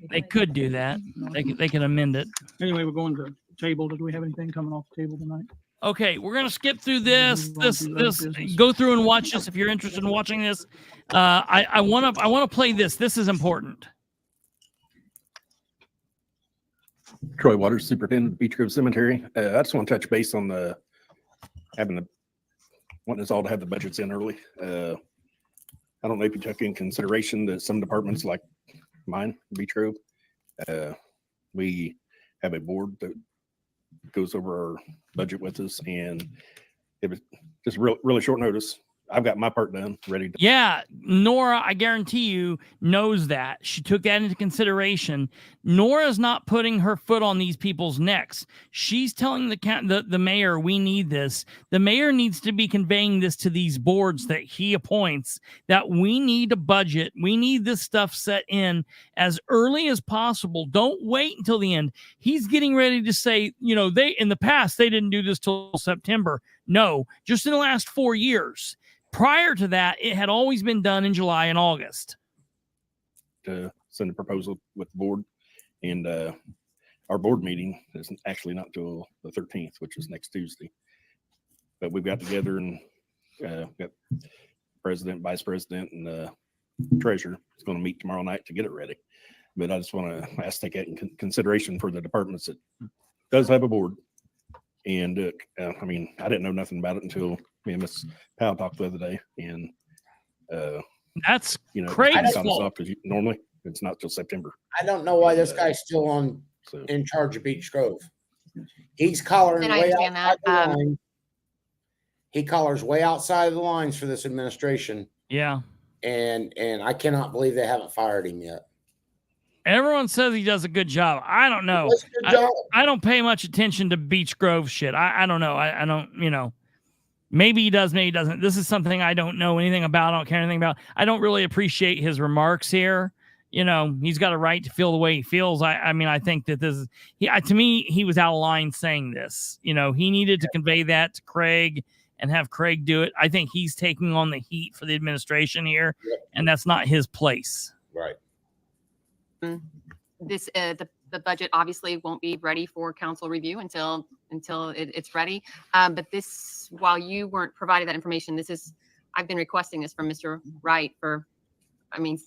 They could do that. They could amend it. Anyway, we're going to table. Do we have anything coming off the table tonight? Okay, we're gonna skip through this. Move on to other business. Go through and watch this if you're interested in watching this. I wanna play this. This is important. Troy Waters, Superintendent of Beech Grove Cemetery. I just want to touch base on wanting us all to have the budgets in early. I don't know if you took in consideration that some departments like mine, Beech Grove, we have a board that goes over our budget with us, and it was just really short notice. I've got my part done, ready to. Yeah, Nora, I guarantee you, knows that. She took that into consideration. Nora's not putting her foot on these people's necks. She's telling the mayor, we need this. The mayor needs to be conveying this to these boards that he appoints, that we need a budget. We need this stuff set in as early as possible. Don't wait until the end. He's getting ready to say, in the past, they didn't do this till September. No, just in the last 4 years. Prior to that, it had always been done in July and August. To send a proposal with the board, and our board meeting is actually not till the 13th, which is next Tuesday. But we've got together and got president, vice president, and treasurer is going to meet tomorrow night to get it ready. But I just want to ask take that in consideration for the departments that does have a board. And I didn't know nothing about it until me and Miss Powell talked the other day, and that's crazy. Normally it's not till September. I don't know why this guy's still in charge of Beech Grove. He's collaring And I way understand outside that. the line. He collars way outside of the lines for this administration. Yeah. And I cannot believe they haven't fired him yet. Everyone says he does a good job. I don't know. I don't pay much attention to Beech Grove shit. I don't know. I don't, maybe he does, maybe he doesn't. This is something I don't know anything about. I don't care anything about. I don't really appreciate his remarks here. He's got a right to feel the way he feels. I think that this is, to me, he was out of line saying this. He needed to convey that to Craig and have Craig do it. I think he's taking on the heat for the administration here, and that's not his place. Right. This the budget obviously won't be ready for council review until it's ready. But this, while you weren't provided that information, I've been requesting this from Mr. Wright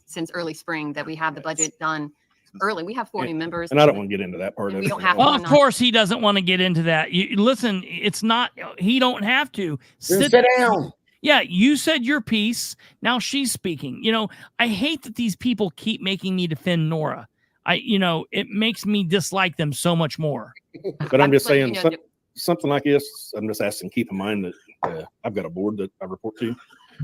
since early spring, that we have the budget done early. We have 40 members. And I don't want to get into that part of it. We don't have Well, of course he doesn't want to get into that. Listen, it's not, he don't have to. Sit down. Yeah, you said your piece. Now she's speaking. You know, I hate that these people keep making me defend Nora. It makes me dislike them so much more. But I'm just saying, something like this, I'm just asking, keep in mind that I've got a board that I report to.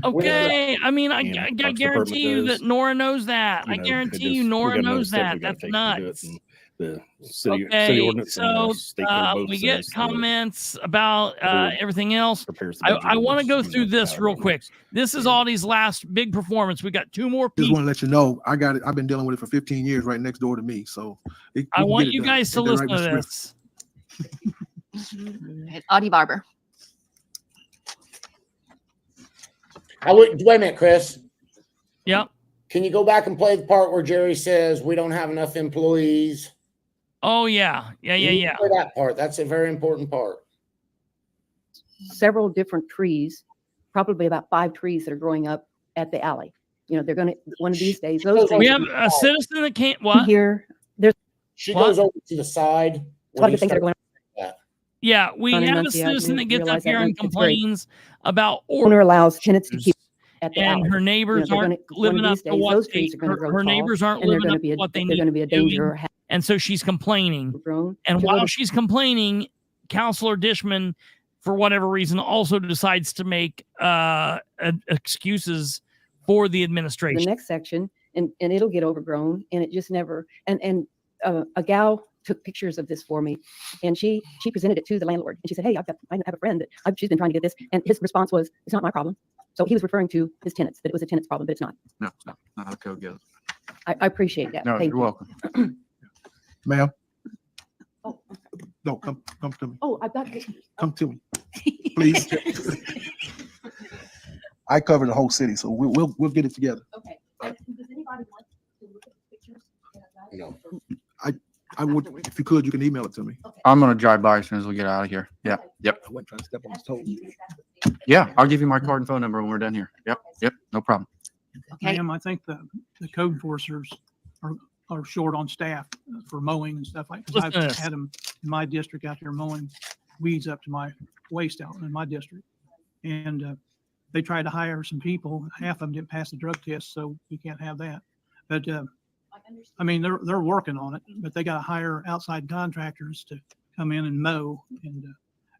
Okay. I mean, I guarantee you that Nora knows that. I guarantee you Nora knows that. That's nuts. The city ordinance. So we get comments about everything else. I want to go through this real quick. This is Audie's last big performance. We got 2 more Just people. want to let you know, I got it. I've been dealing with it for 15 years right next door to me. So I want you guys to listen to this. Audie Barber. Wait a minute, Chris. Yep. Can you go back and play the part where Jerry says we don't have enough employees? Oh, yeah. Yeah. Play that part. That's a very important part. Several different trees, probably about 5 trees that are growing up at the alley. You know, they're going to, one of these days, those we have a citizen that can't, what? Here, there's. She goes over to the side. A lot of things that are going on. Yeah, we Down in have a Muncie, I citizen that didn't gets up realize that. here and It's great. complains about Owner allows tenants to keep at the and alley. her neighbors You know, they're aren't gonna- one living of up these to days, what those they, trees are gonna grow her tall, neighbors aren't and they're living gonna up be to a- what they they're need gonna be to a be danger doing. or ha- And so she's complaining. Grown. And To while other- she's complaining, Counselor Dishman, for whatever reason, also decides to make excuses for the administration. The next section, and it'll get overgrown, and it just never. And a gal took pictures of this for me, and she presented it to the landlord, and she said, "Hey, I have a friend that she's been trying to get this," and his response was, "It's not my problem." So he was referring to his tenants, that it was a tenant's problem, but it's not. No, it's not how the code goes. I appreciate that. No, Thank you're you. welcome. Ma'am. Oh, No, come to me. oh, I've got this. Come to me, please. I cover the whole city, so we'll get it together. Okay. Does anybody want to look at the pictures? No. I would, if you could, you can email it to me. I'm gonna drive by as soon as we get out of here. Yeah. Yep. I wasn't trying to step on his toes. Yeah. I'll give you my card and phone number when we're done here. Yep. No problem. Okay. Ma'am, I think the code enforcers are short on staff for mowing and stuff like, because Listen to I've this. had them in my district out there mowing weeds up to my waist out in my district. And they tried to hire some people. Half of them didn't pass the drug test, so we can't have that. But I mean, they're working on it, but they got to hire outside contractors to come in and mow.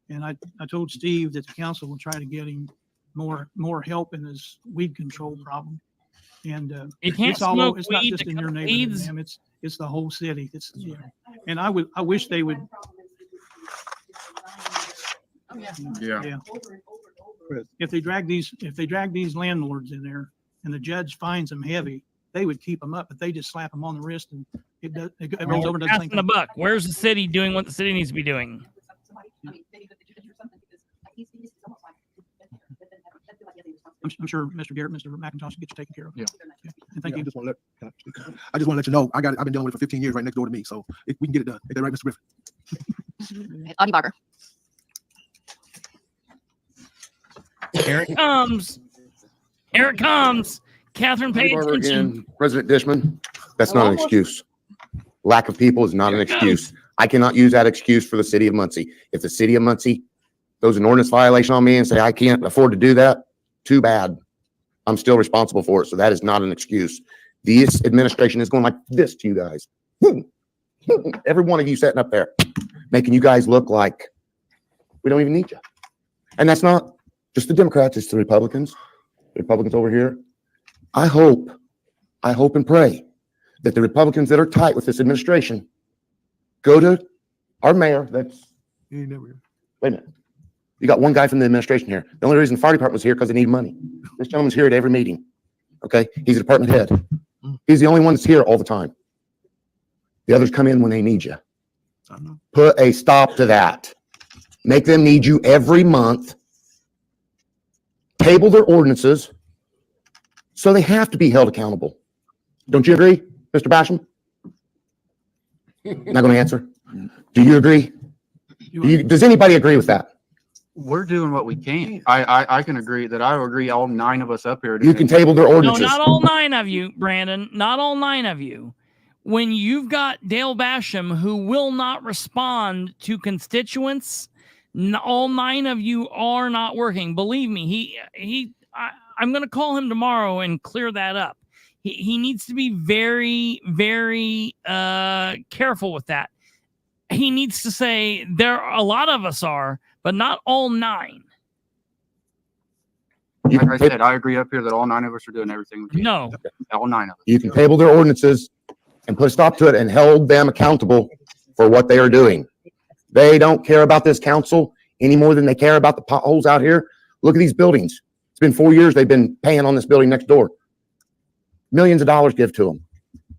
And I told Steve that the council will try to get him more help in his weed control problem. And You can't it's all smoke over, it's not weed just to in your cut neighborhood, weeds. ma'am. It's the whole city. And I wish they would. Yeah. If they drag these landlords in there and the judge finds them heavy, they would keep them up, but they just slap them on the wrist and it rolls over. Doesn't Passing think the buck. Where's the city doing what the city needs to be doing? I'm sure Mr. Garrett, Mr. McIntosh gets taken care of. Yeah. And thank I you. just want to let you know, I've been dealing with it for 15 years right next door to me, so we can get it done. Is that right, Mr. Griffin? Audie Barber. Here it comes. Here it comes. Catherine, pay Barber attention. again. President Dishman, that's not an excuse. Lack of people is not an excuse. I cannot use that excuse for the city of Muncie. If the city of Muncie throws an ordinance violation on me and say I can't afford to do that, too bad. I'm still responsible for it, so that is not an excuse. This administration is going like this to you guys. Every one of you sitting up there, making you guys look like we don't even need you. And that's not just the Democrats, it's the Republicans. The Republicans over here. I hope and pray that the Republicans that are tight with this administration go to our mayor. That's You ain't never here. wait a minute. You got one guy from the administration here. The only reason the fire department was here because they need money. This gentleman's here at every meeting. Okay, he's a department head. He's the only one that's here all the time. The others come in when they need you. I know. Put a stop to that. Make them need you every month. Table their ordinances so they have to be held accountable. Don't you agree, Mr. Basham? Not going to answer. Do you agree? Does anybody agree with that? We're doing what we can. I can agree that I agree. All 9 of us up here. You can table their No, ordinances. not all 9 of you, Brandon. Not all 9 of you. When you've got Dale Basham who will not respond to constituents All 9 of you are not working. Believe me, I'm going to call him tomorrow and clear that up. He needs to be very, very careful with that. He needs to say a lot of us are, but not all 9. Like I said, I agree up here that all 9 of us are doing everything we can. No. All 9 of us. You can table their ordinances and put a stop to it and hold them accountable for what they are doing. They don't care about this council any more than they care about the potholes out here. Look at these buildings. It's been 4 years they've been paying on this building next door. Millions of dollars give to them.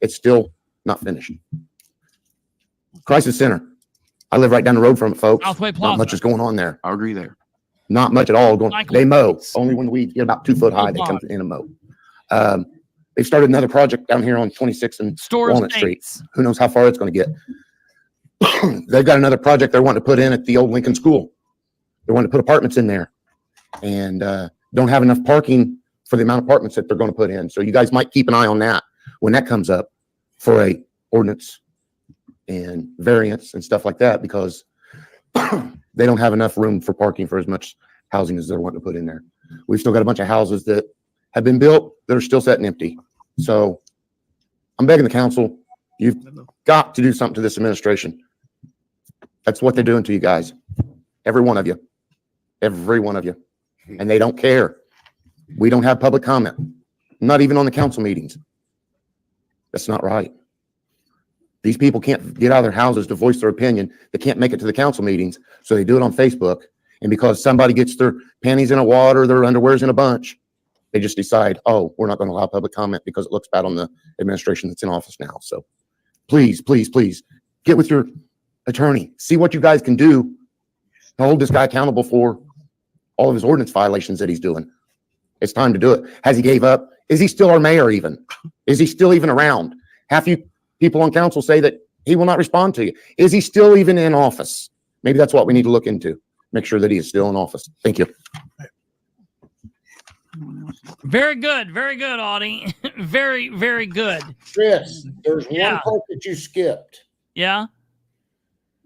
It's still not finished. Crisis Center. I live right down the road from it, folks. Southway Not Plaza. much is going on there. I agree there. Not much at all going. Michael They mow. Bates. Only when the weeds get about 2 foot high, they come in and mow. They've started another project down here on 26 and Storage Walnut Street. Bates. Who knows how far it's going to get. They've got another project they're wanting to put in at the old Lincoln School. They want to put apartments in there and don't have enough parking for the amount of apartments that they're going to put in. So you guys might keep an eye on that when that comes up for a ordinance and variance and stuff like that, because they don't have enough room for parking for as much housing as they're wanting to put in there. We've still got a bunch of houses that have been built that are still sitting empty. So I'm begging the council, you've got to do something to this administration. That's what they're doing to you guys. Every one of you. Every one of you. And they don't care. We don't have public comment. Not even on the council meetings. That's not right. These people can't get out of their houses to voice their opinion. They can't make it to the council meetings, so they do it on Facebook. And because somebody gets their panties in a wad or their underwear's in a bunch, they just decide, oh, we're not going to allow public comment because it looks bad on the administration that's in office now. So please, please, please get with your attorney. See what you guys can do to hold this guy accountable for all of his ordinance violations that he's doing. It's time to do it. Has he gave up? Is he still our mayor even? Is he still even around? Half you people on council say that he will not respond to you. Is he still even in office? Maybe that's what we need to look into. Make sure that he is still in office. Thank you. Very good, Audie. Very, very good. Chris, there's Yeah. one part that you skipped. Yeah.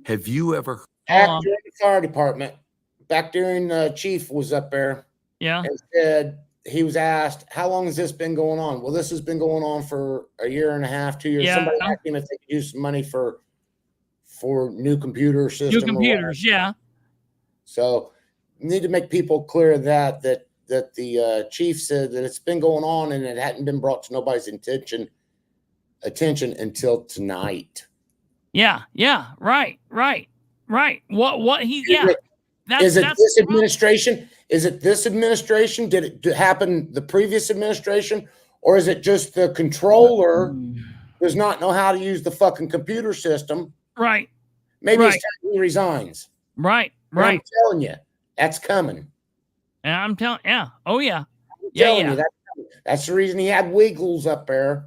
Have you ever? Back during the fire department, back during chief was up there. Yeah. And said, he was asked, how long has this been going on? Well, this has been going on for a year and a half, 2 years. Yeah. Somebody asked him if they could use some money for new computer system. New or computers, whatever. yeah. So you need to make people clear that the chief said that it's been going on and it hadn't been brought to nobody's attention until tonight. Yeah, right. What he, yeah. Is it this administration? Is it this administration? Did it happen the previous administration? Or is it just the controller does not know how to use the fucking computer system? Right. Maybe Right. it's time he resigns. Right. And I'm telling you, that's coming. And I'm telling, yeah. Oh, yeah. I'm telling you, that's coming. That's the reason he had Wiggles up there.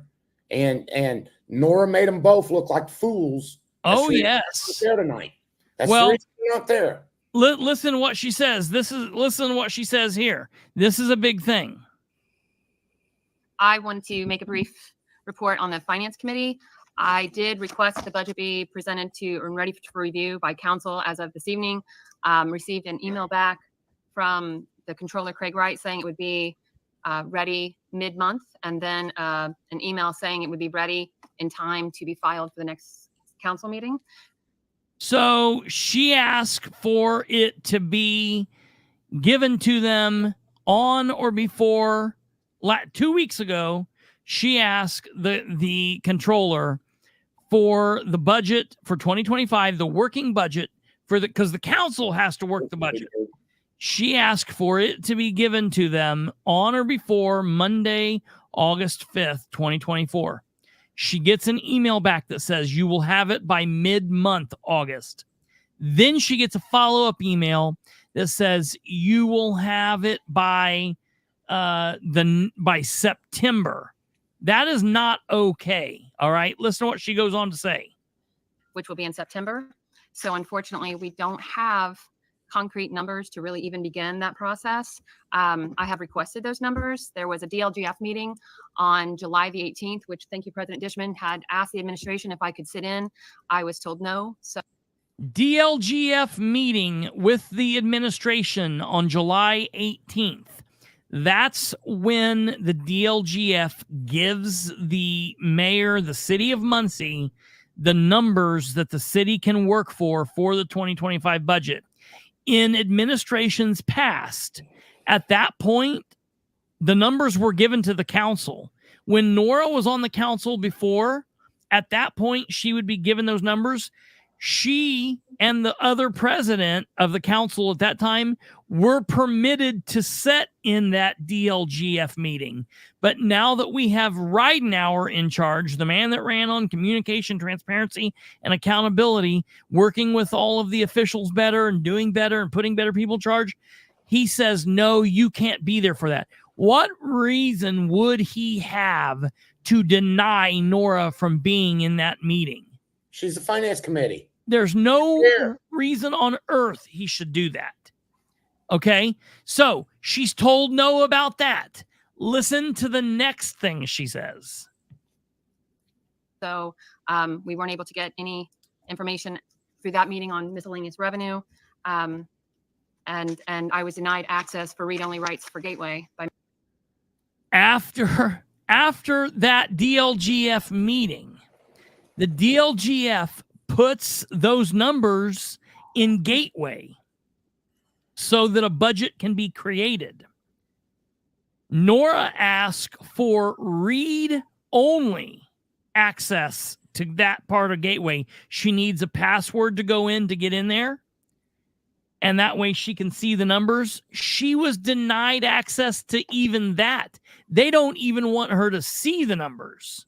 And Nora made them both look like fools. That's Oh, the reason yes. they're there tonight. That's Well, the reason they're not there. Listen what she says. Listen what she says here. This is a big thing. I wanted to make a brief report on the Finance Committee. I did request that the budget be presented to and ready for review by council as of this evening. Received an email back from the controller, Craig Wright, saying it would be ready mid-month, and then an email saying it would be ready in time to be filed for the next council meeting. So she asked for it to be given to them on or before 2 weeks ago. She asked the controller for the budget for 2025, the working budget because the council has to work the budget. She asked for it to be given to them on or before Monday, August 5th, 2024. She gets an email back that says you will have it by mid-month August. Then she gets a follow-up email that says you will have it by September. That is not okay. All right. Listen to what she goes on to say. Which will be in September. So unfortunately, we don't have concrete numbers to really even begin that process. I have requested those numbers. There was a DLGF meeting on July the 18th, which, thank you, President Dishman, had asked the administration if I could sit in. I was told no. So DLGF meeting with the administration on July 18th. That's when the DLGF gives the mayor, the city of Muncie, the numbers that the city can work for the 2025 budget. In administrations past, at that point, the numbers were given to the council. When Nora was on the council before, at that point, she would be given those numbers. She and the other president of the council at that time were permitted to sit in that DLGF meeting. But now that we have Ridenauer in charge, the man that ran on communication, transparency, and accountability, working with all of the officials better and doing better and putting better people in charge, he says, no, you can't be there for that. What reason would he have to deny Nora from being in that meeting? She's the finance committee. There's no reason on earth he should do that. Okay? So she's told no about that. Listen to the next thing she says. So we weren't able to get any information through that meeting on miscellaneous revenue. And I was denied access for read-only rights for Gateway. After that DLGF meeting, the DLGF puts those numbers in Gateway so that a budget can be created. Nora asked for read-only access to that part of Gateway. She needs a password to go in to get in there, and that way she can see the numbers. She was denied access to even that. They don't even want her to see the numbers.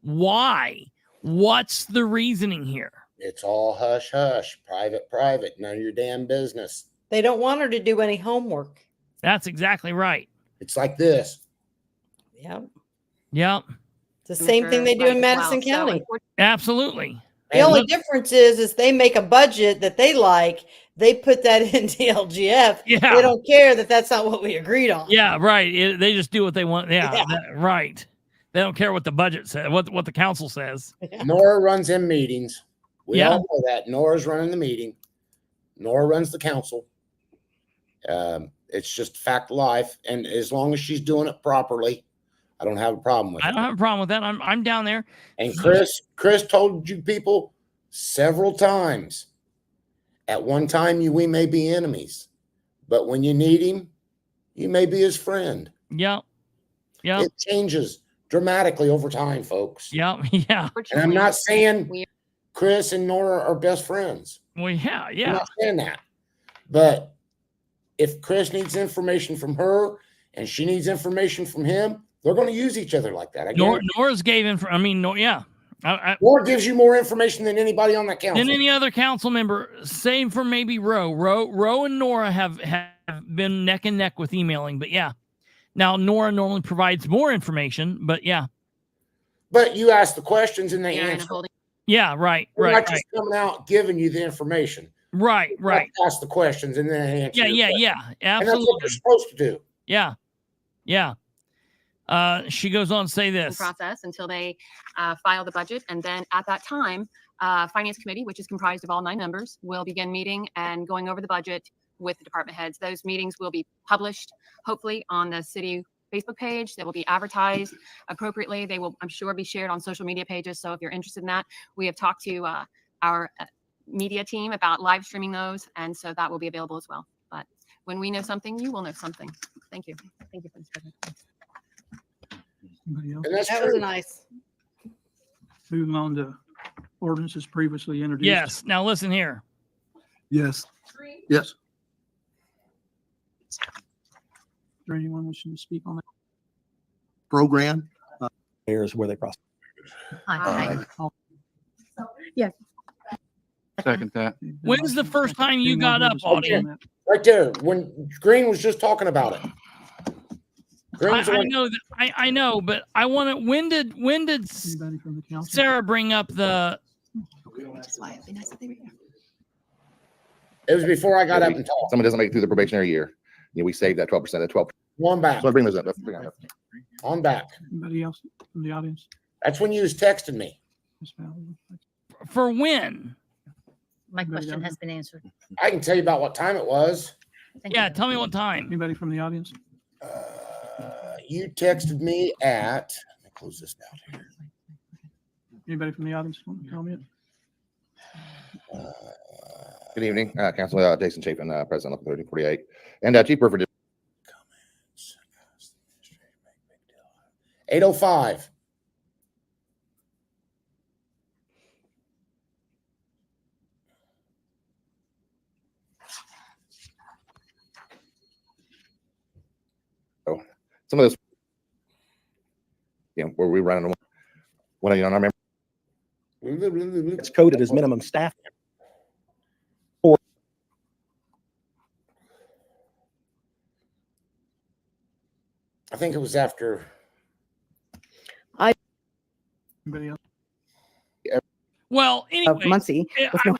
Why? What's the reasoning here? It's all hush hush, private, none of your damn business. They don't want her to do any homework. That's exactly right. It's like this. Yep. Yep. It's the same thing they do in Madison County. Absolutely. The only difference is they make a budget that they like. They put that in DLGF. Yeah. They don't care that that's not what we agreed on. Yeah, right. They just do what they want. Yeah. Right. They don't care what the budget says, what the council says. Nora runs them meetings. We Yeah. all know that. Nora's running the meeting. Nora runs the council. It's just fact of life. And as long as she's doing it properly, I don't have a problem with it. I don't have a problem with that. I'm down there. And Chris told you people several times, at one time we may be enemies, but when you need him, you may be his friend. Yeah. Yeah. It changes dramatically over time, folks. Yeah. Yeah. And I'm not saying Chris and Nora are best friends. Well, yeah. I'm Yeah. not saying that. But if Chris needs information from her and she needs information from him, they're going to use each other like that. Nora's gave yeah. Nora gives you more information than anybody on that council. Than any other council member, save for maybe Roe. Roe and Nora have been neck and neck with emailing, but yeah. Now, Nora normally provides more information, but yeah. But you ask the questions and they answer. Yeah, right, We're right. not just coming out giving you the information. Right. Ask the questions and then answer. Yeah. Absolutely. And that's what they're supposed to do. Yeah. She goes on to say this. Process until they file the budget. And then at that time, Finance Committee, which is comprised of all 9 members, will begin meeting and going over the budget with the department heads. Those meetings will be published, hopefully, on the city Facebook page. They will be advertised appropriately. They will, I'm sure, be shared on social media pages. So if you're interested in that, we have talked to our media team about live streaming those. And so that will be available as well. But when we know something, you will know something. Thank you. Thank you, Mr. President. That was nice. Moving on to ordinances previously introduced. Yes. Now listen here. Yes. Yes. Is there anyone wishing to speak on that? Program. Here's where they process. Yes. Second that. When's the first time you got up, Audie? Right there. When Green was just talking about it. I know that. I know, but I want to. When did Sarah bring up the? It was before I got up and talked. Someone doesn't make it through the probationary year. We save that 12%, that 12%. On back. So bring those up. Let's bring that up. On back. Anybody else from the audience? That's when you was texting me. For when? My question has been answered. I can tell you about what time it was. Yeah, tell me what time. Anybody from the audience? You texted me at, let me close this down here. Anybody from the audience want to tell me it? Good evening, Council Jason Chapin, President of 1348. And Chief Burford. 8:05. Some of this, where we run when I remember it's coded as minimum staff. I think it was after. Anybody else? Well, anyway, Muncie.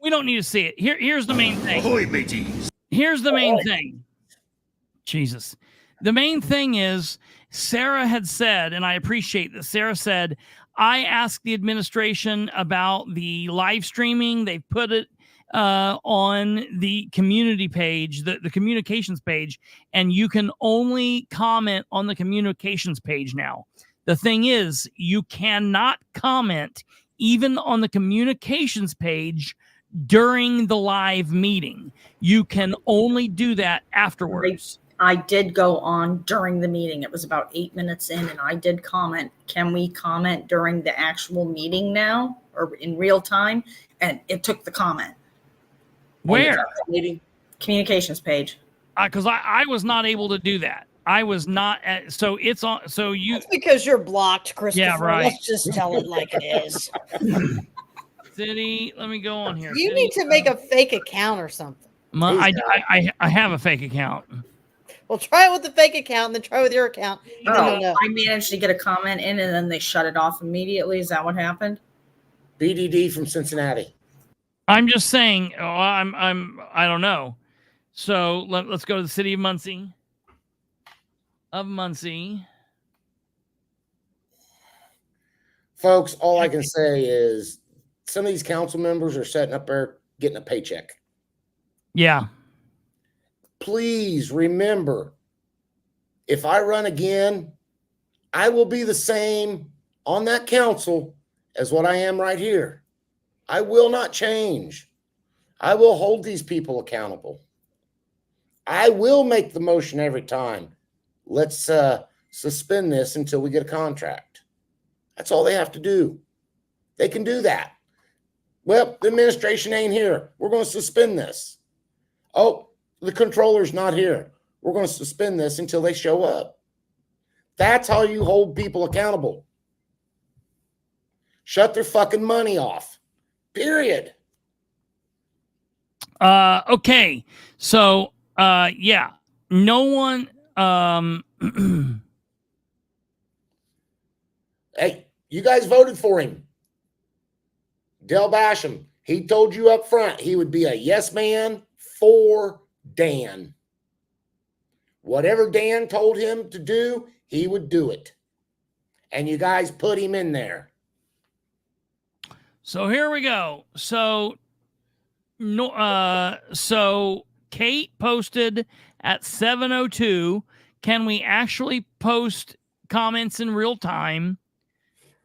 We don't need to see it. Here's the main thing. Ahoy, mateys. Here's the main thing. Jesus. The main thing is Sarah had said, and I appreciate that Sarah said, I asked the administration about the live streaming. They put it on the community page, the communications page, and you can only comment on the communications page now. The thing is, you cannot comment even on the communications page during the live meeting. You can only do that afterwards. I did go on during the meeting. It was about 8 minutes in, and I did comment. Can we comment during the actual meeting now or in real time? And it took the comment. Where? Meeting communications page. Because I was not able to do that. I was not at, so it's on. So you. That's because you're blocked, Christopher. Yeah, right. Let's just tell it like it is. City, let me go on here. You need to make a fake account or something. I have a fake account. Well, try it with the fake account and then try with your account. I managed to get a comment in and then they shut it off immediately. Is that what happened? BDD from Cincinnati. I'm just saying, I don't know. So let's go to the city of Muncie. Folks, all I can say is some of these council members are sitting up there getting a paycheck. Yeah. Please remember, if I run again, I will be the same on that council as what I am right here. I will not change. I will hold these people accountable. I will make the motion every time. Let's suspend this until we get a contract. That's all they have to do. They can do that. Well, the administration ain't here. We're going to suspend this. Oh, the controller's not here. We're going to suspend this until they show up. That's how you hold people accountable. Shut their fucking money off. Period. Okay. So, yeah, no one, hey, you guys voted for him. Del Basham, he told you up front he would be a yes man for Dan. Whatever Dan told him to do, he would do it. And you guys put him in there. So here we go. So Kate posted at 7:02. Can we actually post comments in real time?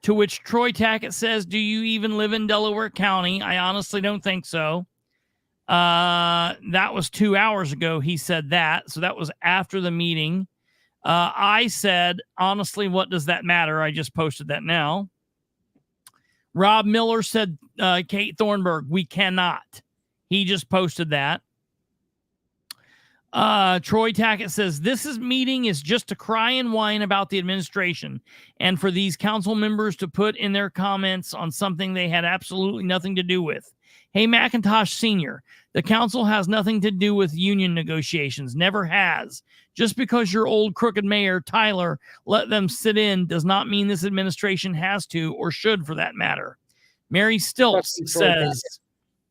To which Troy Tackett says, do you even live in Delaware County? I honestly don't think so. That was 2 hours ago. He said that. So that was after the meeting. I said, honestly, what does that matter? I just posted that now. Rob Miller said, Kate Thornburg, we cannot. He just posted that. Troy Tackett says, this meeting is just to cry and whine about the administration and for these council members to put in their comments on something they had absolutely nothing to do with. Hey, McIntosh Sr., the council has nothing to do with union negotiations, never has. Just because your old crooked mayor, Tyler, let them sit in does not mean this administration has to or should for that matter. Mary Stilts says,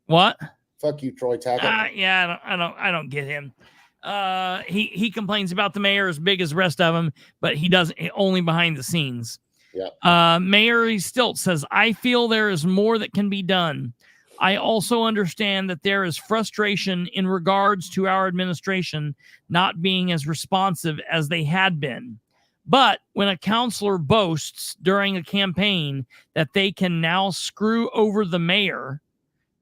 what? Fuck you, Troy Tackett. Yeah, I don't get him. He complains about the mayor as big as the rest of them, but he doesn't, only behind the scenes. Yeah. Mayor Stilts says, I feel there is more that can be done. I also understand that there is frustration in regards to our administration not being as responsive as they had been. But when a counselor boasts during a campaign that they can now screw over the mayor,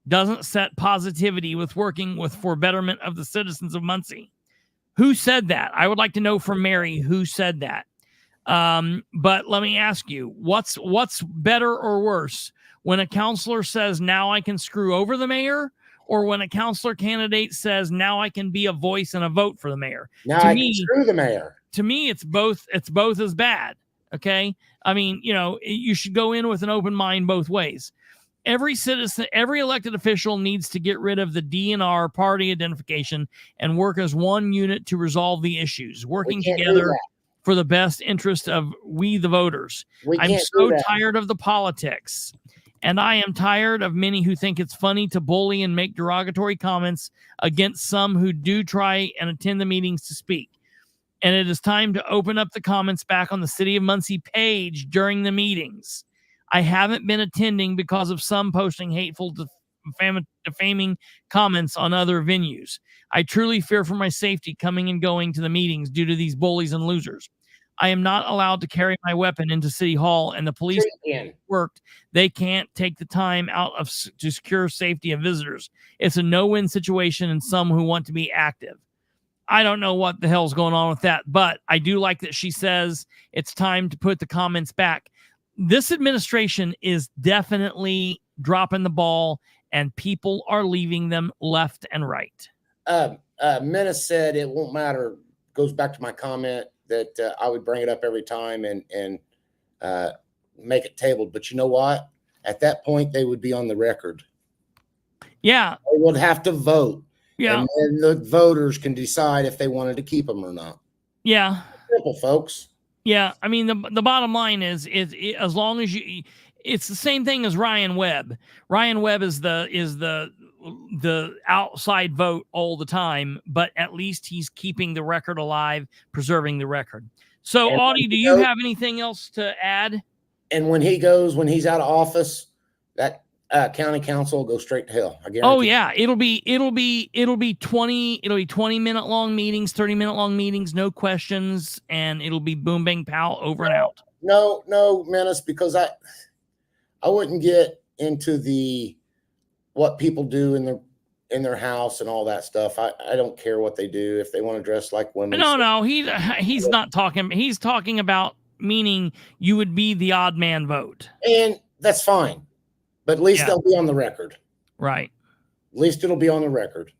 doesn't set positivity with working with for betterment of the citizens of Muncie. Who said that? I would like to know from Mary who said that. But let me ask you, what's better or worse? When a counselor says, now I can screw over the mayor, or when a counselor candidate says, now I can be a voice and a vote for the mayor? Now To I me, can screw the mayor. To me, it's both as bad. Okay. I mean, you should go in with an open mind both ways. Every citizen, every elected official needs to get rid of the DNR party identification and work as one unit to resolve the issues, working together for the best interest of we, the voters. I'm so tired of the politics. And I am tired of many who think it's funny to bully and make derogatory comments against some who do try and attend the meetings to speak. And it is time to open up the comments back on the City of Muncie page during the meetings. I haven't been attending because of some posting hateful, defaming comments on other venues. I truly fear for my safety coming and going to the meetings due to these bullies and losers. I am not allowed to carry my weapon into City Hall, and the police worked. They can't take the time out to secure safety of visitors. It's a no-win situation and some who want to be active. I don't know what the hell's going on with that, but I do like that she says it's time to put the comments back. This administration is definitely dropping the ball, and people are leaving them left and right. Menace said it won't matter. Goes back to my comment that I would bring it up every time and make it tabled. But you know what? At that point, they would be on the record. Yeah. They would have to vote. Yeah. And then the voters can decide if they wanted to keep them or not. Yeah. Simple, folks. Yeah. I mean, the bottom line is as long as it's the same thing as Ryan Webb. Ryan Webb is the outside vote all the time, but at least he's keeping the record alive, preserving the record. So, Audie, do you have anything else to add? And when he's out of office, that county council will go straight to hell. I guarantee. Oh yeah, it'll be 20-minute long meetings, 30-minute long meetings, no questions, and it'll be boom bang pow over and out. No, Menace, because I wouldn't get into what people do in their house and all that stuff. I don't care what they do. If they want to dress like women. No, he's not talking. He's talking about meaning you would be the odd man vote. And that's fine. But at least they'll be on the record. Right. At least it'll be on the record.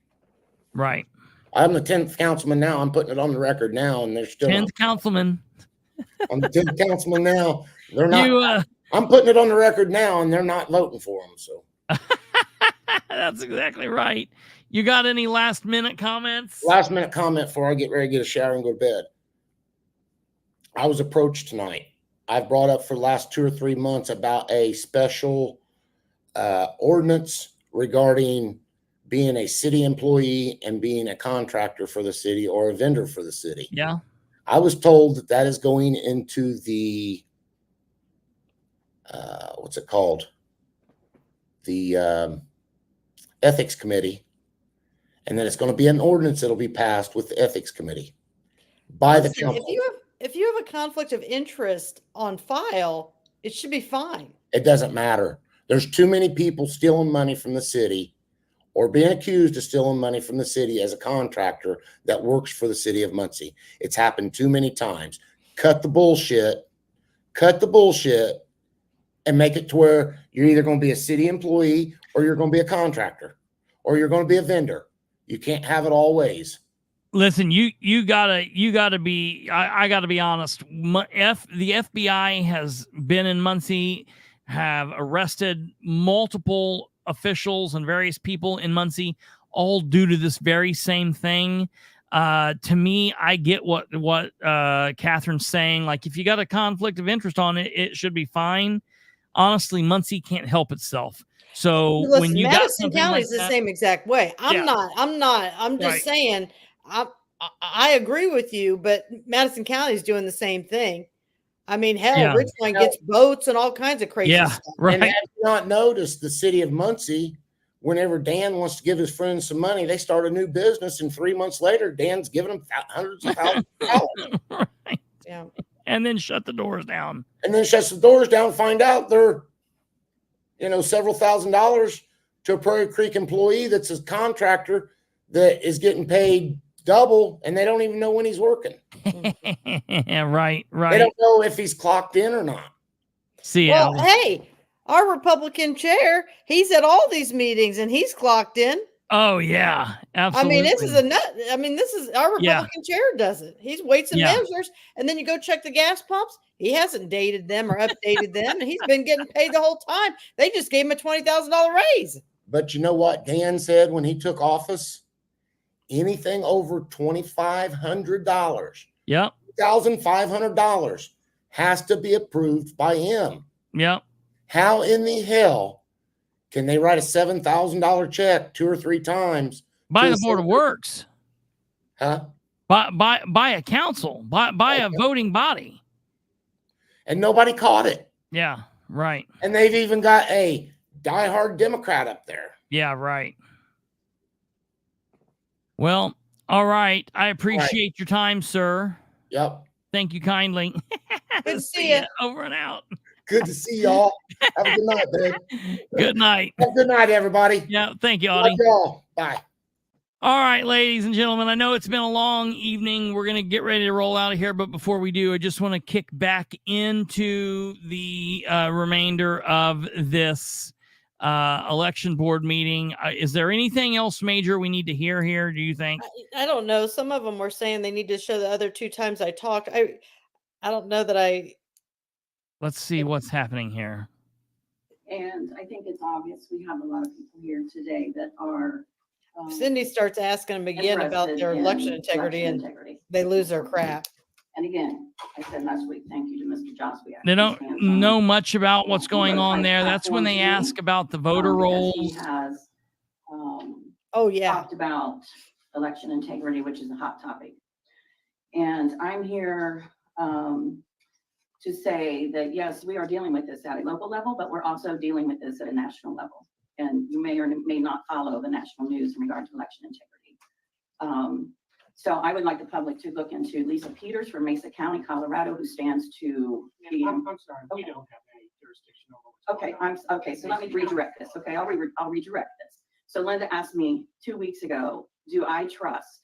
Right. I'm the 10th councilman now. I'm putting it on the record now, and they're still 10th councilman. I'm the 10th councilman now. They're not. I'm putting it on the record now, and they're not voting for them. So that's exactly right. You got any last minute comments? Last minute comment before I get ready to get a shower and go to bed. I was approached tonight. I've brought up for the last 2 or 3 months about a special ordinance regarding being a city employee and being a contractor for the city or a vendor for the city. Yeah. I was told that is going into the what's it called? The ethics committee, and then it's going to be an ordinance that'll be passed with the ethics committee by the council. If you have a conflict of interest on file, it should be fine. It doesn't matter. There's too many people stealing money from the city or being accused of stealing money from the city as a contractor that works for the city of Muncie. It's happened too many times. Cut the bullshit, and make it to where you're either going to be a city employee or you're going to be a contractor or you're going to be a vendor. You can't have it all ways. Listen, you gotta be, I gotta be honest. The FBI has been in Muncie, have arrested multiple officials and various people in Muncie, all due to this very same thing. To me, I get what Catherine's saying. Like, if you got a conflict of interest on it, it should be fine. Honestly, Muncie can't help itself. So listen, when you Madison got County is like the same exact way. I'm just saying. I agree with you, but Madison County is doing the same thing. I mean, hell, Richland gets boats and all kinds of crazy stuff. Right. And have you not noticed the city of Muncie whenever Dan wants to give his friends some money, they start a new business, and 3 months later, Dan's giving them hundreds of thousands of dollars. Right. Yeah. And then shut the doors down. And then shuts the doors down, find out they're, several $1,000s to a Prairie Creek employee that's a contractor that is getting paid double, and they don't even know when he's working. Yeah, right. They don't know if he's clocked in or not. See, Well, hey, our Republican chair, he's at all these meetings and he's clocked in. oh yeah, absolutely. I mean, this is this is our Republican chair does it. He's weights and Yeah. measures, and then you go check the gas pumps. He hasn't dated them or updated them, and he's been getting paid the whole time. They just gave him a $20,000 raise. But you know what Dan said when he took office? Anything over $2,500, Yep. $1,500 has to be approved by him. Yep. How in the hell can they write a $7,000 check 2 or 3 times By to the the Board of city? Works. Huh? By a council. By a voting body. And nobody caught it. Yeah. Right. And they've even got a diehard Democrat up there. Yeah. Right. Well, all right. I appreciate your time, sir. Yep. Thank you kindly. Good to see you. Over and out. Good to see y'all. Have a good night, babe. Good night. Have a good night, everybody. Yeah. Thank you, Love Audie. y'all. Bye. All right, ladies and gentlemen, I know it's been a long evening. We're going to get ready to roll out of here. But before we do, I just want to kick back into the remainder of this election board meeting. Is there anything else major we need to hear here, do you think? I don't know. Some of them were saying they need to show the other 2 times I talked. I don't know that I. Let's see what's happening here. And I think it's obvious we have a lot of people here today that are. Cindy starts asking them again about their interested in election integrity, election and integrity. they lose their crap. And again, I said last week, thank you to Mr. Jozwiak. They don't know much about what's going on there. That's when they ask about the voter He rolls. has oh yeah, talked about election integrity, which is a hot topic. And I'm here to say that yes, we are dealing with this at a local level, but we're also dealing with this at a national level. And you may or may not follow the national news in regard to election integrity. So I would like the public to look into Lisa Peters from Mesa County, Colorado, who stands to be. I'm sorry, we don't have any jurisdiction over what's Okay, so let me redirect this. Okay, I'll redirect this. So Linda asked me 2 weeks ago, do I trust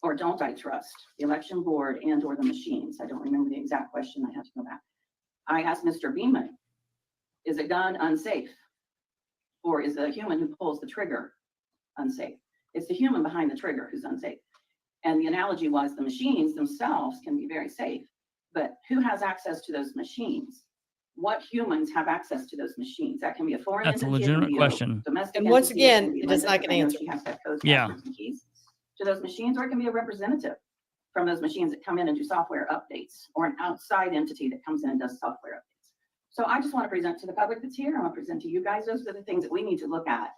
or don't I trust the election board and or the machines? I don't remember the exact question. I have to go back. I asked Mr. Beeman, is a gun unsafe? Or is the human who pulls the trigger unsafe? It's the human behind the trigger who's unsafe. And the analogy was the machines themselves can be very safe, but who has access to those machines? What humans have access to those machines? That can be a foreign That's a entity, it can legitimate be a question. domestic And once entity, it can again, be it is Linda, not because gonna I know answer. she has to have codes, Yeah. passwords, and keys to those machines, or it can be a representative from those machines that come in and do software updates, or an outside entity that comes in and does software updates. So I just want to present to the public that's here. I want to present to you guys. Those are the things that we need to look at.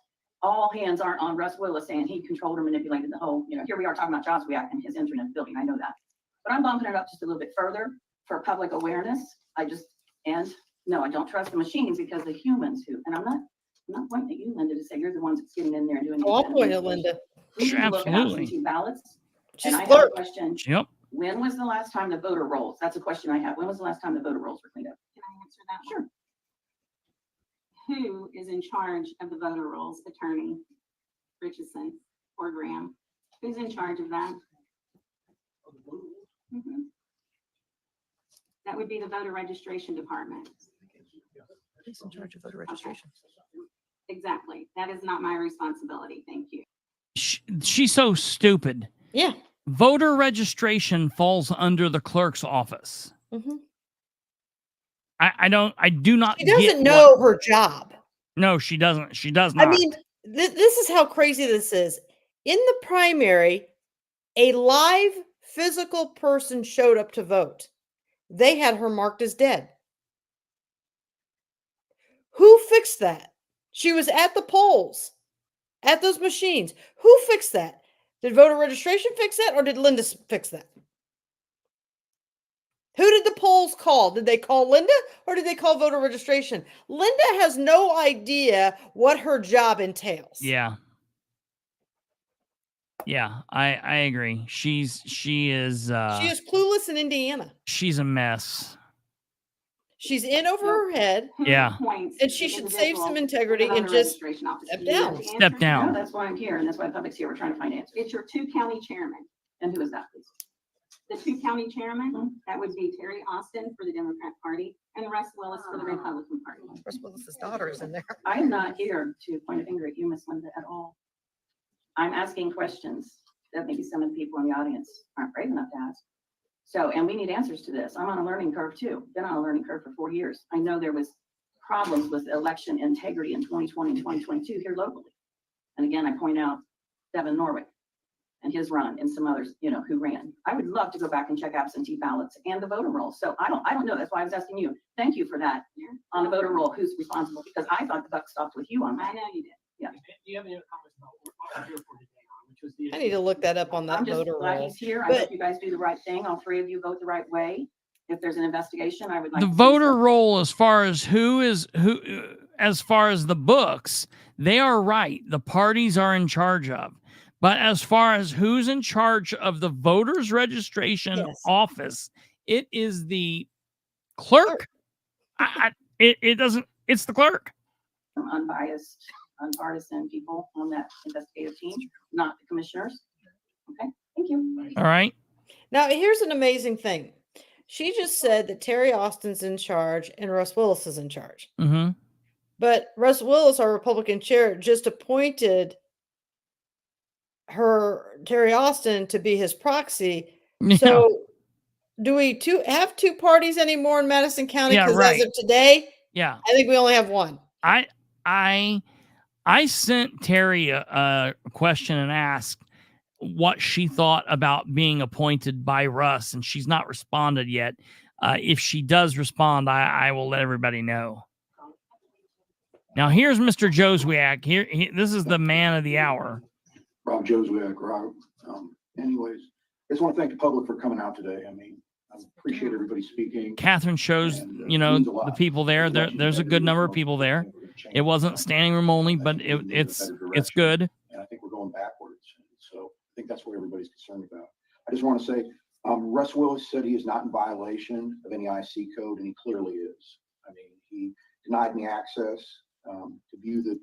All hands aren't on Russ Willis saying he controlled or manipulated the whole, here we are talking about Jozwiak and his internet building. I know that. But I'm bumping it up just a little bit further for public awareness. No, I don't trust the machines because the humans who, and I'm not pointing at you, Linda, to say you're the ones that's getting in there and doing. Oh, I'll point at Linda. We need to look at Absolutely. absentee ballots. She's And I have clerk. a question. Yep. When was the last time the voter rolls? That's a question I have. When was the last time the voter rolls were cleaned up? Can I answer that? Sure. Who is in charge of the voter rolls? Attorney Richardson or Graham? Who's in charge of that? Mhm. That would be the voter registration department. Who's in charge of voter registration? Exactly. That is not my responsibility. Thank you. She's so stupid. Yeah. Voter registration falls under the clerk's office. Mhm. I do not. She doesn't get know her job. No, she doesn't. She does not. I mean, this is how crazy this is. In the primary, a live physical person showed up to vote. They had her marked as dead. Who fixed that? She was at the polls, at those machines. Who fixed that? Did voter registration fix that, or did Linda fix that? Who did the polls call? Did they call Linda or did they call voter registration? Linda has no idea what her job entails. Yeah. Yeah, I agree. She is She is clueless in Indiana. she's a mess. She's in over her head. Yeah. And she should save some integrity and just step down. Step down. No, that's why I'm here, and that's why the public's here. We're trying to find answers. It's your two county chairmen. And who is that, please? The two county chairmen, that would be Terry Austin for the Democrat Party and Russ Willis for the Republican Party. Russ Willis's daughter is in there. I am not here to point a finger at you, Miss Linda, at all. I'm asking questions that maybe some of the people in the audience aren't brave enough to ask. So, and we need answers to this. I'm on a learning curve too. Been on a learning curve for 4 years. I know there was problems with election integrity in 2020 and 2022 here locally. And again, I point out Devin Norwick and his run and some others, you know, who ran. I would love to go back and check absentee ballots and the voter roll. So I don't know. That's why I was asking you. Thank you for that on the voter roll. Who's responsible? Because I thought the buck stopped with you on that. I know you did. Yeah. Do you have any other comments about what I'm here for today on, which was the I need to look that up on that I'm just voter glad roll. he's here. I But hope you guys do the right thing. All three of you vote the right way. If there's an investigation, I would like The to see voter some. roll, as far as as far as the books, they are right. The parties are in charge of. But as far as who's in charge of the voters registration office, it is the clerk. It doesn't. It's the clerk. Unbiased, unpartisan people on that investigative team, not the commissioners. Okay, thank you. All right. now here's an amazing thing. She just said that Terry Austin's in charge and Russ Willis is in charge. Mm-hmm. But Russ Willis, our Republican chair, just appointed Terry Austin to be his proxy. Yeah. So do we have two parties anymore in Madison County? Yeah, Because right. as of today, Yeah. I think we only have one. I sent Terry a question and asked what she thought about being appointed by Russ, and she's not responded yet. If she does respond, I will let everybody know. Now here's Mr. Jozwiak. This is the man of the hour. Rob Jozwiak, Rob. Anyways, I just want to thank the public for coming out today. I mean, I appreciate everybody speaking. Catherine shows, the people there. There's a good number of people there. It wasn't standing room only, but it's good. And I think we're going backwards. So I think that's what everybody's concerned about. I just want to say, Russ Willis said he is not in violation of any IC code, and he clearly is. I mean, he denied me access to view the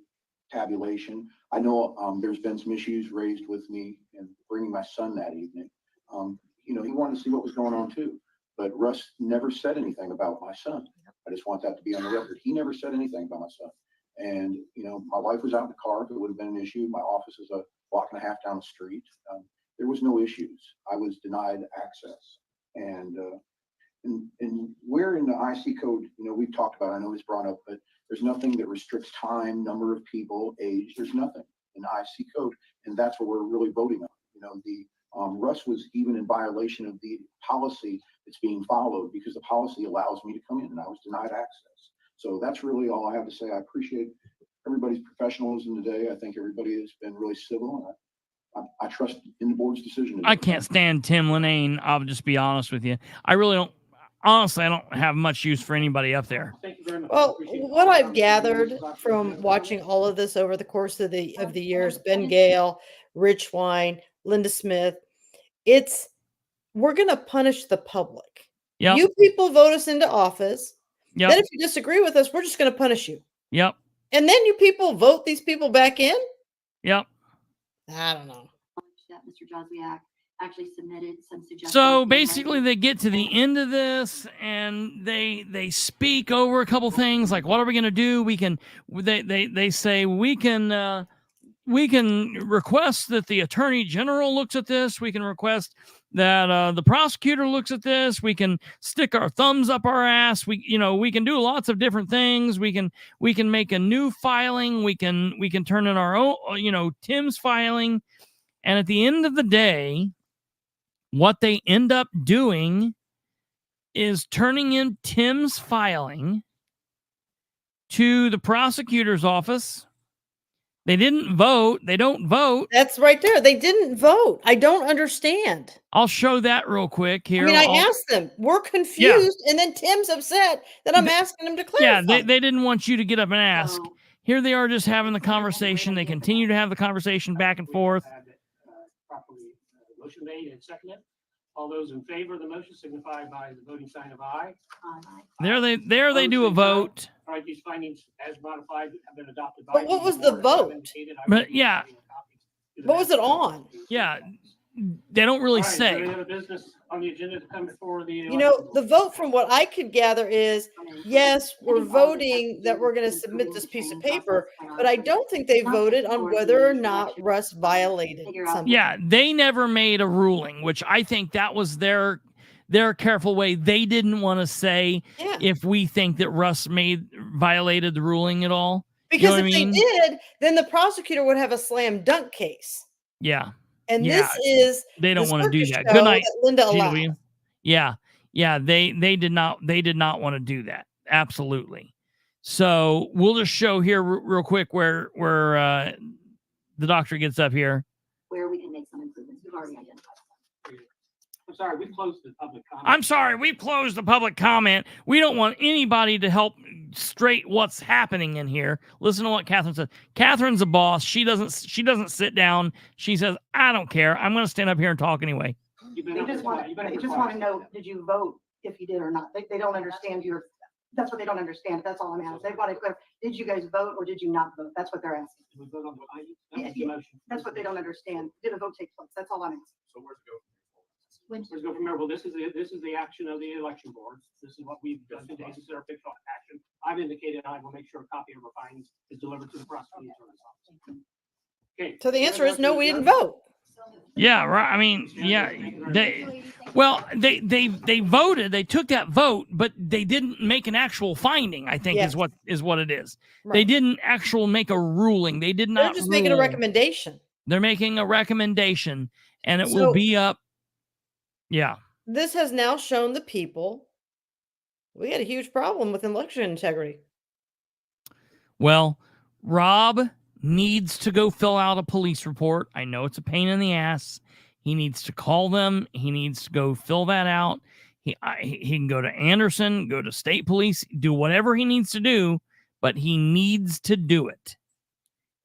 tabulation. I know there's been some issues raised with me and bringing my son that evening. He wanted to see what was going on too, but Russ never said anything about my son. I just want that to be on the record. He never said anything about my son. And, my wife was out in the car. If it would have been an issue, my office is a block and a half down the street. There was no issues. I was denied access. And where in the IC code, we've talked about, I know it's brought up, but there's nothing that restricts time, number of people, age. There's nothing in the IC code. And that's what we're really voting on. Russ was even in violation of the policy that's being followed because the policy allows me to come in, and I was denied access. So that's really all I have to say. I appreciate everybody's professionalism today. I think everybody has been really civil, and I trust in the board's decision today. I can't stand Tim Linnane. I'll just be honest with you. I really don't. Honestly, I don't have much use for anybody up there. Thank you very much. Well, what I've gathered from watching all of this over the course of the years, Ben Gale, Rich Wine, Linda Smith, we're going to punish the public. Yep. You people vote us into office. Yep. Then if you disagree with us, we're just going to punish you. Yep. And then you people vote these people back in? Yep. I don't know. That Mr. Jozwiak actually submitted some suggestions. So basically they get to the end of this and they speak over a couple things like, what are we going to do? They say we can request that the attorney general looks at this. We can request that the prosecutor looks at this. We can stick our thumbs up our ass. We can do lots of different things. We can make a new filing. We can turn in our own, Tim's filing. And at the end of the day, what they end up doing is turning in Tim's filing to the prosecutor's office, They didn't vote. They don't vote. That's right there. They didn't vote. I don't understand. I'll show that real quick here. I asked them. We're confused, and then Tim's upset that I'm asking them to clarify. Yeah, they didn't want you to get up and ask. Here they are just having the conversation. They continue to have the conversation back and forth. Properly motion made and seconded. All those in favor of the motion signify by the voting sign of aye. There they do a vote. All right, these findings as modified have been adopted by. But what was the vote? But yeah. What was it on? Yeah. They don't really say. Any other business on the agenda to come before the? The vote from what I could gather is, yes, we're voting that we're going to submit this piece of paper, but I don't think they voted on whether or not Russ violated something. Yeah, they never made a ruling, which I think that was their careful way. They didn't want to say if we think that Russ violated the ruling at all. Because if they did, then the prosecutor would have a slam dunk case. Yeah. And this is they don't want to do that. show Good night, that Linda Gina allowed. Williams. Yeah. They did not want to do that. Absolutely. So we'll just show here real quick where the doctor gets up here. Where we can make some improvements. We've already identified them. I'm sorry, we've closed the public comment. I'm sorry, we've closed the public comment. We don't want anybody to help straight what's happening in here. Listen to what Catherine said. Catherine's a boss. She doesn't sit down. She says, I don't care. I'm going to stand up here and talk anyway. They just want to know, did you vote if you did or not? They don't understand that's what they don't understand. That's all I'm asking. They want to clear, did you guys vote or did you not vote? That's what they're asking. Did we vote on the motion? That's what they don't understand. Did a vote take place? That's all I'm asking. So where's it go? Let's go from there. Well, this is the action of the election board. This is what we've done today. This is our official action. I've indicated I will make sure a copy of our findings is delivered to the prosecutor's office. Okay. So the answer is no, we didn't vote. Yeah, right. I mean, yeah, they voted. They took that vote, but they didn't make an actual finding. I think is what it is. Right. They didn't make a ruling. They did not. They're just making a recommendation. They're making a recommendation, and it will be up. Yeah. This has now shown the people we had a huge problem with election integrity. Well, Rob needs to go fill out a police report. I know it's a pain in the ass. He needs to call them. He needs to go fill that out. He can go to Anderson, go to state police, do whatever he needs to do, but he needs to do it.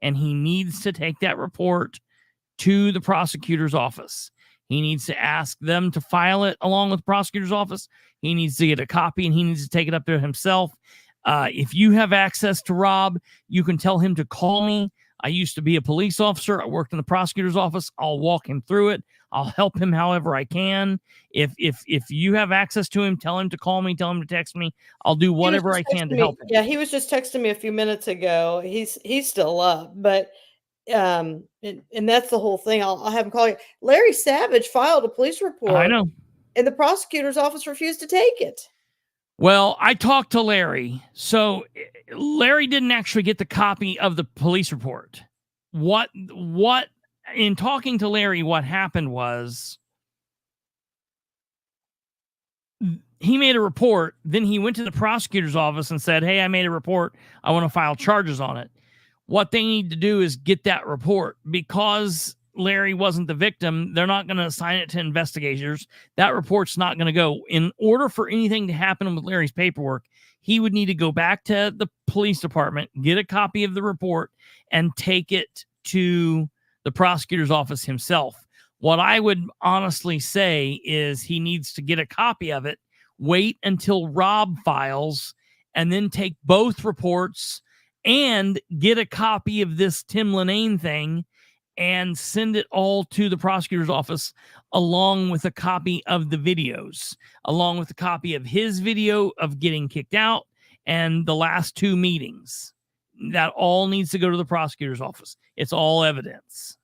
And he needs to take that report to the prosecutor's office. He needs to ask them to file it along with the prosecutor's office. He needs to get a copy and he needs to take it up there himself. If you have access to Rob, you can tell him to call me. I used to be a police officer. I worked in the prosecutor's office. I'll walk him through it. I'll help him however I can. If you have access to him, tell him to call me, tell him to text me. I'll do whatever I can to help him. Yeah, he was just texting me a few minutes ago. He's still up, but and that's the whole thing. I'll have him call you. Larry Savage filed a police report. I know. And the prosecutor's office refused to take it. Well, I talked to Larry. So Larry didn't actually get the copy of the police report. What in talking to Larry, what happened was he made a report. Then he went to the prosecutor's office and said, hey, I made a report. I want to file charges on it. What they need to do is get that report. Because Larry wasn't the victim, they're not going to assign it to investigators. That report's not going to go. In order for anything to happen with Larry's paperwork, he would need to go back to the police department, get a copy of the report, and take it to the prosecutor's office himself. What I would honestly say is he needs to get a copy of it, wait until Rob files, and then take both reports and get a copy of this Tim Linane thing and send it all to the prosecutor's office along with a copy of the videos, along with a copy of his video of getting kicked out and the last two meetings. That all needs to go to the prosecutor's office. It's all evidence.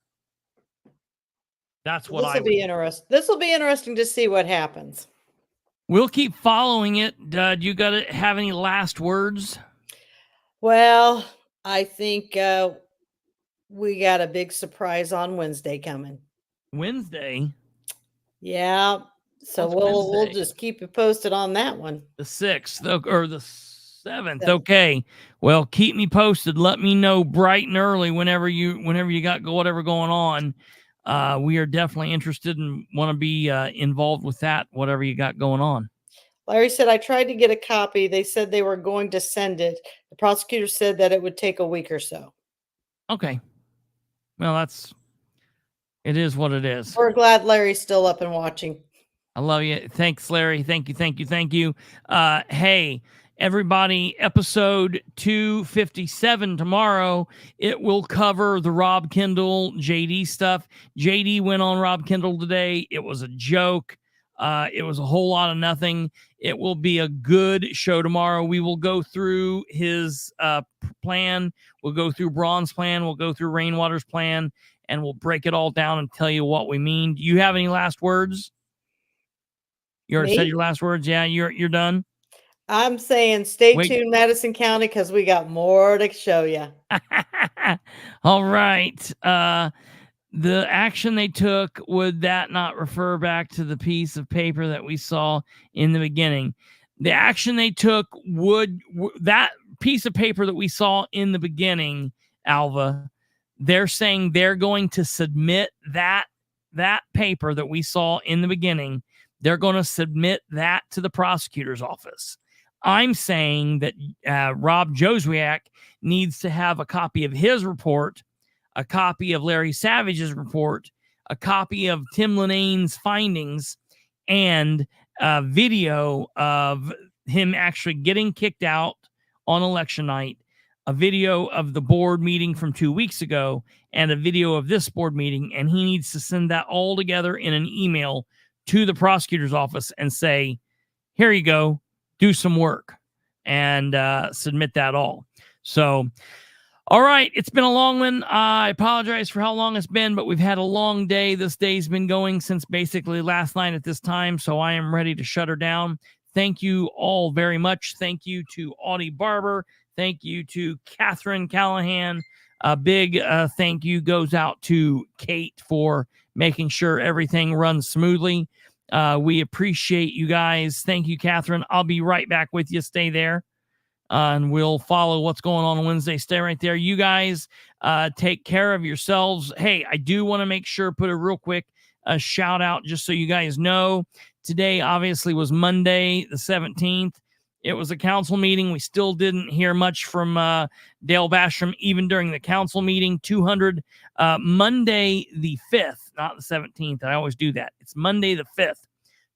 That's what This will be interesting to see what happens. We'll keep following it. Do you got to have any last words? Well, I think we got a big surprise on Wednesday coming. Wednesday? Yeah. So we'll just keep you posted on that one. The 6th or the 7th. Okay. Well, keep me posted. Let me know bright and early whenever you got whatever going on. We are definitely interested and want to be involved with that, whatever you got going on. Larry said, I tried to get a copy. They said they were going to send it. The prosecutor said that it would take a week or so. Okay. Well, it is what it is. We're glad Larry's still up and watching. I love you. Thanks, Larry. Thank you. Hey, everybody, episode 257 tomorrow. It will cover the Rob Kendall JD stuff. JD went on Rob Kendall today. It was a joke. It was a whole lot of nothing. It will be a good show tomorrow. We will go through his plan. We'll go through Braun's plan. We'll go through Rainwater's plan, and we'll break it all down and tell you what we mean. Do you have any last words? You already said your last words? Yeah, you're done? I'm saying stay tuned, Madison County, because we got more to show you. All right. The action they took, would that not refer back to the piece of paper that we saw in the beginning? The action they took that piece of paper that we saw in the beginning, Alva, they're saying they're going to submit that paper that we saw in the beginning. They're going to submit that to the prosecutor's office. I'm saying that Rob Jozwiak needs to have a copy of his report, a copy of Larry Savage's report, a copy of Tim Linane's findings, and a video of him actually getting kicked out on election night, a video of the board meeting from 2 weeks ago, and a video of this board meeting. And he needs to send that all together in an email to the prosecutor's office and say, here you go, do some work, and submit that all. So, all right, it's been a long one. I apologize for how long it's been, but we've had a long day. This day's been going since basically last night at this time, so I am ready to shut her down. Thank you all very much. Thank you to Audie Barber. Thank you to Catherine Callahan. A big thank you goes out to Kate for making sure everything runs smoothly. We appreciate you guys. Thank you, Catherine. I'll be right back with you. Stay there. And we'll follow what's going on Wednesday. Stay right there. You guys take care of yourselves. Hey, I do want to make sure, put a real quick shout out just so you guys know. Today, obviously, was Monday, the 17th. It was a council meeting. We still didn't hear much from Dale Basham, even during the council meeting. Monday the 5th, not the 17th. I always do that. It's Monday the 5th.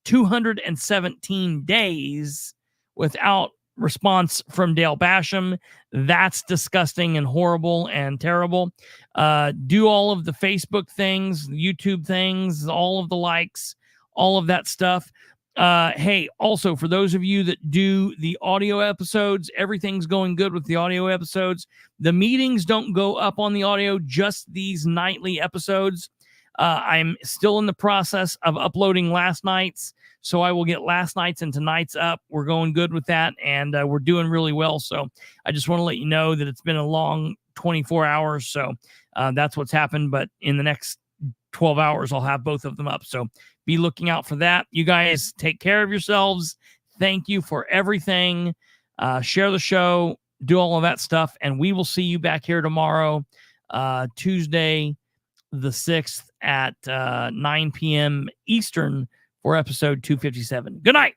217 days without response from Dale Basham. That's disgusting and horrible and terrible. Do all of the Facebook things, YouTube things, all of the likes, all of that stuff. Hey, also, for those of you that do the audio episodes, everything's going good with the audio episodes. The meetings don't go up on the audio, just these nightly episodes. I'm still in the process of uploading last night's, so I will get last night's and tonight's up. We're going good with that, and we're doing really well. So I just want to let you know that it's been a long 24 hours. So that's what's happened. But in the next 12 hours, I'll have both of them up. So be looking out for that. You guys take care of yourselves. Thank you for everything. Share the show, do all of that stuff. And we will see you back here tomorrow, Tuesday, the 6th at 9 p.m. Eastern for episode 257. Good night.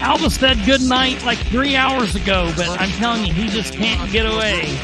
Alva said good night like 3 hours ago, but I'm telling you, he just can't get away.